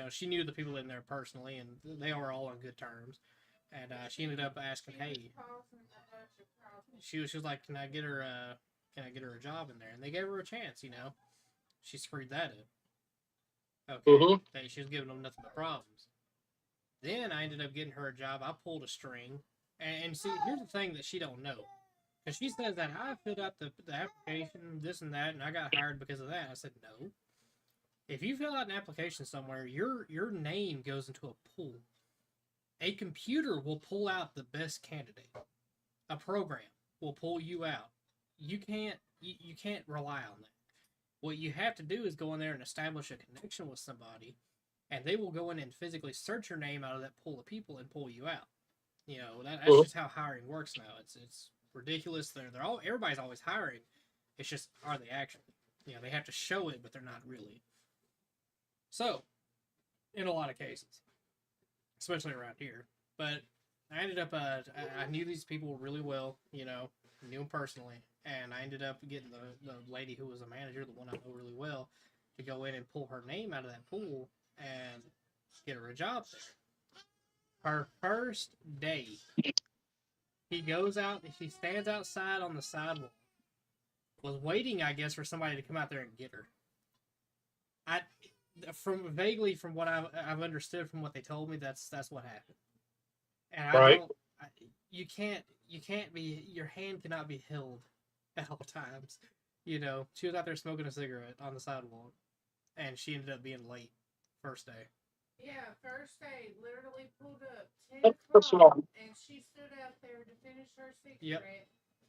She knew the people in there personally, and they were all on good terms. And she ended up asking, "Hey," she was like, "Can I get her a job in there?" And they gave her a chance. She screwed that up. Okay, Mm-hmm. she was giving them nothing but problems. Then I ended up getting her a job. I pulled a string, and see, here's the thing that she don't know. Because she says that I filled out the application, this and that, and I got hired because of that. I said, no. If you fill out an application somewhere, your name goes into a pool. A computer will pull out the best candidate. A program will pull you out. You can't rely on that. What you have to do is go in there and establish a connection with somebody, and they will go in and physically search your name out of that pool of people and pull you out. That's just how hiring works now. It's ridiculous. Everybody's always hiring. It's just, are they actually? They have to show it, but they're not really. So, in a lot of cases, especially around here. But I ended up, I knew these people really well, knew them personally, and I ended up getting the lady who was a manager, the one I know really well, to go in and pull her name out of that pool and get her a job there. Her first day, he goes out, she stands outside on the sidewalk, was waiting, I guess, for somebody to come out there and get her. From what I've understood from what they told me, that's what happened. And Right. You can't be, your hand cannot be held at all times. She was out there smoking a cigarette on the sidewalk, and she ended up being late first day. Yeah, first day, literally pulled up 10 That's o'clock, smart. and she stood out there to finish her cigarette, Yep.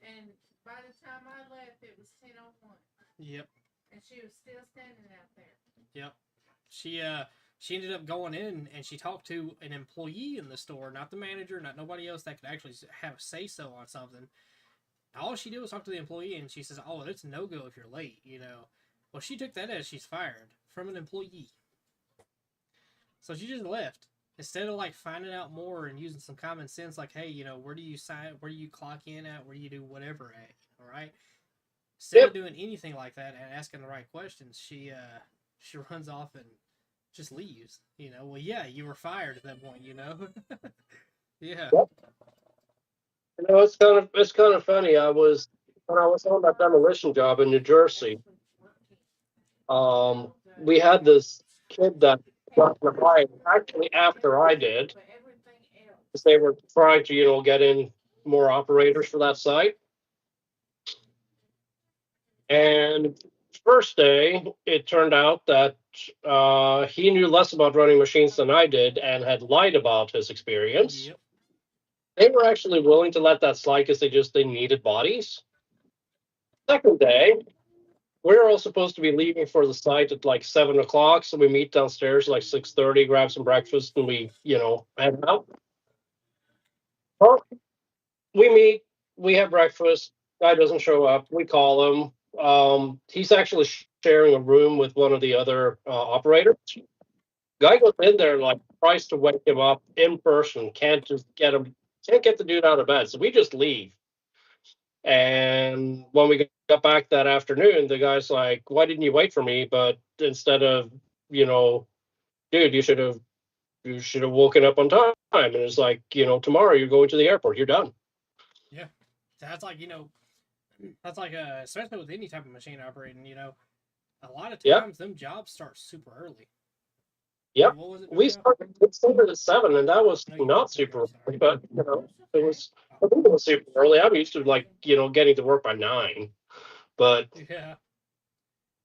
and by the time I left, it was 10:01. Yep. And she was still standing out there. Yep. She ended up going in, and she talked to an employee in the store, not the manager, not nobody else that could actually have a say-so on something. All she did was talk to the employee, and she says, "Oh, it's a no-go if you're late," Well, she took that as she's fired from an employee. So she just left. Instead of like finding out more and using some common sense, like, hey, where do you sign, where do you clock in at, where do you do whatever at, all right? Instead of doing anything like that and asking the right questions, she runs off and just leaves. Well, yeah, you were fired at that point. Yeah. Yep. It's kind of funny. When I was on that demolition job in New Jersey. We had this kid that got in a fight actually after I did, because they were trying to get in more operators for that site. And first day, it turned out that he knew less about running machines than I did and had lied about his experience. Yep. They were actually willing to let that slide because they needed bodies. Second day, we're all supposed to be leaving for the site at like 7 o'clock, so we meet downstairs like 6:30, grab some breakfast, and we head out. Well, we meet, we have breakfast. Guy doesn't show up. We call him. He's actually sharing a room with one of the other operators. Guy goes in there, like, tries to wake him up in person. Can't get the dude out of bed. So we just leave. And when we got back that afternoon, the guy's like, "Why didn't you wait for me?" But instead of, dude, you should have woken up on time. And it's like, tomorrow you're going to the airport. You're done. Yeah. That's like, especially with any type of machine operating, a lot of times them jobs start super early. Yep. What was it? We started at 7, and that was not super early, but it was. I think it was super early. I'm used to getting to work by 9, but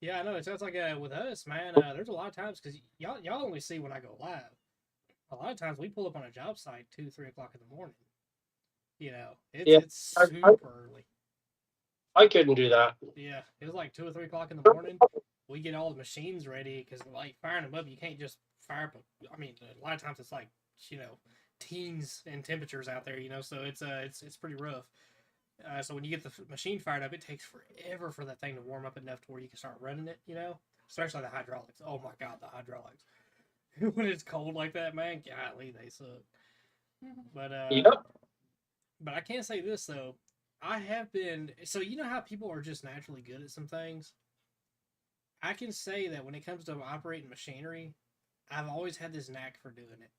yeah, I know. It sounds like with us, man. There's a lot of times because y'all only see when I go live. A lot of times we pull up on a job site 2, 3 o'clock in the morning. It's super early. I couldn't do that. Yeah, it was like 2 or 3 o'clock in the morning. We get all the machines ready because like firing them up, you can't just fire up. A lot of times it's like teens in temperatures out there, so it's pretty rough. So when you get the machine fired up, it takes forever for that thing to warm up enough to where you can start running it, especially the hydraulics. Oh my god, the hydraulics. When it's cold like that, man, golly, they suck. But Yep. but I can't say this though. I have been, so you know how people are just naturally good at some things? I can say that when it comes to operating machinery, I've always had this knack for doing it.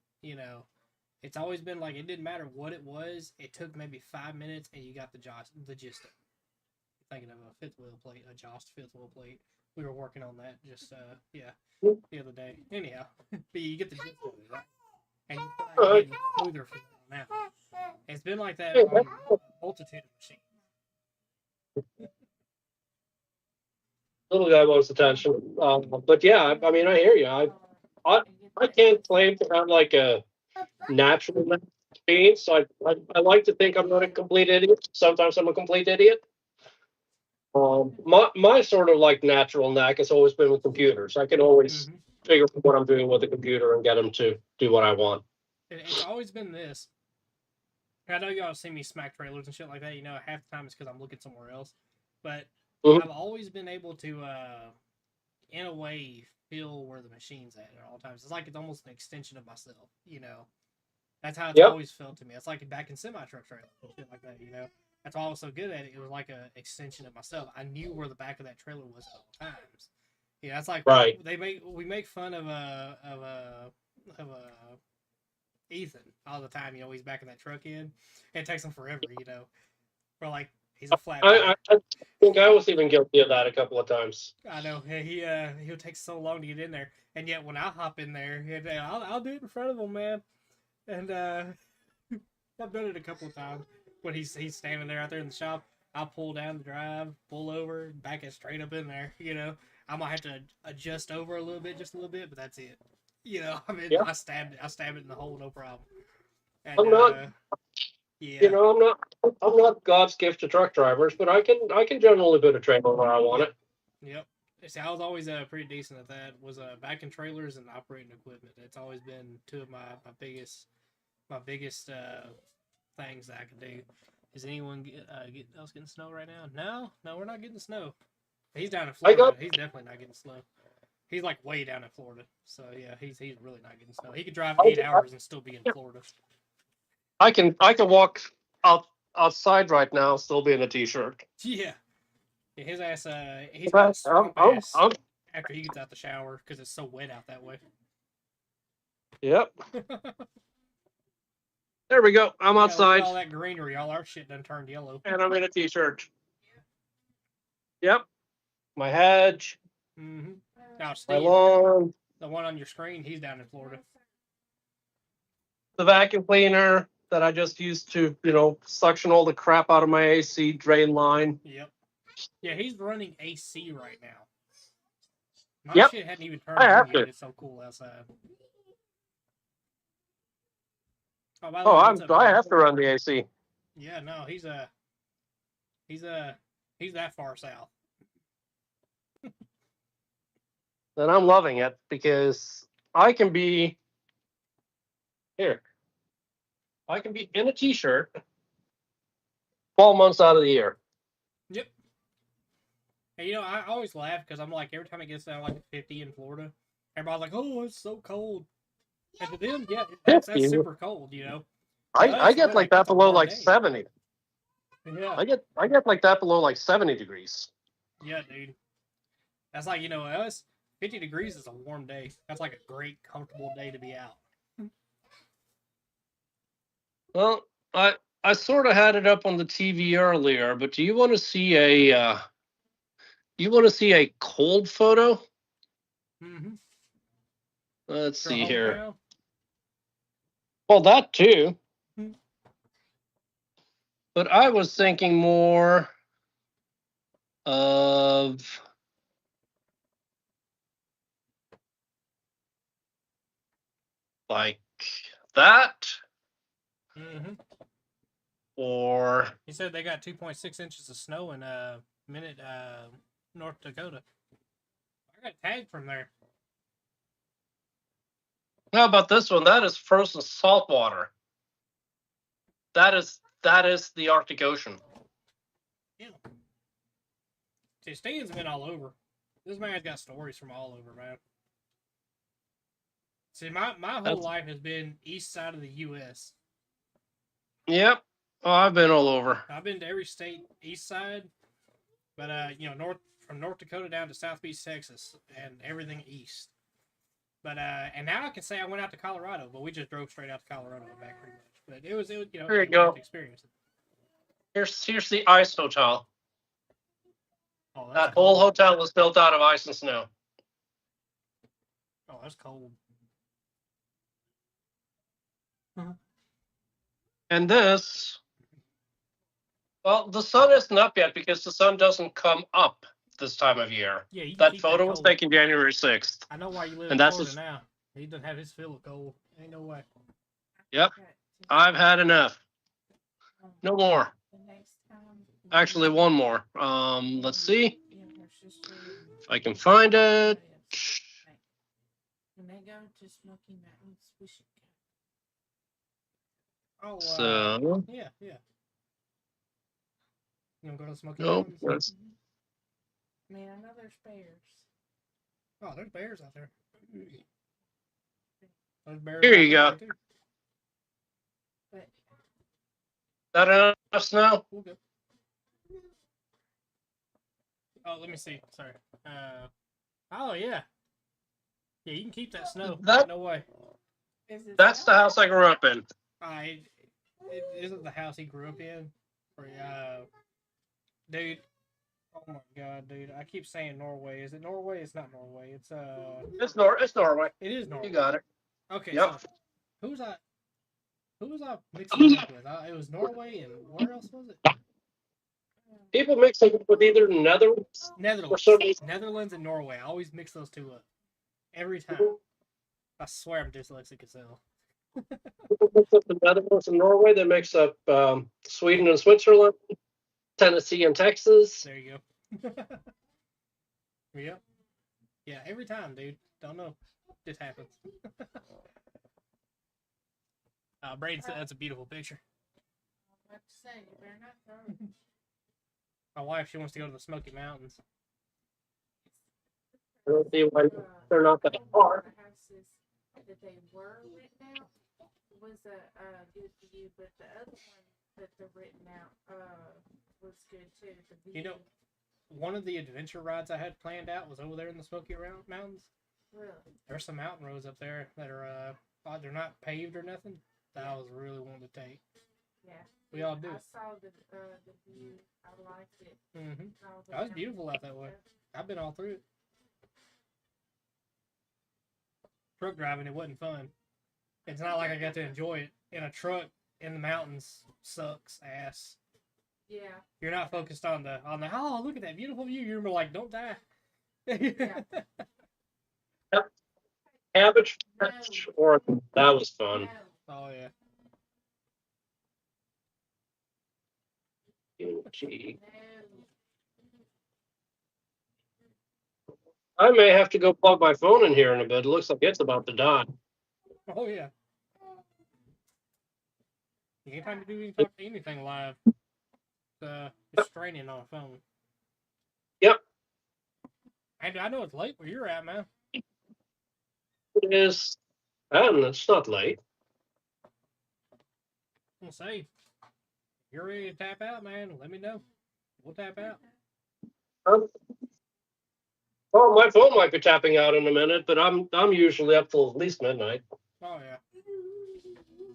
It's always been like, it didn't matter what it was. It took maybe 5 minutes and you got the gist of it. Thinking of a fifth wheel plate, a Jost fifth wheel plate. We were working on that just, the other day. Anyhow, but you get the gist of it, right? And you try and get it smoother from now. It's been like that on a multitude of machines. Little guy wants attention. But yeah, I mean, I hear you. I can't claim to have like a natural speed, so I like to think I'm not a complete idiot. Sometimes I'm a complete idiot. My sort of like natural knack has always been with computers. I can always figure out what I'm doing with the computer and get them to do what I want. It's always been this. I know y'all see me smack trailers and shit like that. Half the time it's because I'm looking somewhere else. But I've always been able to, in a way, feel where the machine's at all times. It's like it's almost an extension of myself, That's how it's always felt to me. It's like back in semi-truck trailers and shit like that, That's why I was so good at it. It was like an extension of myself. I knew where the back of that trailer was at all times. It's like we make fun of Ethan all the time. He's backing that truck in. It takes him forever, We're like, he's a flat. I think I was even guilty of that a couple of times. I know he'll take so long to get in there, and yet when I hop in there, I'll do it in front of him, man. And I've done it a couple of times when he's standing there out there in the shop. I'll pull down the drive, pull over, back it straight up in there. I might have to adjust over just a little bit, but that's it. I stabbed it in the hole, no problem. And, I'm not. Yeah. I'm not God's gift to truck drivers, but I can generally put a trailer where I want it. Yep. See, I was always pretty decent at that. Was backing trailers and operating equipment. It's always been two of my biggest things that I can do. Is anyone else getting snow right now? No, we're not getting snow. He's down in Florida. He's definitely not getting snow. He's like way down in Florida. So yeah, he's really not getting snow. He could drive 8 hours and still be in Florida. I can walk outside right now, still be in a t-shirt. Yeah. His ass. He's got a swamp ass after he gets out the shower because it's so wet out that way. Yep. There we go. I'm outside. All that greenery, all our shit done turned yellow. And I'm in a t-shirt. Yep. My hedge. Mm-hmm. Now, My lawn. The one on your screen, he's down in Florida. The vacuum cleaner that I just used to, suction all the crap out of my AC drain line. Yep. Yeah, he's running AC right now. My shit hadn't even turned on yet. It's so cool outside. I have to run the AC. Yeah, no, he's that far south. And I'm loving it because I can be in a t-shirt 12 months out of the year. Yep. And I always laugh because I'm like, every time it gets down like 50 in Florida, everybody's like, oh, it's so cold. And to them, yeah, that's super cold, I get like that below like 70. Yeah. I get like that below like 70 degrees. Yeah, dude. That's like, us, 50 degrees is a warm day. That's like a great, comfortable day to be out. Well, I sort of had it up on the TV earlier, but do you want to see a cold photo? Mm-hmm. Let's see here. Now? Well, that too. Mm-hmm. But I was thinking more of like that. Mm-hmm. Or he said they got 2.6 inches of snow in North Dakota. I got tagged from there. How about this one? That is frozen salt water. That is the Arctic Ocean. Yeah. See, Stan's been all over. This man's got stories from all over, man. See, my whole life has been east side of the U.S. Yep. Oh, I've been all over. I've been to every state east side, but from North Dakota down to Southeast Texas and everything east. But and now I can say I went out to Colorado, but we just drove straight out to Colorado and back pretty much. But it was There you we go. got to experience it. Here's the ice hotel. Oh, that's That whole cold. hotel was built out of ice and snow. Oh, that's cold. And this, well, the sun isn't up yet because the sun doesn't come up this time of year. Yeah, you can That keep photo was cold. taken January 6th. I know why you live And in that's Florida just- now. He doesn't have his fill of cold. Ain't no way. Yep. I've had enough. No more. The next time. Actually, one more. Let's see if I can find it. When they go to Smoky Mountains, we should go. Oh, So, yeah. You want to go to the Smoky no, Mountains? that's, Man, I know there's bears. Oh, there's bears out there. There's bears Here out you there go. too. But that enough snow? We'll go. Oh, let me see. Sorry. Oh yeah. Yeah, you can keep that snow. That- No way. is it That's the house I grew up in. It isn't the house he grew up in. Or dude. Oh my god, dude! I keep saying Norway. Is it Norway? It's not Norway. It's It's Norway. It is Norway. You got it. Okay. Yep. So who was I mixing it up with? It was Norway, and where else was it? People mix it with either Netherlands or Netherlands. something. Netherlands and Norway. I always mix those two up. Every time. I swear I'm dyslexic as hell. People mix up the Netherlands and Norway. They mix up Sweden and Switzerland, Tennessee and Texas. There you go. Yep. Yeah, every time, dude. Don't know. Just happens. Braden said that's a beautiful picture. I have to say, you better not throw it. My wife, she wants to go to the Smoky Mountains. I don't see why they're not that far. The houses that they were written out was a good view, but the other one that they're written out was good too. The view. You know, one of the adventure rides I had planned out was over there in the Smoky Mountains. Really? There's some mountain roads up there that are they're not paved or nothing that I was really wanting to take. Yeah. We all do. I saw the view. I liked it. Mm-hmm. All the That was mountains beautiful out that way. and stuff. I've been all through it. Truck driving, it wasn't fun. It's not like I got to enjoy it. In a truck in the mountains sucks ass. Yeah. You're not focused on the oh, look at that beautiful view. You're more like, don't die. Yeah. Cabbage Patch, or that was fun. No. Oh yeah. Gee. No. I may have to go plug my phone in here in a bit. It looks like it's about to die. Oh yeah. Anytime you do anything live, it's straining on a phone. Yep. I know it's late where you're at, man. It is. And it's not late. I'll say, if you're ready to tap out, man, let me know. We'll tap out. Well, my phone might be tapping out in a minute, but I'm usually up till at least midnight. Oh yeah.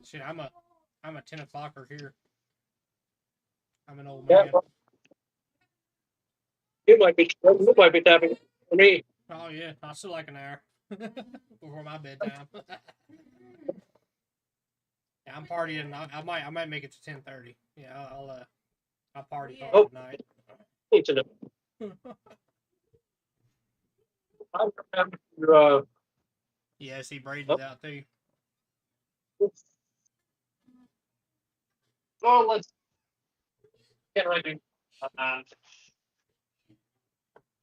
Shit, I'm a 10 o'clocker here. I'm an old man. Yeah. You might be tapping for me. Oh yeah, I still like an hour before my bedtime. Yeah, I'm partying. I might make it to 10:30. Yeah, I'll party hard Oh. tonight. Need to know. I'm happy to, Yeah, see Braden's out too. well, let's get ready. Well,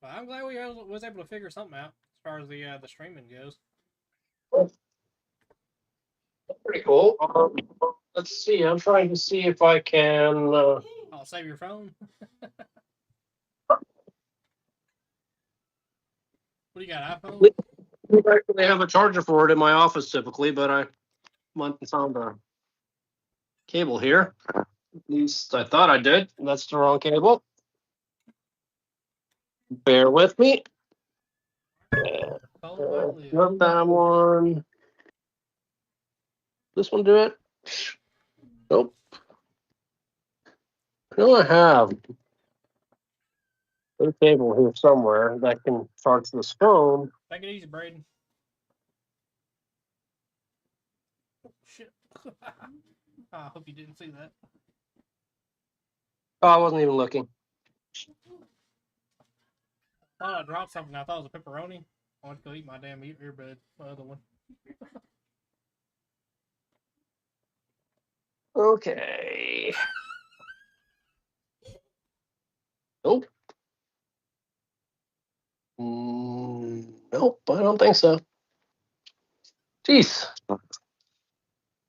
I'm glad we was able to figure something out as far as the streaming goes. Pretty cool. Let's see. I'm trying to see if I can. I'll save your phone. What do you got, iPhone? I actually have a charger for it in my office typically, but I went and found a cable here. At least I thought I did. That's the wrong cable. Bear with me. Phone might live. Not that one. This one do it? Nope. No, I have a cable here somewhere that can charge this phone. Take it easy, Braden. Oh, shit. I hope you didn't see that. Oh, I wasn't even looking. I thought I dropped something. I thought it was a pepperoni. I went to go eat my damn earbud. My other one. Okay. Nope. Nope, I don't think so. Jeez.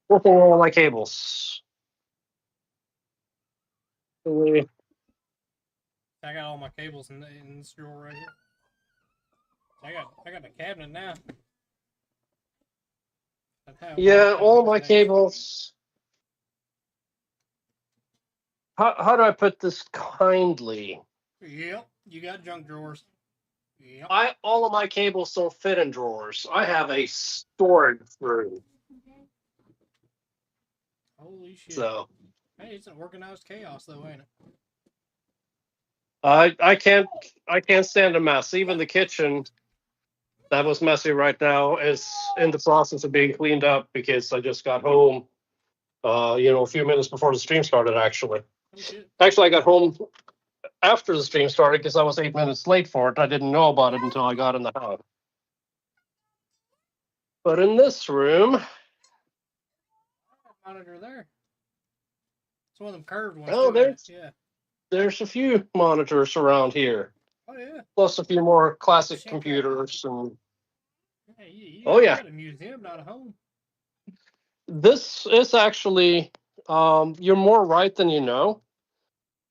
Working on all my cables. I got all my cables in this drawer right here. I got the cabinet now. Yeah, all my cables. How do I put this kindly? Yep, you got junk drawers. Yep. All of my cables don't fit in drawers. I have a storage room. Holy shit. So Hey, it's an organized chaos though, ain't it? I can't stand a mess. Even the kitchen that was messy right now is in the process of being cleaned up because I just got home. A few minutes before the stream started. Actually, Oh shit. I got home after the stream started because I was 8 minutes late for it. I didn't know about it until I got in the house. But in this room, Monitor there. It's one of them curved ones. oh, too, yeah. there's a few monitors around here, Oh yeah. plus a few more classic Check that. computers and. Hey, you Oh, yeah. got a museum, not a home. This is actually, you're more right than you know,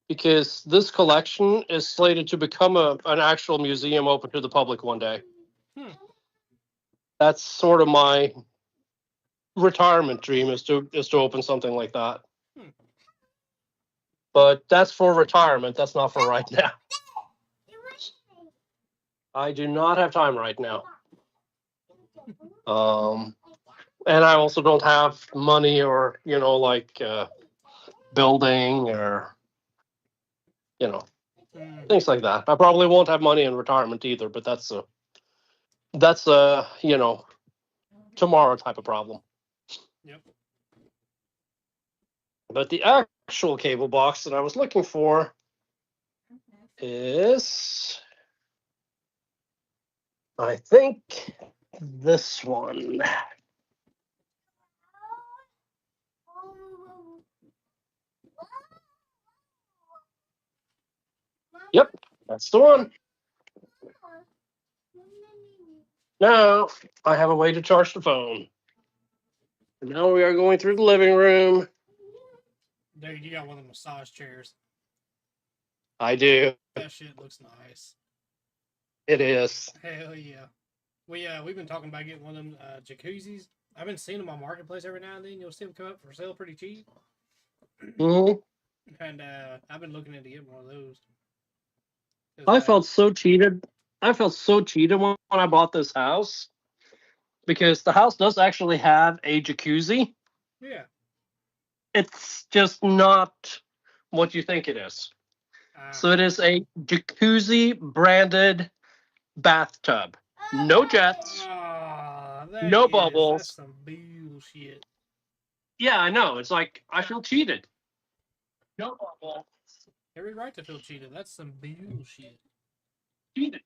because this collection is slated to become an actual museum open to the public one day. That's sort of my retirement dream is to open something like that. But that's for retirement. That's not for right now. I do not have time right now. And I also don't have money or, building or, things like that. I probably won't have money in retirement either, but that's a tomorrow type of problem. Yep. But the actual cable box that I was looking for is, I think, this one. Yep, that's the one. Now I have a way to charge the phone. And now we are going through the living room. Dude, you got one of the massage chairs. I do. That shit looks nice. It is. Hell yeah. We've been talking about getting one of them jacuzzis. I've been seeing them on Marketplace every now and then. You'll see them come up for sale pretty cheap. Mm-hmm. And I've been looking into getting one of those. I felt so cheated. I felt so cheated when I bought this house because the house does actually have a jacuzzi. Yeah. It's just not what you think it is. So it is a jacuzzi branded bathtub. No jets. No bubbles. That's some bullshit. Yeah, I know. It's like I feel cheated. No bubbles. Every right to feel cheated. That's some bullshit. Cheated.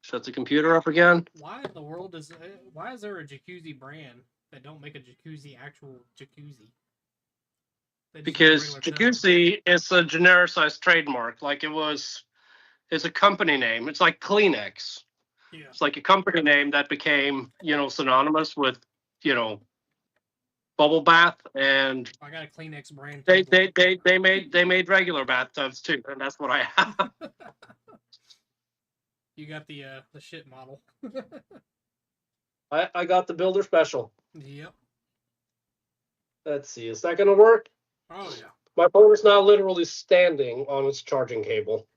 Shut the computer up again. Why in the world why is there a jacuzzi brand that don't make a jacuzzi actual jacuzzi? Because jacuzzi is a genericized trademark. Like it's a company name. It's like Kleenex. Yeah. It's like a company name that became, synonymous with, bubble bath, and I got a Kleenex brand they table. they made regular bathtubs too, and that's what I have. You got the shit model. I got the builder special. Yep. Let's see, is that gonna work? Oh yeah. My phone is now literally standing on its charging cable.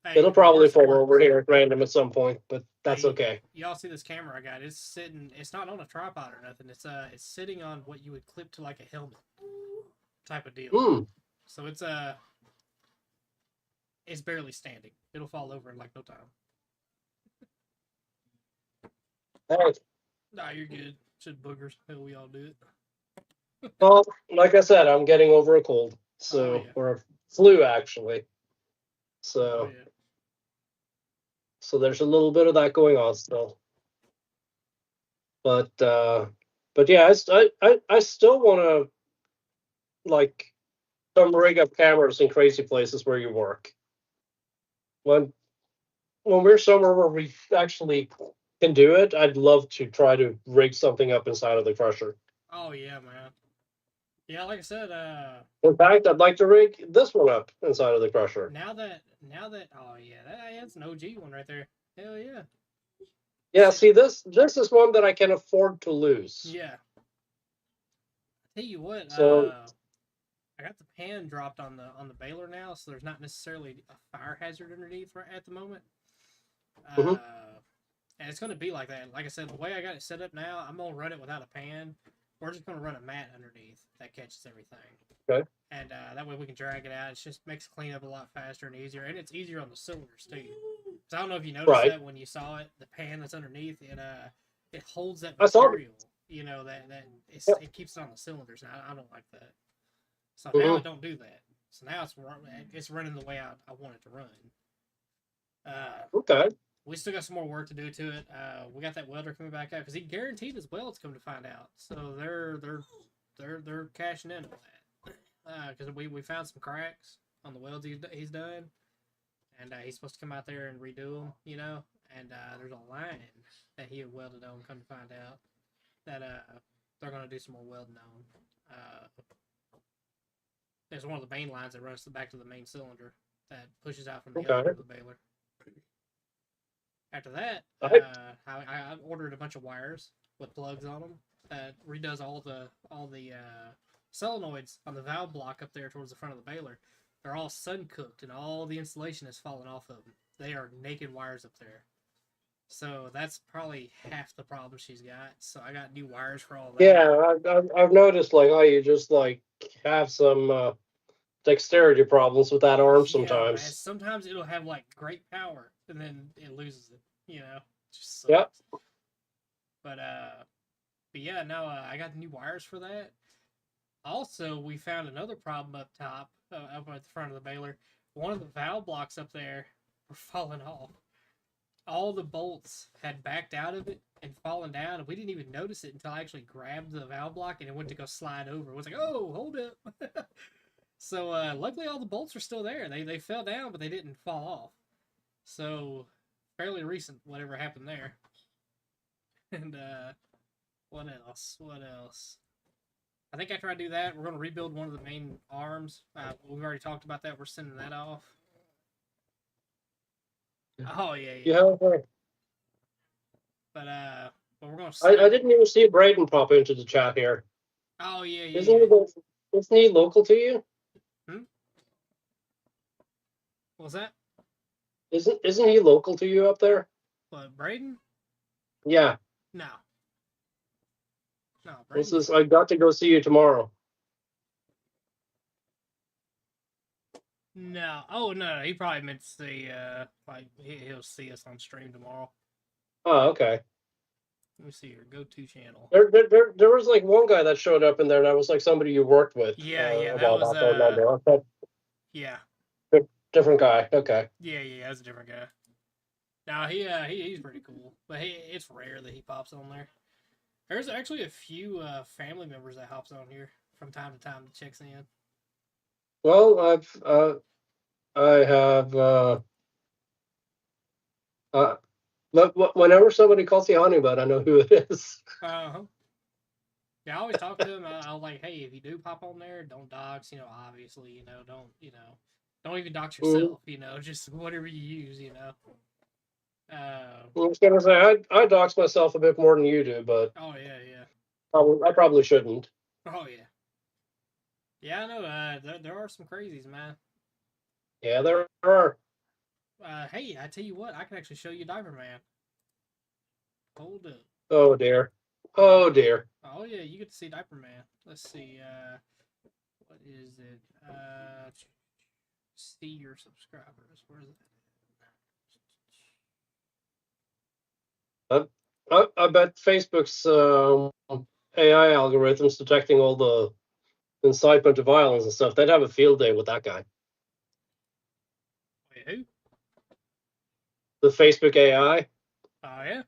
Hey, It'll if it probably works, it fall over works. here at random at some point, but that's Hey, okay. y'all see this camera I got? It's sitting. It's not on a tripod or nothing. It's sitting on what you would clip to like a helmet type of deal. Hmm. So it's barely standing. It'll fall over in like no time. Hey, Nah, you're good. Should boogers. Hell, we all do it. well, like I said, I'm getting over a cold, so Oh yeah. or a flu actually. Oh So yeah. so there's a little bit of that going on still. But yeah, I still want to like come rig up cameras in crazy places where you work. When we're somewhere where we actually can do it, I'd love to try to rig something up inside of the crusher. Oh yeah, man. Yeah, like I said, In fact, I'd like to rig this one up inside of the crusher. now that oh yeah, that's an OG one right there. Hell yeah. Yeah, Shit. see this is one that I can afford to lose. Yeah. Tell you what, So I got the pan dropped on the baler now, so there's not necessarily a fire hazard underneath right at the moment. Mhm. And it's gonna be like that. Like I said, the way I got it set up now, I'm gonna run it without a pan. We're just gonna run a mat underneath that catches everything. Okay. And that way we can drag it out. It just makes cleanup a lot faster and easier, and it's easier on the cylinders too. So I don't know if you noticed Right. that when you saw it, the pan that's underneath it holds that I saw it. material. You know that Yep. it keeps it on the cylinders, and I don't like that. So now Mhm. it don't do that. So now it's running the way I want it to run. Okay. We still got some more work to do to it. We got that welder coming back out because he guaranteed his welds. Come to find out, so they're cashing in on that because we found some cracks on the welds he's done, and he's supposed to come out there and redo them, And there's a line that he had welded on. Come to find out that they're gonna do some more welding on. There's one of the main lines that runs back to the main cylinder that pushes out from the Okay. other end of the baler. After that, I- I ordered a bunch of wires with plugs on them that redoes all the solenoids on the valve block up there towards the front of the baler. They're all sun cooked and all the insulation has fallen off of them. They are naked wires up there. So that's probably half the problem she's got. So I got new wires for all that. Yeah, I've noticed like how you just like have some dexterity problems with that arm Yeah, sometimes. man. Sometimes it'll have like great power and then it loses it. It just sucks. Yep. But yeah, no, I got new wires for that. Also, we found another problem up top, up at the front of the baler. One of the valve blocks up there were falling off. All the bolts had backed out of it and fallen down, and we didn't even notice it until I actually grabbed the valve block and it went to go slide over. It was like, oh, hold up. So luckily all the bolts are still there. They fell down, but they didn't fall off. So fairly recent, whatever happened there. And what else? What else? I think after I do that, we're going to rebuild one of the main arms. We've already talked about that. We're sending that off. Oh yeah. Yeah. But we're going to. I didn't even see Braden pop into the chat here. Oh yeah. Isn't he local to you? What was that? Isn't he local to you up there? What, Braden? Yeah. No. No, Braden's... I got to go see you tomorrow. No. Oh no, he probably meant to see like he'll see us on stream tomorrow. Oh, okay. Let me see your go-to channel. There was like one guy that showed up in there that was like somebody you worked with. Yeah, that was yeah. Different guy. Okay. Yeah, that's a different guy. Now he's pretty cool, but it's rare that he pops on there. There's actually a few family members that hops on here from time to time that checks in. Well, I have Whenever somebody calls you Honeybud, I know who it is. Uh-huh. Yeah, I always talk to him. I was like, hey, if you do pop on there, don't dox, obviously, don't even dox Mhm. yourself, just whatever you use, I was gonna say I dox myself a bit more than you do, but Oh, yeah, yeah. I probably shouldn't. Oh, yeah. Yeah, I know, there are some crazies, man. Yeah, there are. Hey, I tell you what, I can actually show you Diaper Man. Hold up. Oh dear. Oh dear. Oh, yeah, you get to see Diaper Man. Let's see, what is it? See your subscribers. Where's it? I bet Facebook's AI algorithms detecting all the incitement to violence and stuff. They'd have a field day with that guy. Wait, who? The Facebook AI. Oh, yeah?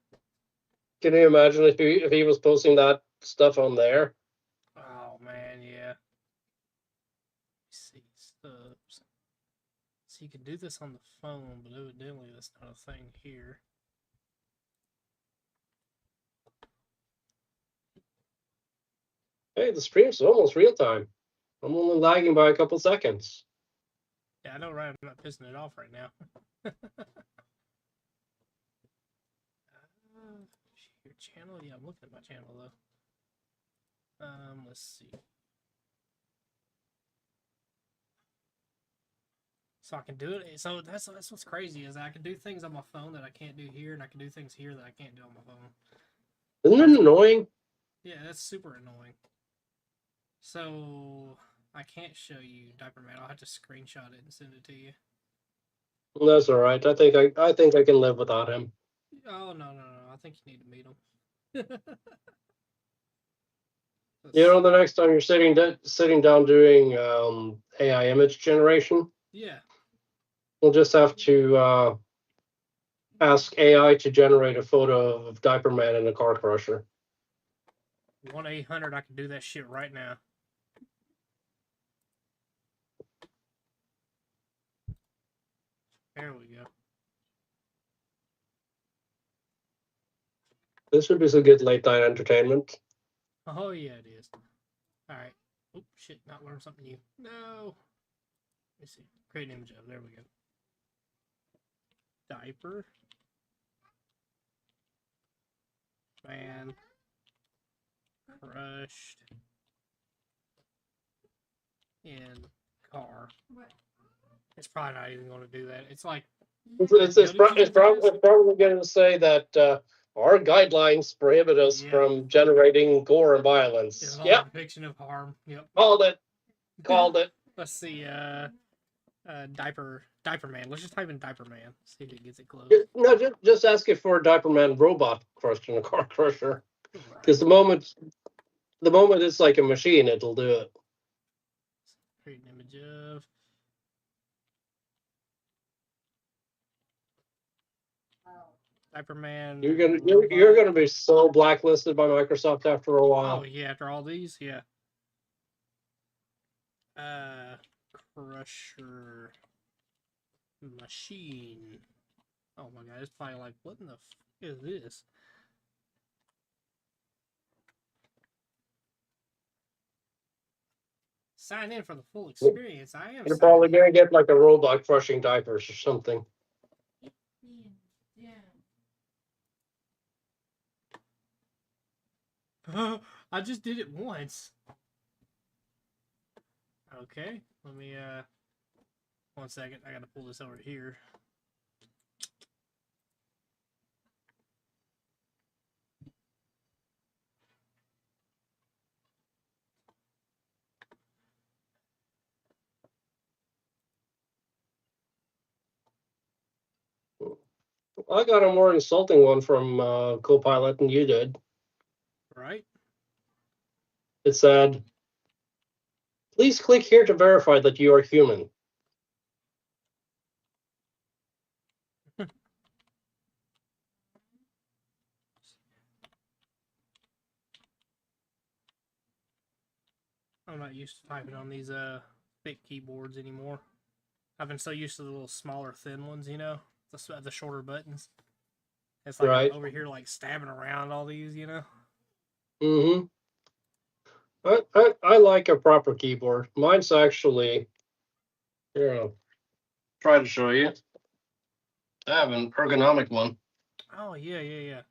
Can you imagine if he was posting that stuff on there? Oh, man, yeah. See, subs. So you can do this on the phone, but evidently that's not a thing here. Hey, the stream's almost real time. I'm only lagging by a couple seconds. Yeah, I know, right? I'm not pissing it off right now. Your channel? Yeah, I'm looking at my channel though. Let's see. So I can do it. So that's what's crazy is I can do things on my phone that I can't do here, and I can do things here that I can't do on my phone. Isn't it annoying? Yeah, that's super annoying. So I can't show you Diaper Man. I'll have to screenshot it and send it to you. That's all right. I think I can live without him. Oh no. I think you need to meet him. The next time you're sitting down doing AI image generation, Yeah. we'll just have to ask AI to generate a photo of Diaper Man in a car crusher. 1-800. I can do that shit right now. There we go. This would be some good late night entertainment. Oh yeah, it is. All right. Oh shit! Not learn something new. No. Let's see. Create an image of. There we go. Diaper. Man. Crushed. In car. It's probably not even going to do that. It's like. It's probably going to say that our guidelines prohibit us from generating gore and violence. Yep. Depiction of harm. Yep. Called it. Let's see. Diaper Man. Let's just type in Diaper Man. See if it gets it close. No, just ask it for a Diaper Man robot crushed in a car crusher. Because the moment it's like a machine, it'll do it. Create an image of. Diaper Man. You're gonna be so blacklisted by Microsoft after a while. Oh yeah, after all these, yeah. Crusher machine. Oh my god, it's probably like, what in the f is this? Sign in for the full experience. I am. You're probably gonna get like a robot crushing diapers or something. I just did it once. Okay, let me 1 second. I gotta pull this over here. I got a more insulting one from Copilot than you did. Right? It said, "Please click here to verify that you are human." I'm not used to typing on these thick keyboards anymore. I've been so used to the little smaller, thin ones, the shorter buttons. It's like Right. I'm over here like stabbing around all these, you know. Mm-hmm. I like a proper keyboard. Mine's actually, here, I'll try to show you. I have an ergonomic one. Oh yeah.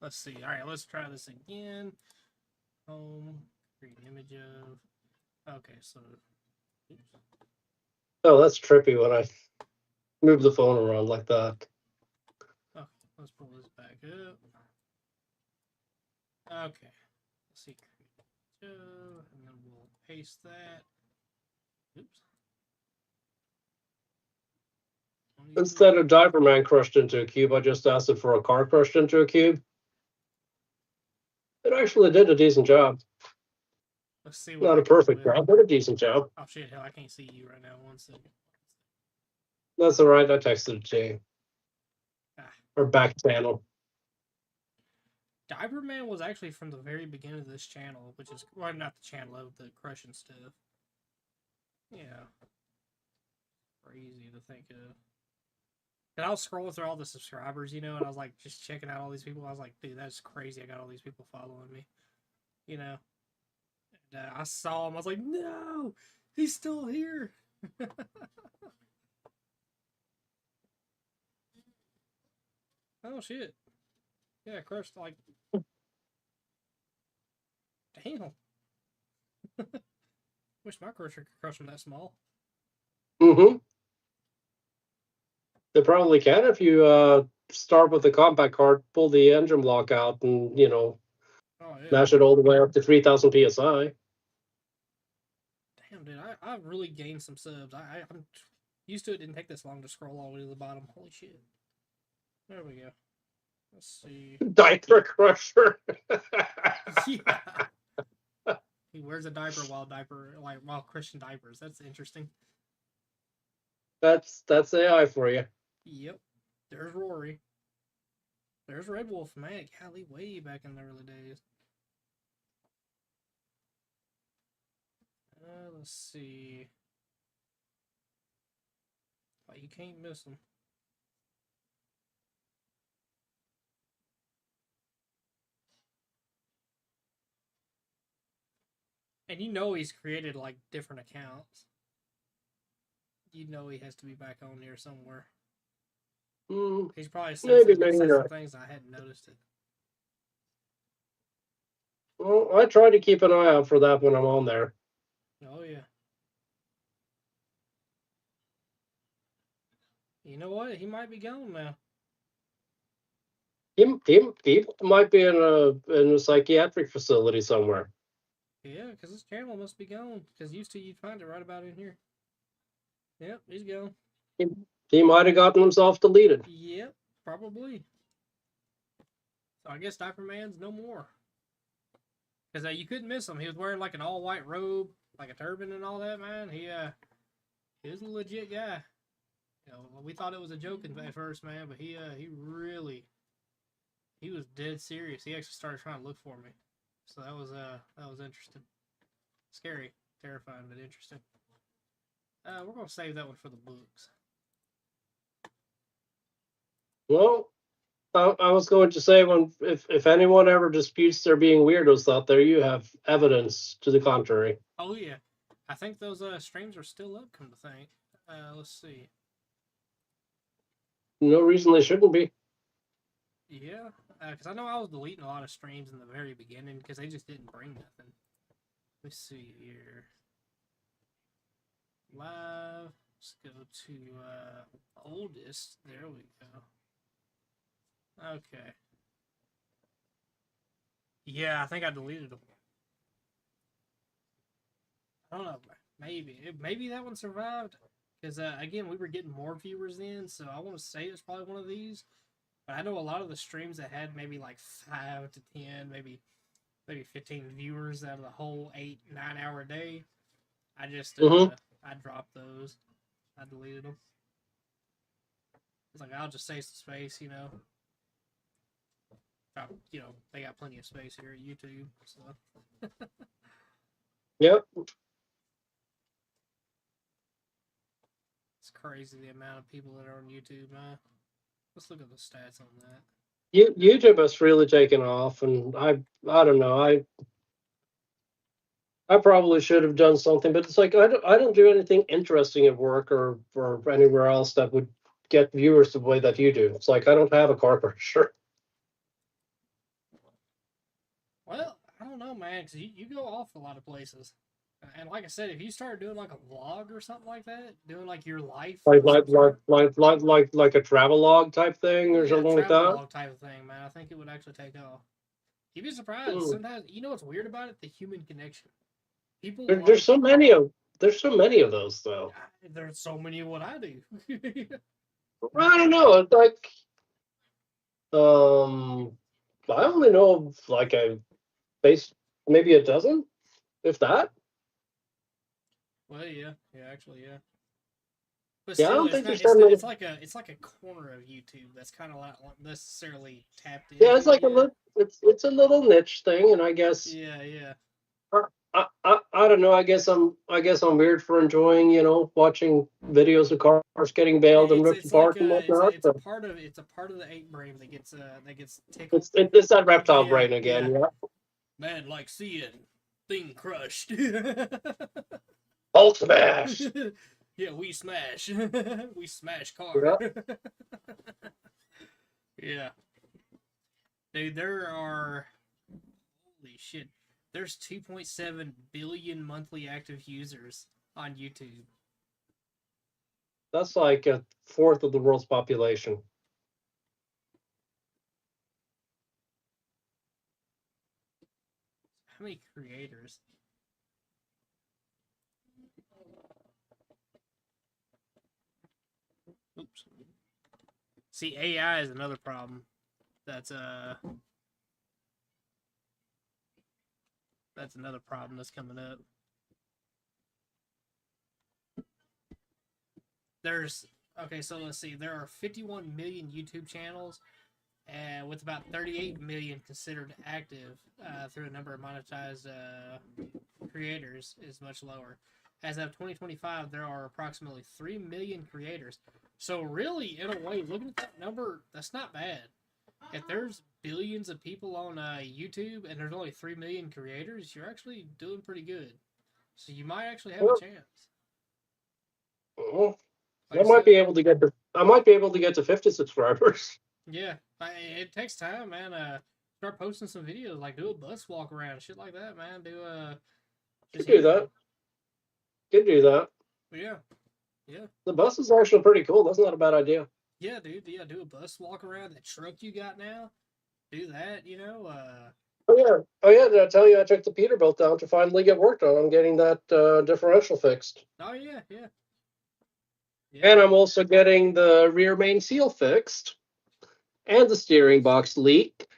Let's see. All right, let's try this again. Home, create image of. Okay, so. Oops. Oh, that's trippy when I move the phone around like that. Okay, let's pull this back up. Okay, let's see. And then we'll paste that. Oops. Instead of Diaper Man crushed into a cube, I just asked it for a car crushed into a cube. It actually did a decent job. Let's see what Not I a can do perfect with it. job, but a decent job. Oh shit, hell, I can't see you right now. 1 second. That's all right. I texted it to you. Ah. Or back channel. Diaper Man was actually from the very beginning of this channel, which is, well, not the channel, of the crushing stuff. Yeah. Crazy to think of. And I was scrolling through all the subscribers, you know, and I was like just checking out all these people. I was like, dude, that's crazy. I got all these people following me, you know. And I saw him. I was like, no, he's still here. Oh shit! Yeah, crushed like. Damn. Wish my crusher could crush them that small. Mm-hmm. They probably can if you start with the compact card, pull the engine block out, and Oh yeah. mash it all the way up to 3,000 psi. Damn, dude, I really gained some subs. I'm used to it. Didn't take this long to scroll all the way to the bottom. Holy shit! There we go. Let's see. Diaper crusher. Yeah. He wears a diaper while crushing diapers. That's interesting. That's AI for you. Yep. There's Rory. There's Red Wolf, man. Golly, way back in the early days. Let's see. Oh, you can't miss him. And you know he's created like different accounts. You know he has to be back on here somewhere. He's probably said some things I hadn't noticed it. Well, I try to keep an eye out for that when I'm on there. Oh yeah. You know what? He might be gone now. He might be in a psychiatric facility somewhere. Yeah, because his channel must be gone. Because used to you'd find it right about in here. Yep, he's gone. He might have gotten himself deleted. Yep, probably. So I guess Diaper Man's no more. Because you couldn't miss him. He was wearing like an all white robe, like a turban and all that, man. He was a legit guy. You know, we thought it was a joke at first, man, but he was dead serious. He actually started trying to look for me. So that was interesting. Scary, terrifying, but interesting. We're gonna save that one for the books. Well, I was going to say if anyone ever disputes there being weirdos out there, you have evidence to the contrary. Oh yeah, I think those streams are still up. Come to think, let's see. No reason they shouldn't be. Yeah, because I know I was deleting a lot of streams in the very beginning because they just didn't bring nothing. Let's see here. Live. Let's go to oldest. There we go. Okay. Yeah, I think I deleted them. I don't know. Maybe that one survived because again we were getting more viewers then, so I want to say it's probably one of these. But I know a lot of the streams that had maybe like 5 to 10, maybe 15 viewers out of the whole 8-9 hour day. I just I dropped those. I deleted them. It's like I'll just save some space, you know. You know, they got plenty of space here at YouTube, so. Yep. It's crazy the amount of people that are on YouTube, man. Let's look at the stats on that. YouTube has really taken off, and I don't know. I probably should have done something, but it's like I don't do anything interesting at work or anywhere else that would get viewers the way that you do. It's like I don't have a car crusher. Well, I don't know, man, because you go off a lot of places. And like I said, if you start doing like a vlog or something like that, doing like your life, Like or some sort of, like a travel log type thing or yeah, something like travel that. vlog type of thing, man, I think it would actually take off. You'd be surprised. Mm. Sometimes, you know what's weird about it? The human connection. People There's like, so many of those though. there's so many of what I do. I don't know. It's like I only know of like a base maybe a dozen, if that. Well, yeah, actually, yeah. But Yeah, I still, don't it's think not. there's that many. It's like a corner of YouTube that's kind of not necessarily tapped Yeah, into it's like a yet. little it's a little niche thing, and I guess Yeah. I don't know. I guess I'm weird for enjoying watching videos of cars getting bailed and ripped It's like apart and whatnot. it's a But part of the ape brain that gets tickled. it's that reptile Yeah, brain yeah. again. Yeah, Man, like seeing thing crushed. Hulk smash. Yeah, we smash. We smash Yeah, car. Yeah. Dude, there are holy shit. There's 2.7 billion monthly active users on YouTube. that's like a fourth of the world's population. How many creators? Oops. See, AI is another problem. That's another problem that's coming up. There's okay, so let's see. There are 51 million YouTube channels, and with about 38 million considered active through a number of monetized creators is much lower. As of 2025, there are approximately 3 million creators. So really, in a way, looking at that number, that's not bad. If there's billions of people on YouTube and there's only 3 million creators, you're actually doing pretty good. So you might actually have a chance. Well, Like I said, I might be able to get to 50 subscribers. yeah, it takes time, man. Start posting some videos, like do a bus walk around, shit like that, man. Could do that. Could do that. Yeah. The bus is actually pretty cool. That's not a bad idea. Yeah, dude. Yeah, do a bus walk around that truck you got now. Do that, Oh yeah. Did I tell you I took the Peterbilt down to finally get worked on? I'm getting that differential fixed. Oh yeah. And I'm also getting the rear main seal fixed, and the steering box leaked.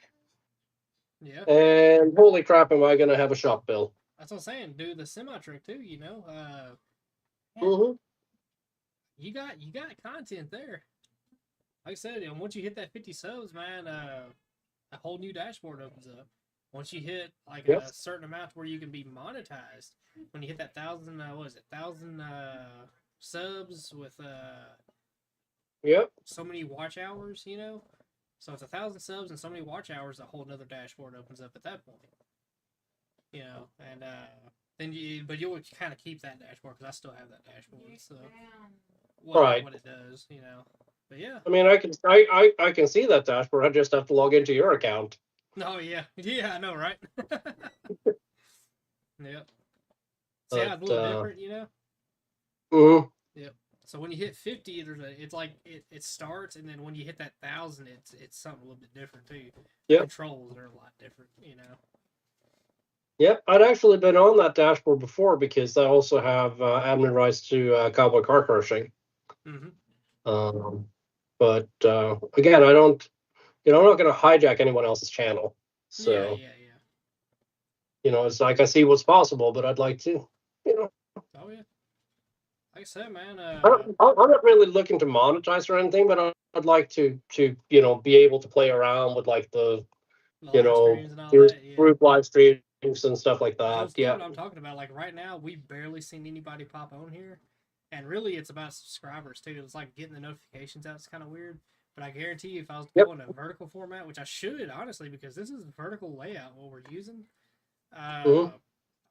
Yeah. And holy crap, am I going to have a shop bill? That's what I'm saying. Do the semi truck too. Mm-hmm. You got content there. Like I said, and once you hit that 50 subs, man, a whole new dashboard opens up. Once you hit like a certain amount where you can be monetized, when you hit that 1,000 subs with so many watch hours, So it's 1,000 subs and so many watch hours, a whole nother dashboard opens up at that point. And but you'll kind of keep that dashboard because I still have that dashboard. So what it does, But yeah. I mean, I can see that dashboard. I just have to log into your account. Oh yeah, I know, right? Yep. See how it's a little different, Mm-hmm. Yep. So when you hit 50, it's like it starts, and then when you hit that 1,000, it's something a little bit different too. Yep. Controls are a lot different, Yep, I'd actually been on that dashboard before because I also have admin rights to Cowboy Car Crushing. Mm-hmm. But again, I'm not going to hijack anyone else's channel. So yeah. it's like I see what's possible, but I'd like to, Oh yeah. Like I said, man. I'm not really looking to monetize or anything, but I'd like to be able to play around with like the live streams and all that, yeah. group live streams and stuff like that. That's what I'm talking about. Like right now, we've barely seen anybody pop on here, and really, it's about subscribers too. It's like getting the notifications out. It's kind of weird. But I guarantee you, if I was to Yep. go in a vertical format, which I should honestly, because this is vertical layout what we're using. Mhm.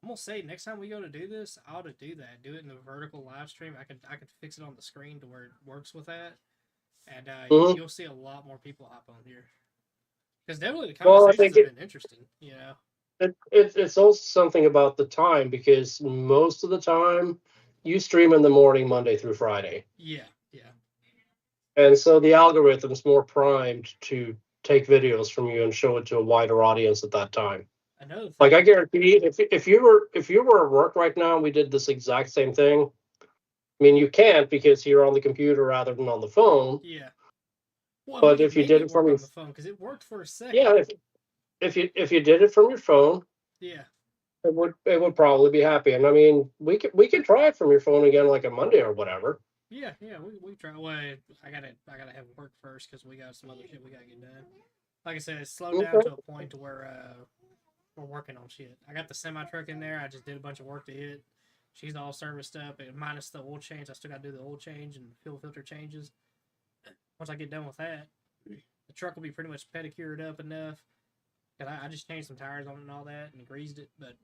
I'm gonna say next time we go to do this, I ought to do that. Do it in the vertical live stream. I could fix it on the screen to where it works with that, and Mhm. you'll see a lot more people hop on here. Because definitely the Well, I conversations think have been interesting. You know. it's also something about the time, because most of the time you stream in the morning, Monday through Friday. Yeah. Yeah. And so the algorithm's more primed to take videos from you and show it to a wider audience at that time. Another thing. Like, I guarantee, if you were at work right now and we did this exact same thing, I mean, you can't because you're on the computer rather than on the phone. Yeah. Well, But we could if you make did it it from work your on the phone because it worked for a second. yeah, if you did it from your phone, Yeah. it would probably be happy. And I mean, we could try it from your phone again, like a Monday or whatever. Yeah. Yeah. We try. Well, I gotta have work first because we got some other shit we gotta get done. Like I said, it's slowed down Okay. to a point to where we're working on shit. I got the semi truck in there. I just did a bunch of work to it. She's all serviced up, and minus the oil change. I still got to do the oil change and fuel filter changes. Once I get done with that, the truck will be pretty much pedicured up enough. Cause I just changed some tires on it and all that and greased it, but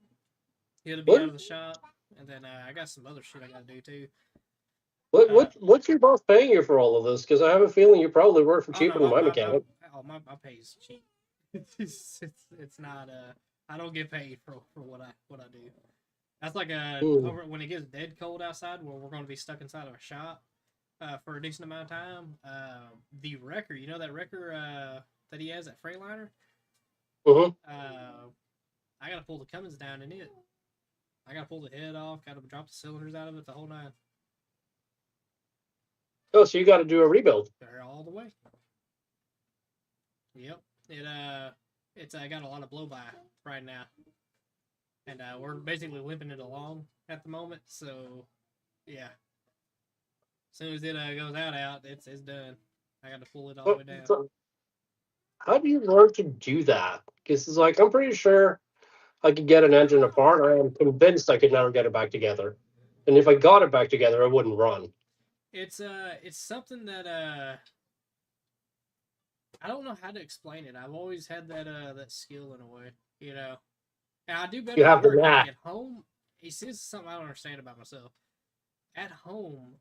it'll be What out of the shop. And then I got some other shit I got to do too. what Uh, what's your boss paying you for all of this? Because I have a feeling you probably work for oh no, cheaper than my mechanic. my pay's cheap. It's not I don't get paid for what I do. That's like Hmm. over when it gets dead cold outside, where we're going to be stuck inside of a shop for a decent amount of time. The wrecker, you know that wrecker that he has, that Freightliner. Mm-hmm. I gotta pull the Cummins down in it. I gotta pull the head off. Gotta drop the cylinders out of it. The whole nine. Oh, so you got to do a rebuild. They're all the way. Yep. It's got a lot of blow by right now, and we're basically limping it along at the moment. So, yeah. As soon as it goes out, it's done. I got to pull it all the way down. So how do you learn to do that? Because it's like, I'm pretty sure I could get an engine apart. I am convinced I could never get it back together. And if I got it back together, it wouldn't run. It's something that I don't know how to explain it. I've always had that skill in a way, you know. And I do better You at have the work. knack. Like at home, it's just something I don't understand about myself. At home,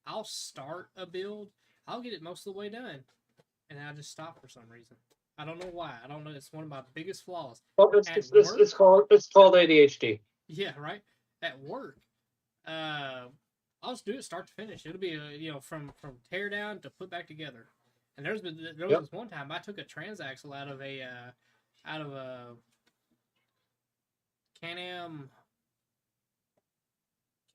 I'll start a build, I'll get it most of the way done, and then I just stop for some reason. I don't know why. I don't know. It's one of my biggest flaws. Well, it's, At it's, it's, work, it's called ADHD. yeah, right. At work, uh, I'll just do it start to finish. It'll be from tear down to put back together. And there was Yep. this one time I took a transaxle out of a Can-Am.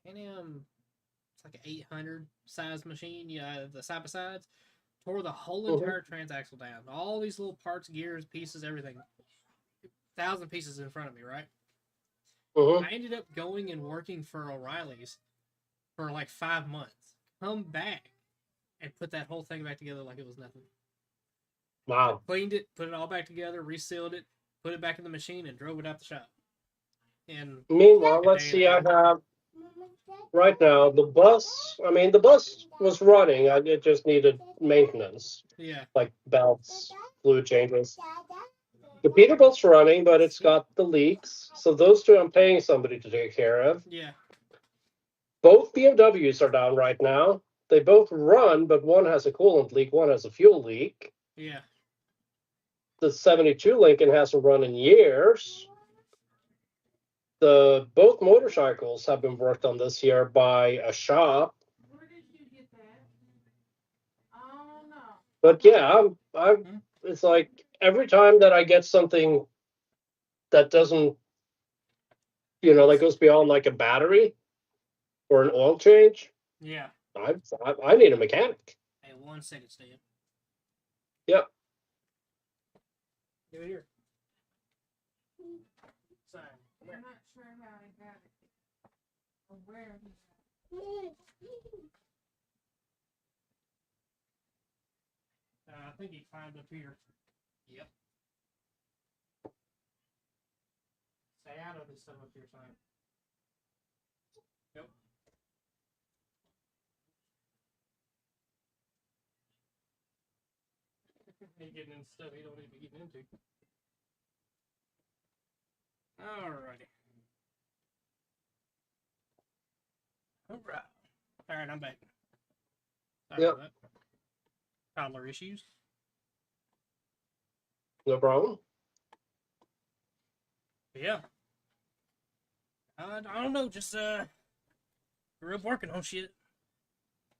It's like an 800 size machine. The side by sides. Tore the whole Mhm. entire transaxle down. All these little parts, gears, pieces, everything. 1,000 pieces in front of me, right? Mhm. I ended up going and working for O'Reilly's for like 5 months. Come back and put that whole thing back together like it was nothing. Wow. Cleaned it, put it all back together, resealed it, put it back in the machine, and drove it out the shop. And Meanwhile, a let's day and a see. I half. have right now the bus. I mean, the bus was running. It just needed maintenance, Yeah. like belts, fluid changes. The Peterbilt's running, but it's got the leaks. So those two I'm paying somebody to take care of. Yeah. Both BMWs are down right now. They both run, but one has a coolant leak, one has a fuel leak. Yeah. The 72 Lincoln hasn't run in years. Both motorcycles have been worked on this year by a shop. Where did you get that? Oh no. But yeah, it's like every time that I get something that doesn't, that goes beyond like a battery or an oil change, Yeah. I need a mechanic. Hey, 1 second, Stan. Yep. Give it here. Sorry. I'm not sure how I got it. Or where he got it. I think he climbed up here. Yep. Stay out of this stuff up here, son. Yep. He getting into stuff he don't need to be getting into. Alrighty. Alright. Alright, I'm back. Sorry Yep. about that. Toddler issues. No problem. But yeah. I don't know, just grew up working on shit.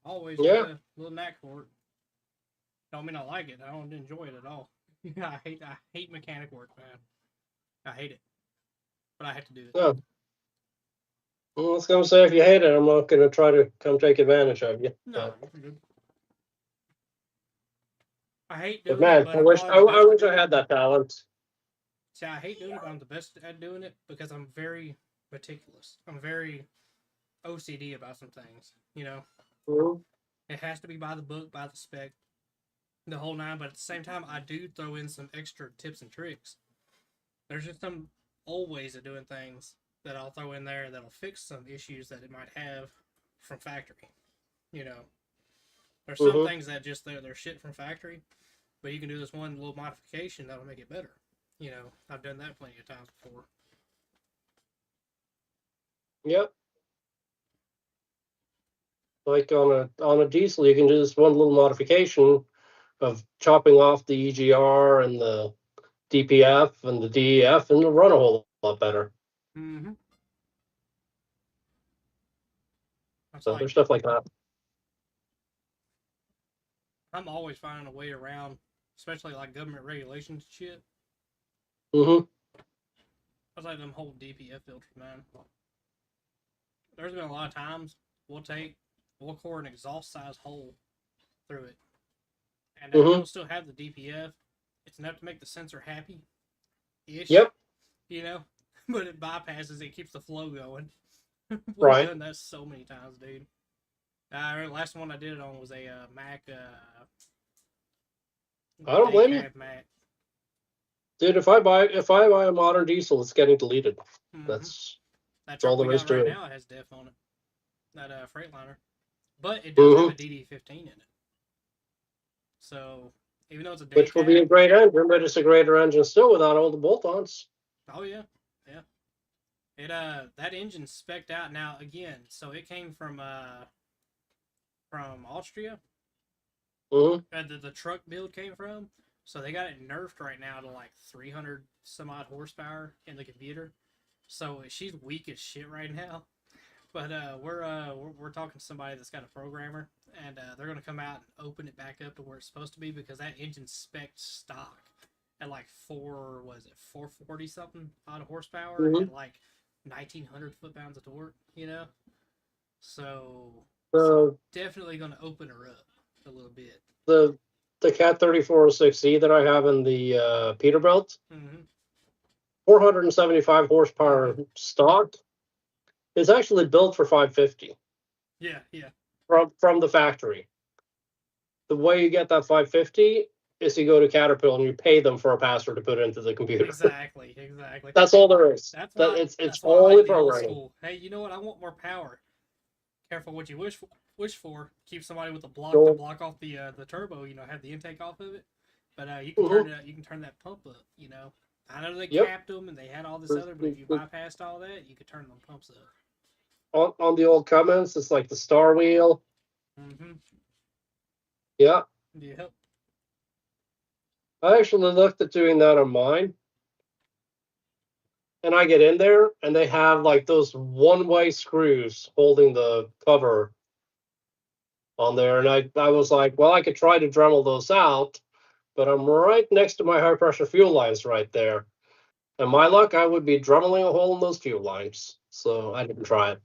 Always Yeah. had a little knack for it. Don't mean I like it. I don't enjoy it at all. I hate mechanic work, man. I hate it. But I have to do it. Yeah. Well, I was gonna say if you hate it, I'm not gonna try to come take advantage of you. No, you're good. I hate But doing man, it, but I I'm wish probably the I best wish at I it. had that talent. See, I hate doing it, but I'm the best at doing it because I'm very meticulous. I'm very OCD about some things. You know, Mhm. it has to be by the book, by the spec, the whole nine. But at the same time, I do throw in some extra tips and tricks. There's just some old ways of doing things that I'll throw in there that'll fix some issues that it might have from factory. You know, there's some Mhm. things that just they're shit from factory, but you can do this one little modification that'll make it better. You know, I've done that plenty of times before. Yep. Like on a diesel, you can do this one little modification of chopping off the EGR and the DPF and the DEF, and it'll run a whole lot better. Mm-hmm. It's So like there's stuff like that. I'm always finding a way around, especially like government regulations and shit. Mm-hmm. I was like them whole DPF filters, man. There's been a lot of times we'll core an exhaust size hole through it, and Mm-hmm. it'll still have the DPF. It's enough to make the sensor happy, ish. Yep. You know, but it bypasses. It keeps the flow going. We've Right. done that so many times, dude. Last one I did it on was a Mac. I don't blame you. Cab Mac. Dude, if I buy a modern diesel, it's getting deleted. Mm-hmm. That's That all truck we there is got to right it. now has DEF on it. That Freightliner, but it does have a DD15 in it. So even though it's a day Which will be a cab, great engine, but it's a greater engine still without all the bolt-ons. oh yeah, yeah. It that engine's spec'd out now again. So it came from Austria. Mm-hmm. The truck build came from. So they got it nerfed right now to like 300 some odd horsepower in the computer. So she's weak as shit right now. But we're talking to somebody that's got a programmer, and they're gonna come out and open it back up to where it's supposed to be because that engine's spec stock at like 440 something odd horsepower Mm-hmm. and like 1900 foot-pounds of torque, you know. So definitely gonna open her up a little bit. The Cat 3406E that I have in the Peterbilt, Mm-hmm. 475 horsepower stock, is actually built for 550 Yeah, yeah. from the factory. The way you get that 550 is you go to Caterpillar and you pay them for a password to put into the computer. Exactly. That's all there is. That's why It's why I only like the old programming. school. Hey, you know what? I want more power. Careful what you wish for. Keep somebody with a block Sure. to block off the turbo. You know, have the intake off of it. But you can turn it. You can turn that pump up. You know, I know they capped them and they had all this other, but if you bypassed all that, you could turn them pumps up. On the old Cummins, it's like the star wheel. Mm-hmm. Yeah. Yep. I actually looked at doing that on mine. And I get in there and they have like those one-way screws holding the cover on there. And I was like, well, I could try to Dremel those out, but I'm right next to my high pressure fuel lines right there. And my luck, I would be Dremeling a hole in those fuel lines. So I didn't try it.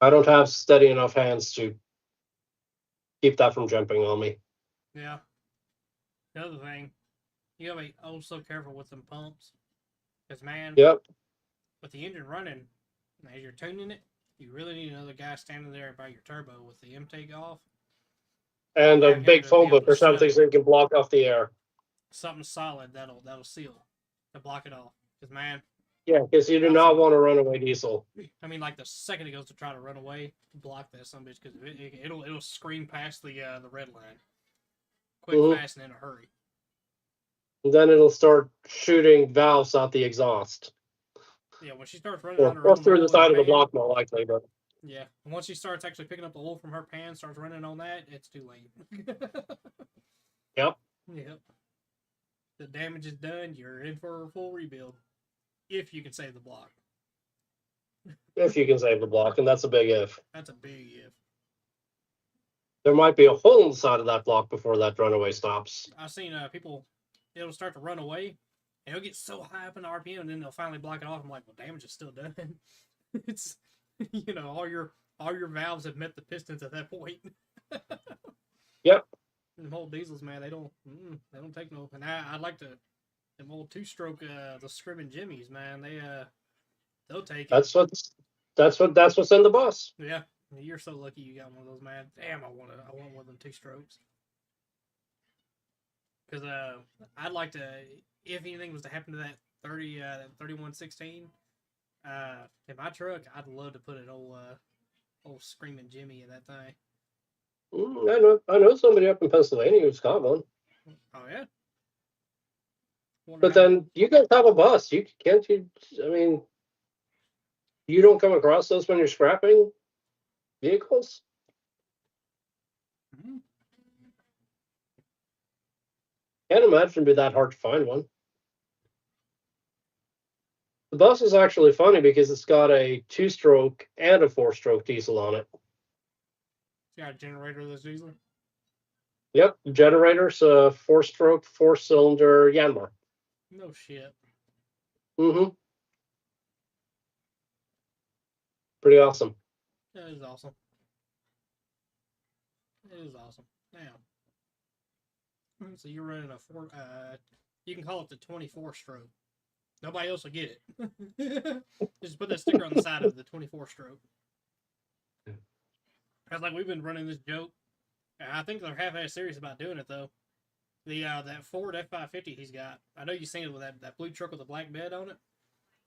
I don't have steady enough hands to keep that from jumping on me. Yeah. The other thing, you gotta be oh so careful with them pumps, because man, Yep. with the engine running, as you're tuning it, you really need another guy standing there by your turbo with the intake off. And You a have him big to be phone able book to or something shut so you can block off the air. something solid that'll seal to block it off. Because man, Yeah, because you do not want a runaway diesel. I mean, like the second it goes to try to run away, block that some bitch because it'll scream past the red line. quick, Mhm. fast, and in a hurry. Then it'll start shooting valves out the exhaust. Yeah, when she starts running on her Or own through the oil in side of the pan, block, more likely. But yeah. And once she starts actually picking up the oil from her pan, starts running on that, it's too late. yep, Yep. The damage is done. You're in for a full rebuild. If you can save the block. if you can save the block, and that's a big if. That's a big if. There might be a hole in the side of that block before that runaway stops. I've seen people, it'll start to run away, and it'll get so high up in the RPM, and then they'll finally block it off. I'm like, well, damage is still done. It's, all your valves have met the pistons at that point. Yep. Them old diesels, man, they don't take no. And I like them old 2-stroke the Screaming Jimmies, man. They'll take it. That's what's in the bus. Yeah, you're so lucky you got one of those, man. Damn, I want one of them 2-strokes. Because I'd like to, if anything was to happen to that 3116, in my truck, I'd love to put an old Screaming Jimmy in that thing. I know somebody up in Pennsylvania who's got one. Oh yeah. But then you guys have a bus. You I mean, you don't come across those when you're scrapping vehicles. Mm-hmm. Can't imagine it'd be that hard to find one. The bus is actually funny because it's got a 2-stroke and a 4-stroke diesel on it. Got a generator of this diesel? Yep, generator's a 4-stroke, 4-cylinder Yanmar. No shit. Mm-hmm. Pretty awesome. That is awesome. It is awesome. Now, so you're running a you can call it the 24-stroke. Nobody else will get it. Just put that sticker on the side of the 24-stroke. That's like we've been running this joke. I think they're half-ass serious about doing it though. The that Ford F550 he's got. I know you've seen it with that blue truck with the black bed on it.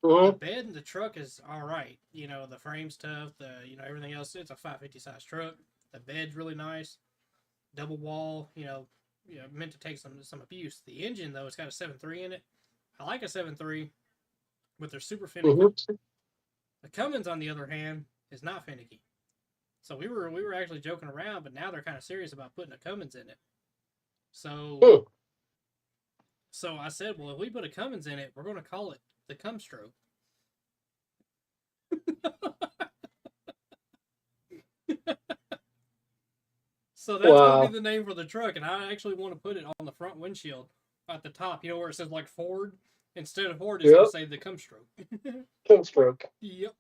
Mm-hmm. The bed in the truck is all right. The frame's tough. Everything else. It's a 550 size truck. The bed's really nice. Double wall. Meant to take some abuse. The engine though, it's got a 7.3 in it. I like a 7.3, but they're super finicky. Mm-hmm. The Cummins, on the other hand, is not finicky. So we were actually joking around, but now they're kind of serious about putting a Cummins in it. So I said, well, if we put a Cummins in it, we're going to call it the Cumstroke. So that's going to be the name for the truck, and I actually want to put it on the front windshield at the top, where it says like Ford. Instead of Ford, it's going to say the Cumstroke. Cumstroke. Yep.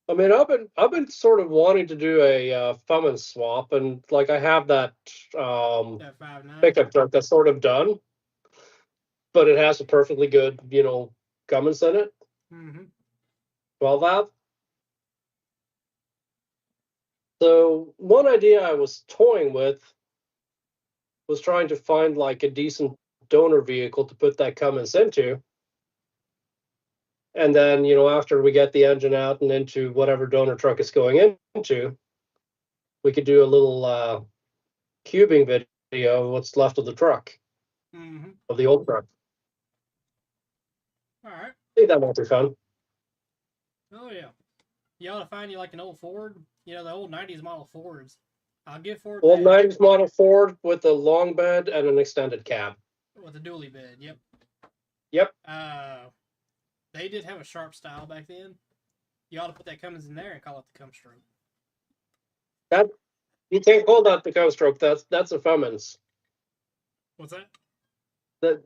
I mean, I've been sort of wanting to do a Fumin swap, and like I have that That 5.9. pickup truck that's sort of done, but it has a perfectly good, Cummins in it. Mm-hmm. 12 valve. So one idea I was toying with was trying to find like a decent donor vehicle to put that Cummins into. And then, after we get the engine out and into whatever donor truck it's going into, we could do a little cubing video of what's left of the truck, of the old truck. All right. I think that might be fun. Oh, yeah. You ought to find you like an old Ford, the old 90s model Fords. I'll give Ford Old that. 90s model Ford with a long bed and an extended cab. With a dually bed, yep. Yep. They did have a sharp style back then. You ought to put that Cummins in there and call it the Cumstroke. That you can't call that the Cumstroke. That's a Fummins. What's that?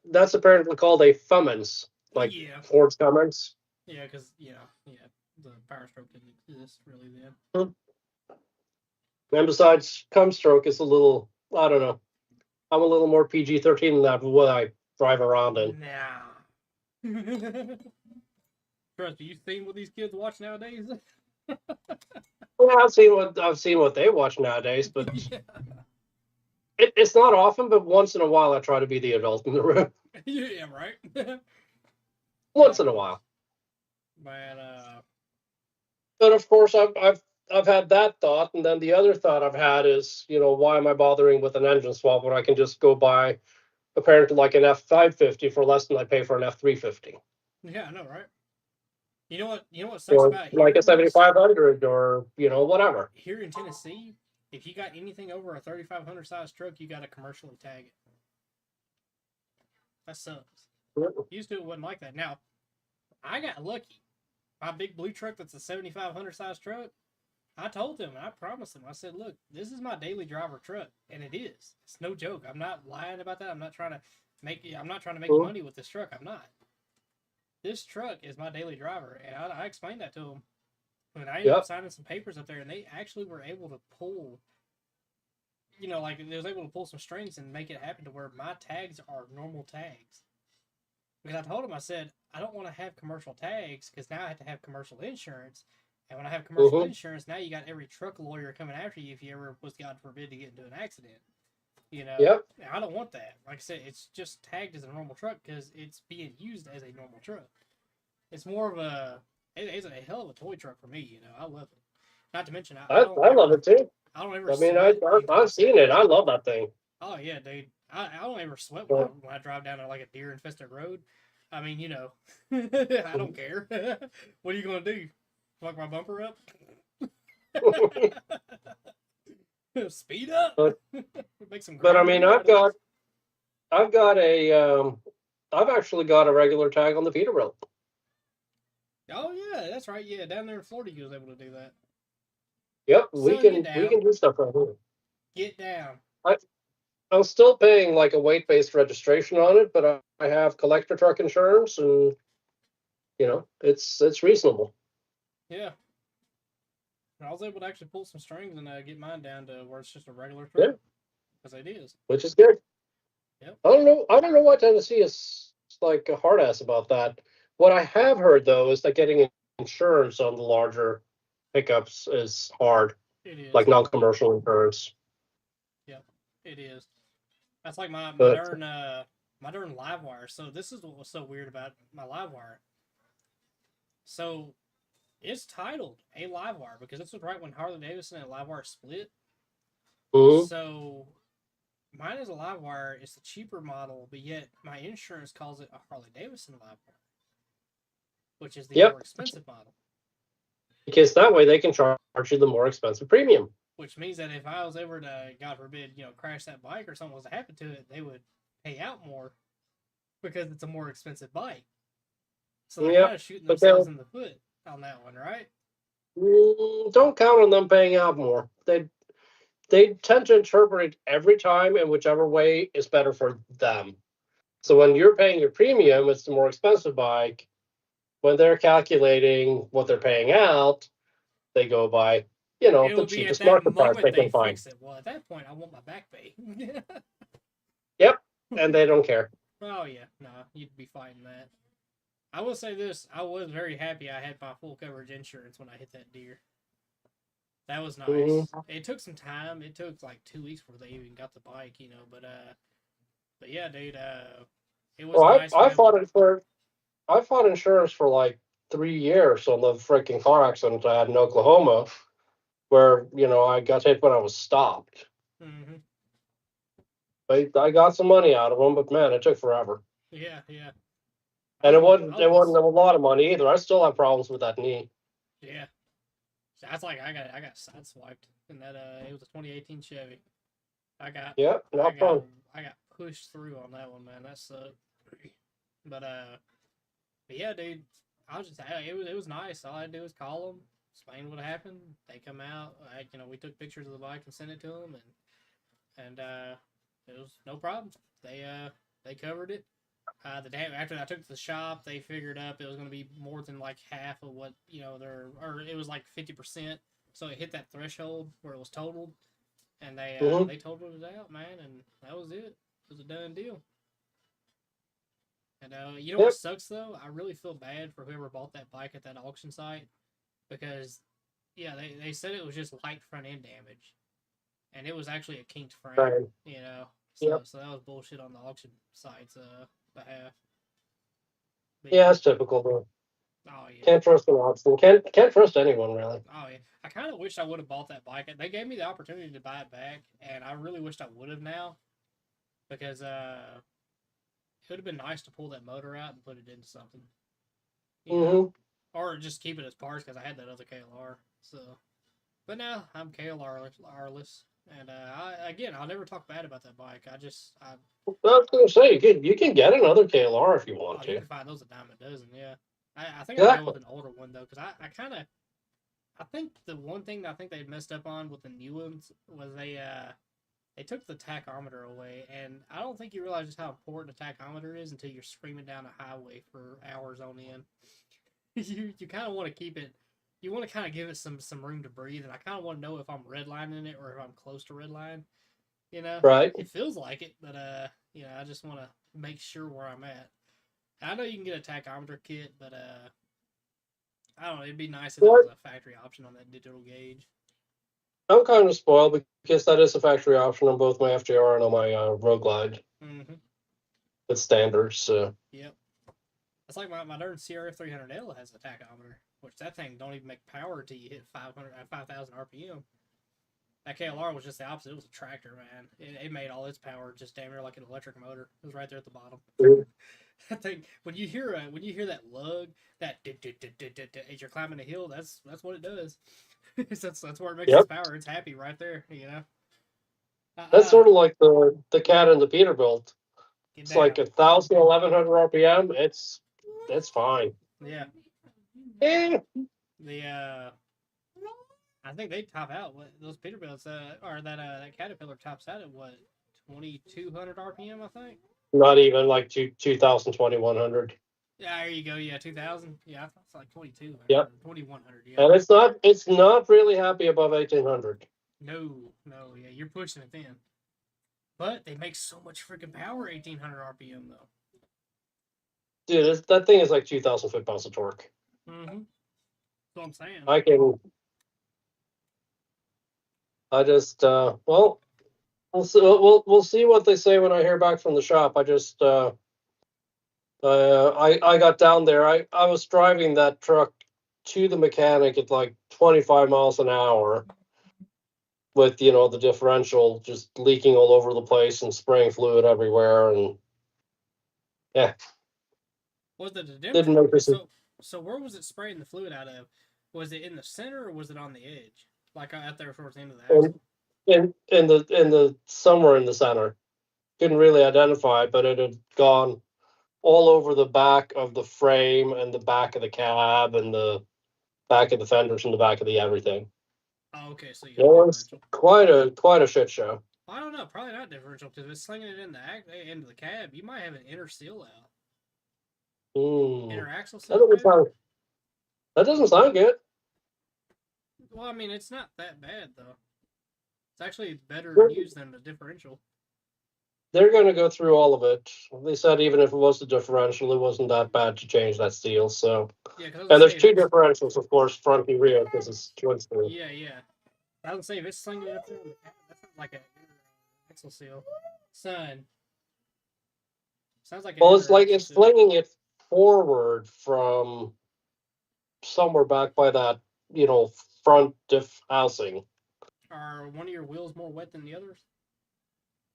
That's apparently called a Fummins, like Ford's Cummins. Yeah, because the Power Stroke didn't exist really then. And besides, Cumstroke is a little, I don't know. I'm a little more PG-13 than that, what I drive around in. Nah. Trust me, you seen what these kids watch nowadays? Well, I've seen what they watch nowadays, but it's not often. But once in a while, I try to be the adult in the room. Yeah, right. Once in a while. But of course, I've I've had that thought, and then the other thought I've had is, why am I bothering with an engine swap when I can just go buy apparently like an F550 for less than I pay for an F350, Yeah, I know, right? You know what? You know what sucks or about like here a is 7500, or whatever. here in Tennessee, if you got anything over a 3500 size truck, you got to commercially tag it. That sucks. Used to it wasn't like that. Now, I got lucky. My big blue truck that's a 7500 size truck, I told them, and I promised them, I said, look, this is my daily driver truck, and it is. It's no joke. I'm not lying about that. I'm not trying to make money with this truck. I'm not. This truck is my daily driver, and I explained that to them. And I ended up signing some papers up there, and they actually were able to pull, like they was able to pull some strings and make it happen to where my tags are normal tags. Because I told them, I said, I don't want to have commercial tags because now I have to have commercial insurance. And when I have commercial insurance, now you got every truck lawyer coming after you if you ever was, God forbid, to get into an accident. Yep. I don't want that. Like I said, it's just tagged as a normal truck because it's being used as a normal truck. It's more of it's a hell of a toy truck for me. I love it. Not to mention, I love it too. I don't ever. I mean, sweat I've seen it. I love that thing. Oh yeah, dude. I don't ever sweat when I drive down like a deer infested road. I mean, I don't care. What are you gonna do? Fuck my bumper up? Speed up. Make some. But I mean, I've actually got a regular tag on the Peterbilt. Oh yeah, that's right. Yeah, down there in Florida, you was able to do that. Yep, Son, we can do stuff right here. Get down. I'm still paying like a weight-based registration on it, but I have collector truck insurance, and it's reasonable. Yeah. I was able to actually pull some strings and get mine down to where it's just a regular truck. Because it is. Which is good. Yep. I don't know why Tennessee is like a hard ass about that. What I have heard though is that getting insurance on the larger pickups is hard. It is. Like non-commercial insurance. Yep, it is. That's like my But- darn Livewire. So this is what was so weird about my Livewire. So it's titled a Livewire because this was right when Harley Davidson and Livewire split. So mine is a Livewire. It's the cheaper model, but yet my insurance calls it a Harley Davidson Livewire, which is the more expensive model. Because that way they can charge you the more expensive premium. Which means that if I was ever to, God forbid, crash that bike or something was to happen to it, they would pay out more because it's a more expensive bike. So they're kind of shooting themselves in the foot on that one, right? Don't count on them paying out more. They tend to interpret it every time in whichever way is better for them. So when you're paying your premium, it's the more expensive bike. When they're calculating what they're paying out, they go by, the cheapest market price they can find. Well, at that point, I want my back pay. Yep, and they don't care. Oh yeah, no, you'd be fighting that. I will say this: I was very happy I had my full coverage insurance when I hit that deer. That was nice. It took some time. It took like 2 weeks before they even got the bike, But yeah, dude, it was nice. I fought insurance for like 3 years on the freaking car accident I had in Oklahoma, where I got hit when I was stopped. Mm-hmm. I got some money out of them, but man, it took forever. Yeah, yeah. And it wasn't a lot of money either. I still have problems with that knee. Yeah. That's like I got sideswiped in that it was a 2018 Chevy. I got pushed through on that one, man. That sucked. But yeah, dude, I was just it was nice. All I had to do was call them, explain what happened. They come out. We took pictures of the bike and sent it to them, and it was no problem. They covered it. The day after I took it to the shop, they figured up it was going to be more than like half of what or it was like 50%. So it hit that threshold where it was totaled, and they totaled it out, man, and that was it. It was a done deal. And what sucks though? I really feel bad for whoever bought that bike at that auction site because they said it was just light front end damage, and it was actually a kinked frame. Right. So that was bullshit on the auction site's behalf. But yeah, it's typical though. Oh yeah. Can't trust an option. Can't trust anyone really. Oh yeah. I kind of wish I would have bought that bike. They gave me the opportunity to buy it back, and I really wished I would have now, because it would have been nice to pull that motor out and put it into something, you know, Mm-hmm. or just keep it as parts because I had that other KLR. So, but now I'm KLR-less, and I'll never talk bad about that bike. I I was gonna say you can get another KLR if you want you to. can find those a dime a dozen. Yeah, I think I'd go Exactly. with an older one though, because I think the one thing that I think they messed up on with the new ones was they took the tachometer away, and I don't think you realize just how important a tachometer is until you're screaming down a highway for hours on end. You kind of want to keep it. You want to kind of give it some room to breathe, and I kind of want to know if I'm redlining it or if I'm close to redline. You know, Right. it feels like it, but I just want to make sure where I'm at. I know you can get a tachometer kit, but I don't know. It'd be nice if that Well, was a factory option on that digital gauge. I'm kind of spoiled because that is a factory option on both my FJR and on my Road Glide. Mm-hmm. It's standard. So Yep. It's like my darn CRF 300L has a tachometer, which that thing don't even make power till you hit 5,000 RPM. That KLR was just the opposite. It was a tractor, man. It made all its power just damn near like an electric motor. It was right there at the bottom. That thing, when you hear that lug, that as you're climbing a hill, that's what it does. that's where it makes its yep, power. It's happy right there, you know. that's sort of like the cat and the Peterbilt. Get It's like down. 1,000, 1,100 RPM. It's fine. Yeah. Eh, The I think they top out what those Peterbilts or that Caterpillar tops out at what 2,200 RPM, I think. not even like 2,000, 2,100. Yeah, there you go. Yeah, 2,000. Yeah, I thought it's like 2,200 Yep. or 2,100. Yeah. And it's not really happy above 1,800. No. Yeah, you're pushing it then. But they make so much freaking power, 1,800 RPM though. Dude, that thing is like 2,000 foot-pounds of torque. Mm-hmm. That's what I'm saying. I just well, we'll see what they say when I hear back from the shop. I got down there. I was driving that truck to the mechanic at like 25 miles an hour with the differential just leaking all over the place and spraying fluid everywhere, and yeah, Was it the didn't differential? make this So where was it spraying the fluid out of? Was it in the center or was it on the edge? Like out there towards the end of the in axle? in the somewhere in the center. Couldn't really identify it, but it had gone all over the back of the frame and the back of the cab and the back of the fenders and the back of the everything. Oh, okay. So It yeah, was differential. quite a shit show. I don't know. Probably not differential because if it's slinging it in the into the cab, you might have an inner seal out. Inner axle That seal, doesn't maybe. sound that doesn't sound good. Well, I mean, it's not that bad though. It's actually better used than the differential. They're going to go through all of it. They said even if it was the differential, it wasn't that bad to change that steel. So, Yeah, because I was and gonna there's say if two it's differentials, of course, front and rear, because it's joint steel. yeah. I was gonna say if it's slinging it up there on the cab, that sounds like an inner axle seal. Son, sounds like an Well, it's inner like axle it's seal. flinging it forward from somewhere back by that, front diff housing. Are one of your wheels more wet than the others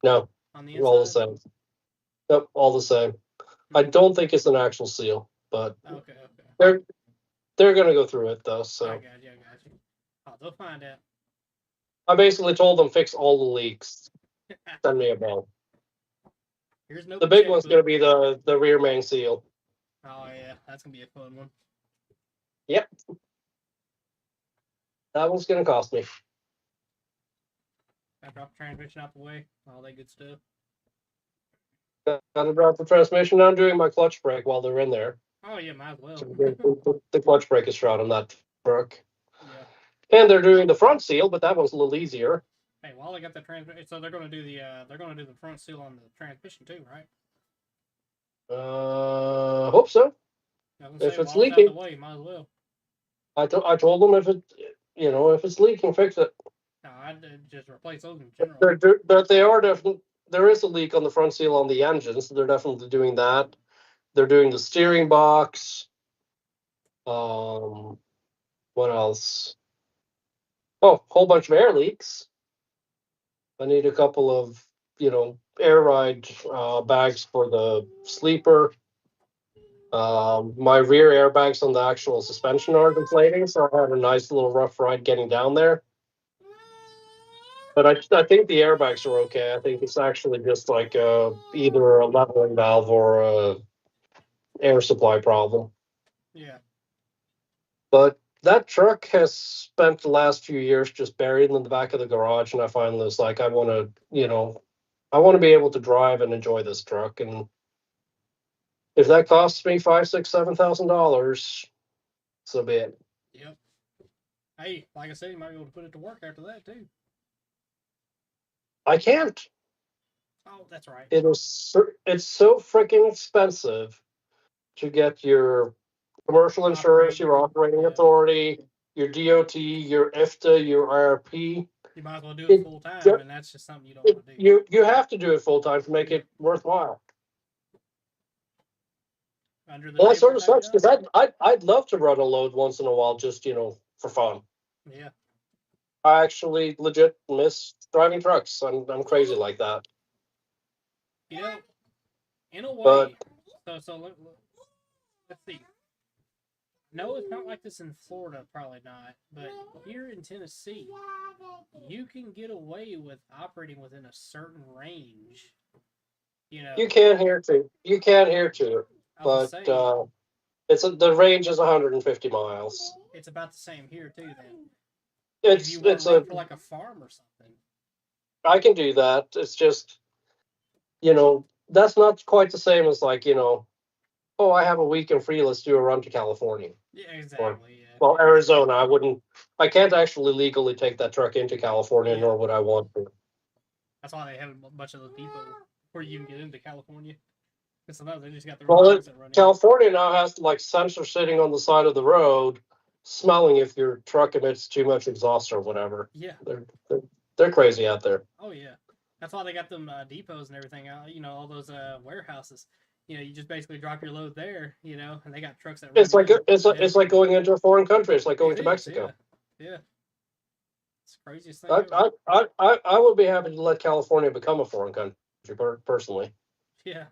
No, on the all the inside? same. Yep, all the same. I don't think it's an actual seal, but Okay. they're going to go through it though. I So got you. Oh, they'll find out. I basically told them fix all the leaks. Send me a bill. Here's no The big one's going checkbook. to be the rear main seal. Oh yeah, that's gonna be a fun one. Yep, that one's going to cost me. I drop the transmission out the way, all that good stuff. Got to drop the transmission. I'm doing my clutch brake while they're in there. Oh yeah, might as well. So the clutch brake is shot on that truck. Yeah. And they're doing the front seal, but that one's a little easier. Hey, while they got the transmission, so they're gonna do the front seal on the transmission too, right? Hope so. I was gonna If say it's while it's out the leaking, way, might as well. I told them if it's leaking, fix it. No, I'd just replace those in general. But they are definitely there is a leak on the front seal on the engine, so they're definitely doing that. They're doing the steering box. What else? Oh, whole bunch of air leaks. I need a couple of, air ride bags for the sleeper. My rear airbags on the actual suspension are deflating, so I had a nice little rough ride getting down there. But I think the airbags are okay. I think it's actually just like either a leveling valve or a air supply problem. Yeah. But that truck has spent the last few years just buried in the back of the garage, and I finally was like, I want to be able to drive and enjoy this truck, and if that costs me $5, $6, $7,000, so be it. Yep. Hey, like I said, you might be able to put it to work after that too. I can't. Oh, that's right. It's so freaking expensive to get your commercial insurance, your operating authority, your DOT, your IFTA, your IRP. You might as well do it full time, and that's just something you don't want to do. You have to do it full time to make it worthwhile. Under the Well, that sort table of type sucks job. because I'd love to run a load once in a while, just for fun. Yeah. I actually legit miss driving trucks. I'm crazy like that. In a way. But So let's see. No, it's not like this in Florida, probably not. But here in Tennessee, you can get away with operating within a certain range. you can hear too. You can hear too. But the range is 150 miles. It's about the same here too. Then, if you want to run for like a farm or something, I can do that. It's just, that's not quite the same as like, oh, I have a weekend free. Let's do a run to California. Yeah, exactly. Well, Arizona. I can't actually legally take that truck into California, nor would I want to. That's why they have a bunch of those depots where you can get into California. Because sometimes they just got the trucks that run in. California now has like sensors sitting on the side of the road, smelling if your truck emits too much exhaust or whatever. Yeah, they're crazy out there. Oh yeah, that's why they got them depots and everything. All those warehouses. You just basically drop your load there. And they got trucks that. It's like going into a foreign country. It's like going to Mexico. Yeah. It's the craziest thing. I would be happy to let California become a foreign country personally. Yeah.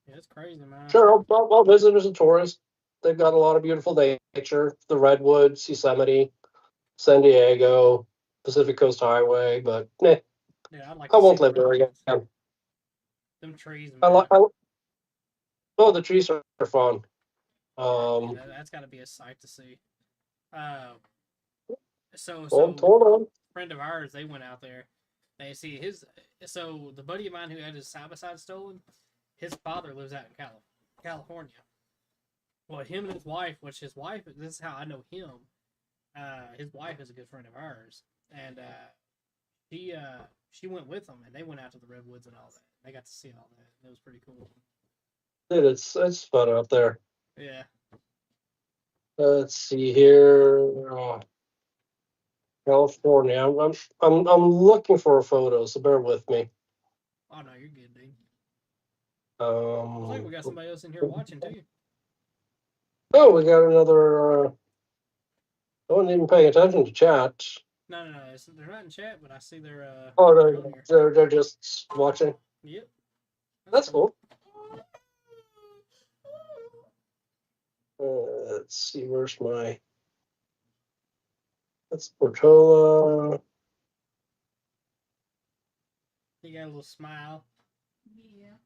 Yeah, it's crazy, man. Sure, I'll visit as a tourist. They've got a lot of beautiful nature, the redwoods, Yosemite, San Diego, Pacific Coast Highway, but I won't live there again. Them trees, man. The trees are fun. That's got to be a sight to see. So hold on. A friend of ours, they went out there. They see so the buddy of mine who had his side-by-side stolen, his father lives out in California. Well, him and his wife, this is how I know him. His wife is a good friend of ours, and she went with them, and they went out to the redwoods and all that. They got to see all that. It was pretty cool. Dude, it's fun out there. Yeah. Let's see here. California. I'm looking for a photo, so bear with me. Oh no, you're good, dude. Looks like we got somebody else in here watching too. Oh, we got another. I wasn't even paying attention to chat. No, they're not in chat, but I see they're. They're just watching. Yep. That's cool. Let's see, where's my. That's Portola. You got a little smile. Yeah.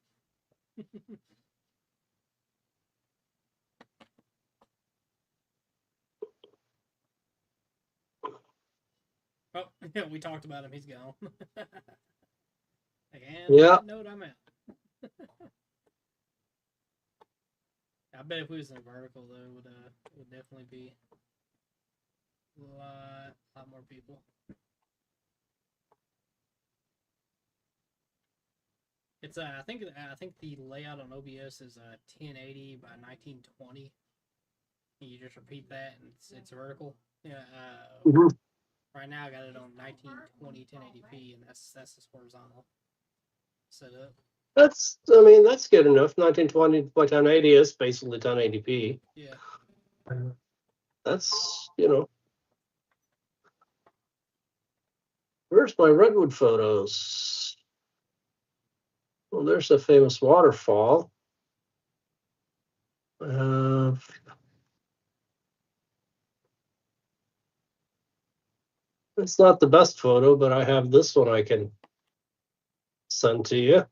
Oh, we talked about him. He's gone. Yeah. Note, I'm out. I bet if we was in vertical, though, it would definitely be a lot more people. It's I think the layout on OBS is 1080 by 1920. You just repeat that, and it's vertical. Yeah. Right now, I got it on 1920 1080p, and that's just horizontal setup. That's good enough. 1920 by 1080 is basically 1080p. Yeah. That's, where's my redwood photos? Well, there's a famous waterfall. It's not the best photo, but I have this one I can send to you.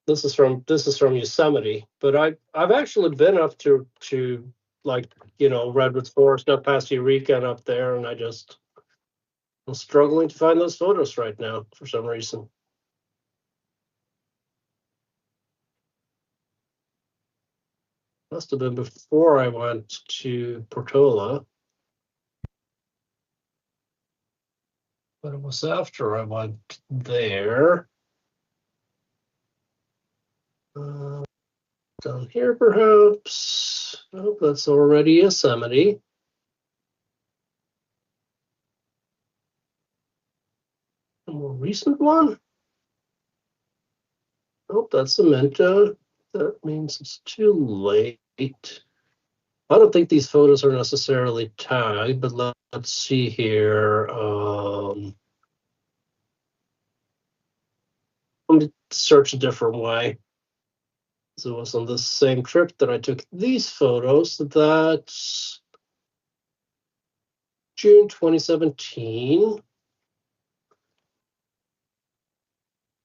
This is from Yosemite, but I've actually been up to like Redwood Forest up past Eureka and up there, and I'm struggling to find those photos right now for some reason. Must have been before I went to Portola, but it was after I went there. Down here, perhaps. Oh, that's already Yosemite. A more recent one. Oh, that's Samantha. That means it's too late. I don't think these photos are necessarily tagged, but let's see here. Let me search a different way. So it was on the same trip that I took these photos. That's June 2017.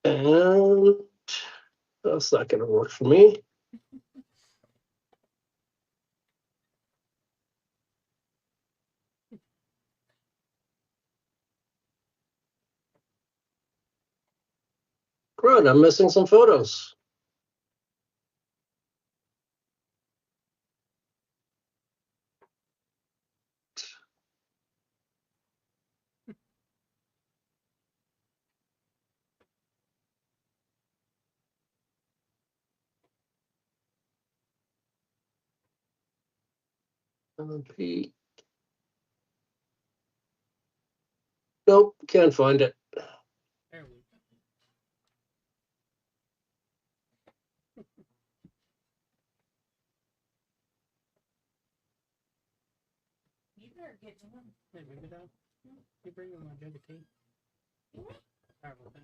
And that's not going to work for me. Great, I'm missing some photos. LP. Nope, can't find it. There we go. You better get to him. Hey, maybe that. You bring me my jug of tea. Sorry about that.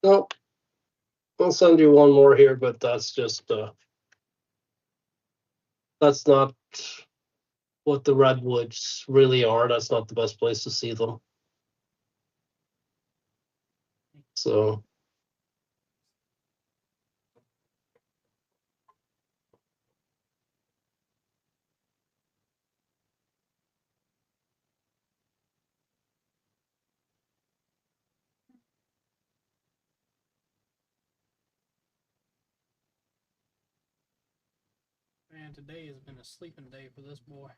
Nope. I'll send you one more here, but that's just that's not what the redwoods really are. That's not the best place to see them. So Man, today has been a sleeping day for this boy.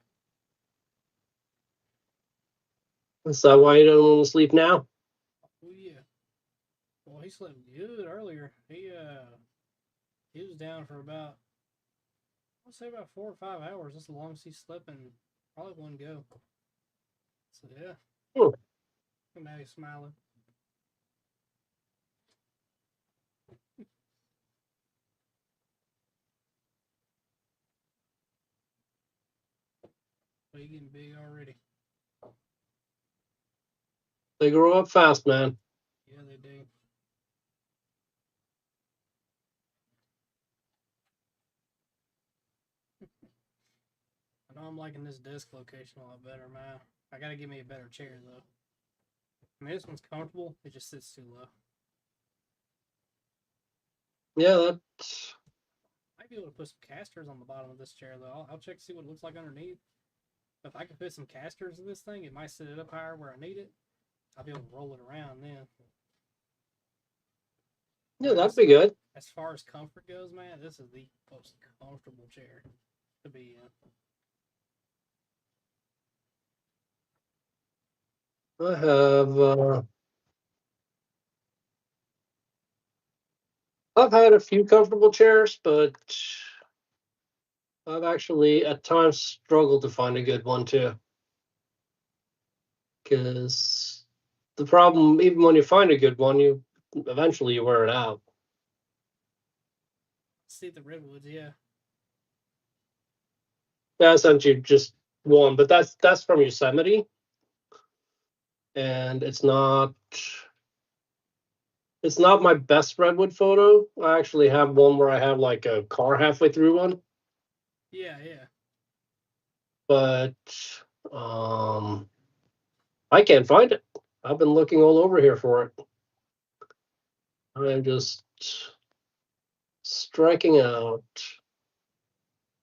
is that why you don't want to sleep now? Oh yeah. Well, he slept good earlier. He was down for about, I'll say about 4 or 5 hours. That's the longest he slept in probably one go. So yeah. Hmm. Now he's smiling. But he's getting big already. They grow up fast, man. Yeah, they do. I know I'm liking this desk location a lot better, man. I gotta get me a better chair though. I mean, this one's comfortable. It just sits too low. Yeah, that. Might be able to put some casters on the bottom of this chair though. I'll check to see what it looks like underneath. If I can put some casters in this thing, it might set it up higher where I need it. I'll be able to roll it around then. Yeah, that'd be good. As far as comfort goes, man, this is the most comfortable chair to be in. I have. I've had a few comfortable chairs, but I've actually at times struggled to find a good one too. Because the problem, even when you find a good one, you eventually wear it out. See the redwoods, yeah. Yeah, I sent you just one, but that's from Yosemite, and it's not my best redwood photo. I actually have one where I have like a car halfway through one, Yeah, yeah. but I can't find it. I've been looking all over here for it. I'm just striking out.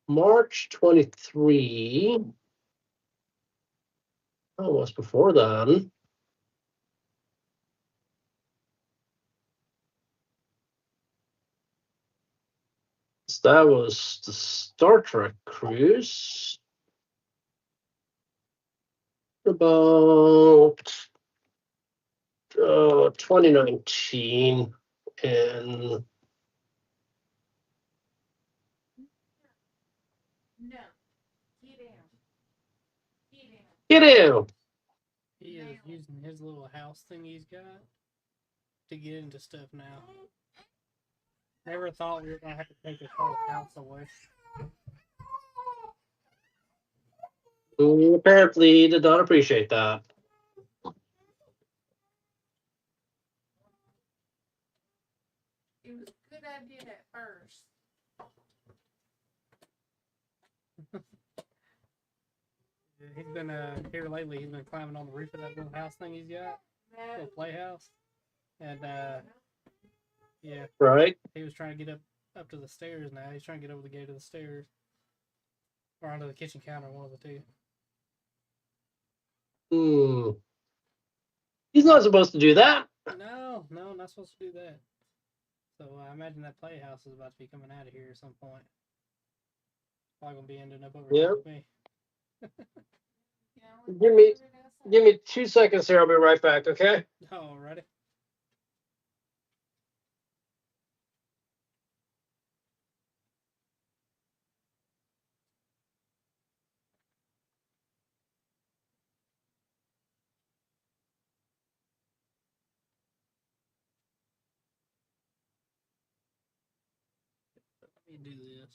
March 23. Oh, it was before then. So that was the Star Trek cruise. About 2019. And No. Get down. Get down. get out. He is using his little house thing he's got to get into stuff now. Never thought we were gonna have to take his whole house away. Apparently, he did not appreciate that. It was a good idea at first. He's been here lately. He's been climbing on the roof of that little house thing he's got, little playhouse, and yeah, Right? he was trying to get up to the stairs. Now he's trying to get over the gate of the stairs or onto the kitchen counter, one of the two. He's not supposed to do that. No, not supposed to do that. So I imagine that playhouse is about to be coming out of here at some point. Probably gonna be ending up over here with me. Give me 2 seconds here. I'll be right back. Okay. Alrighty. Let me do this.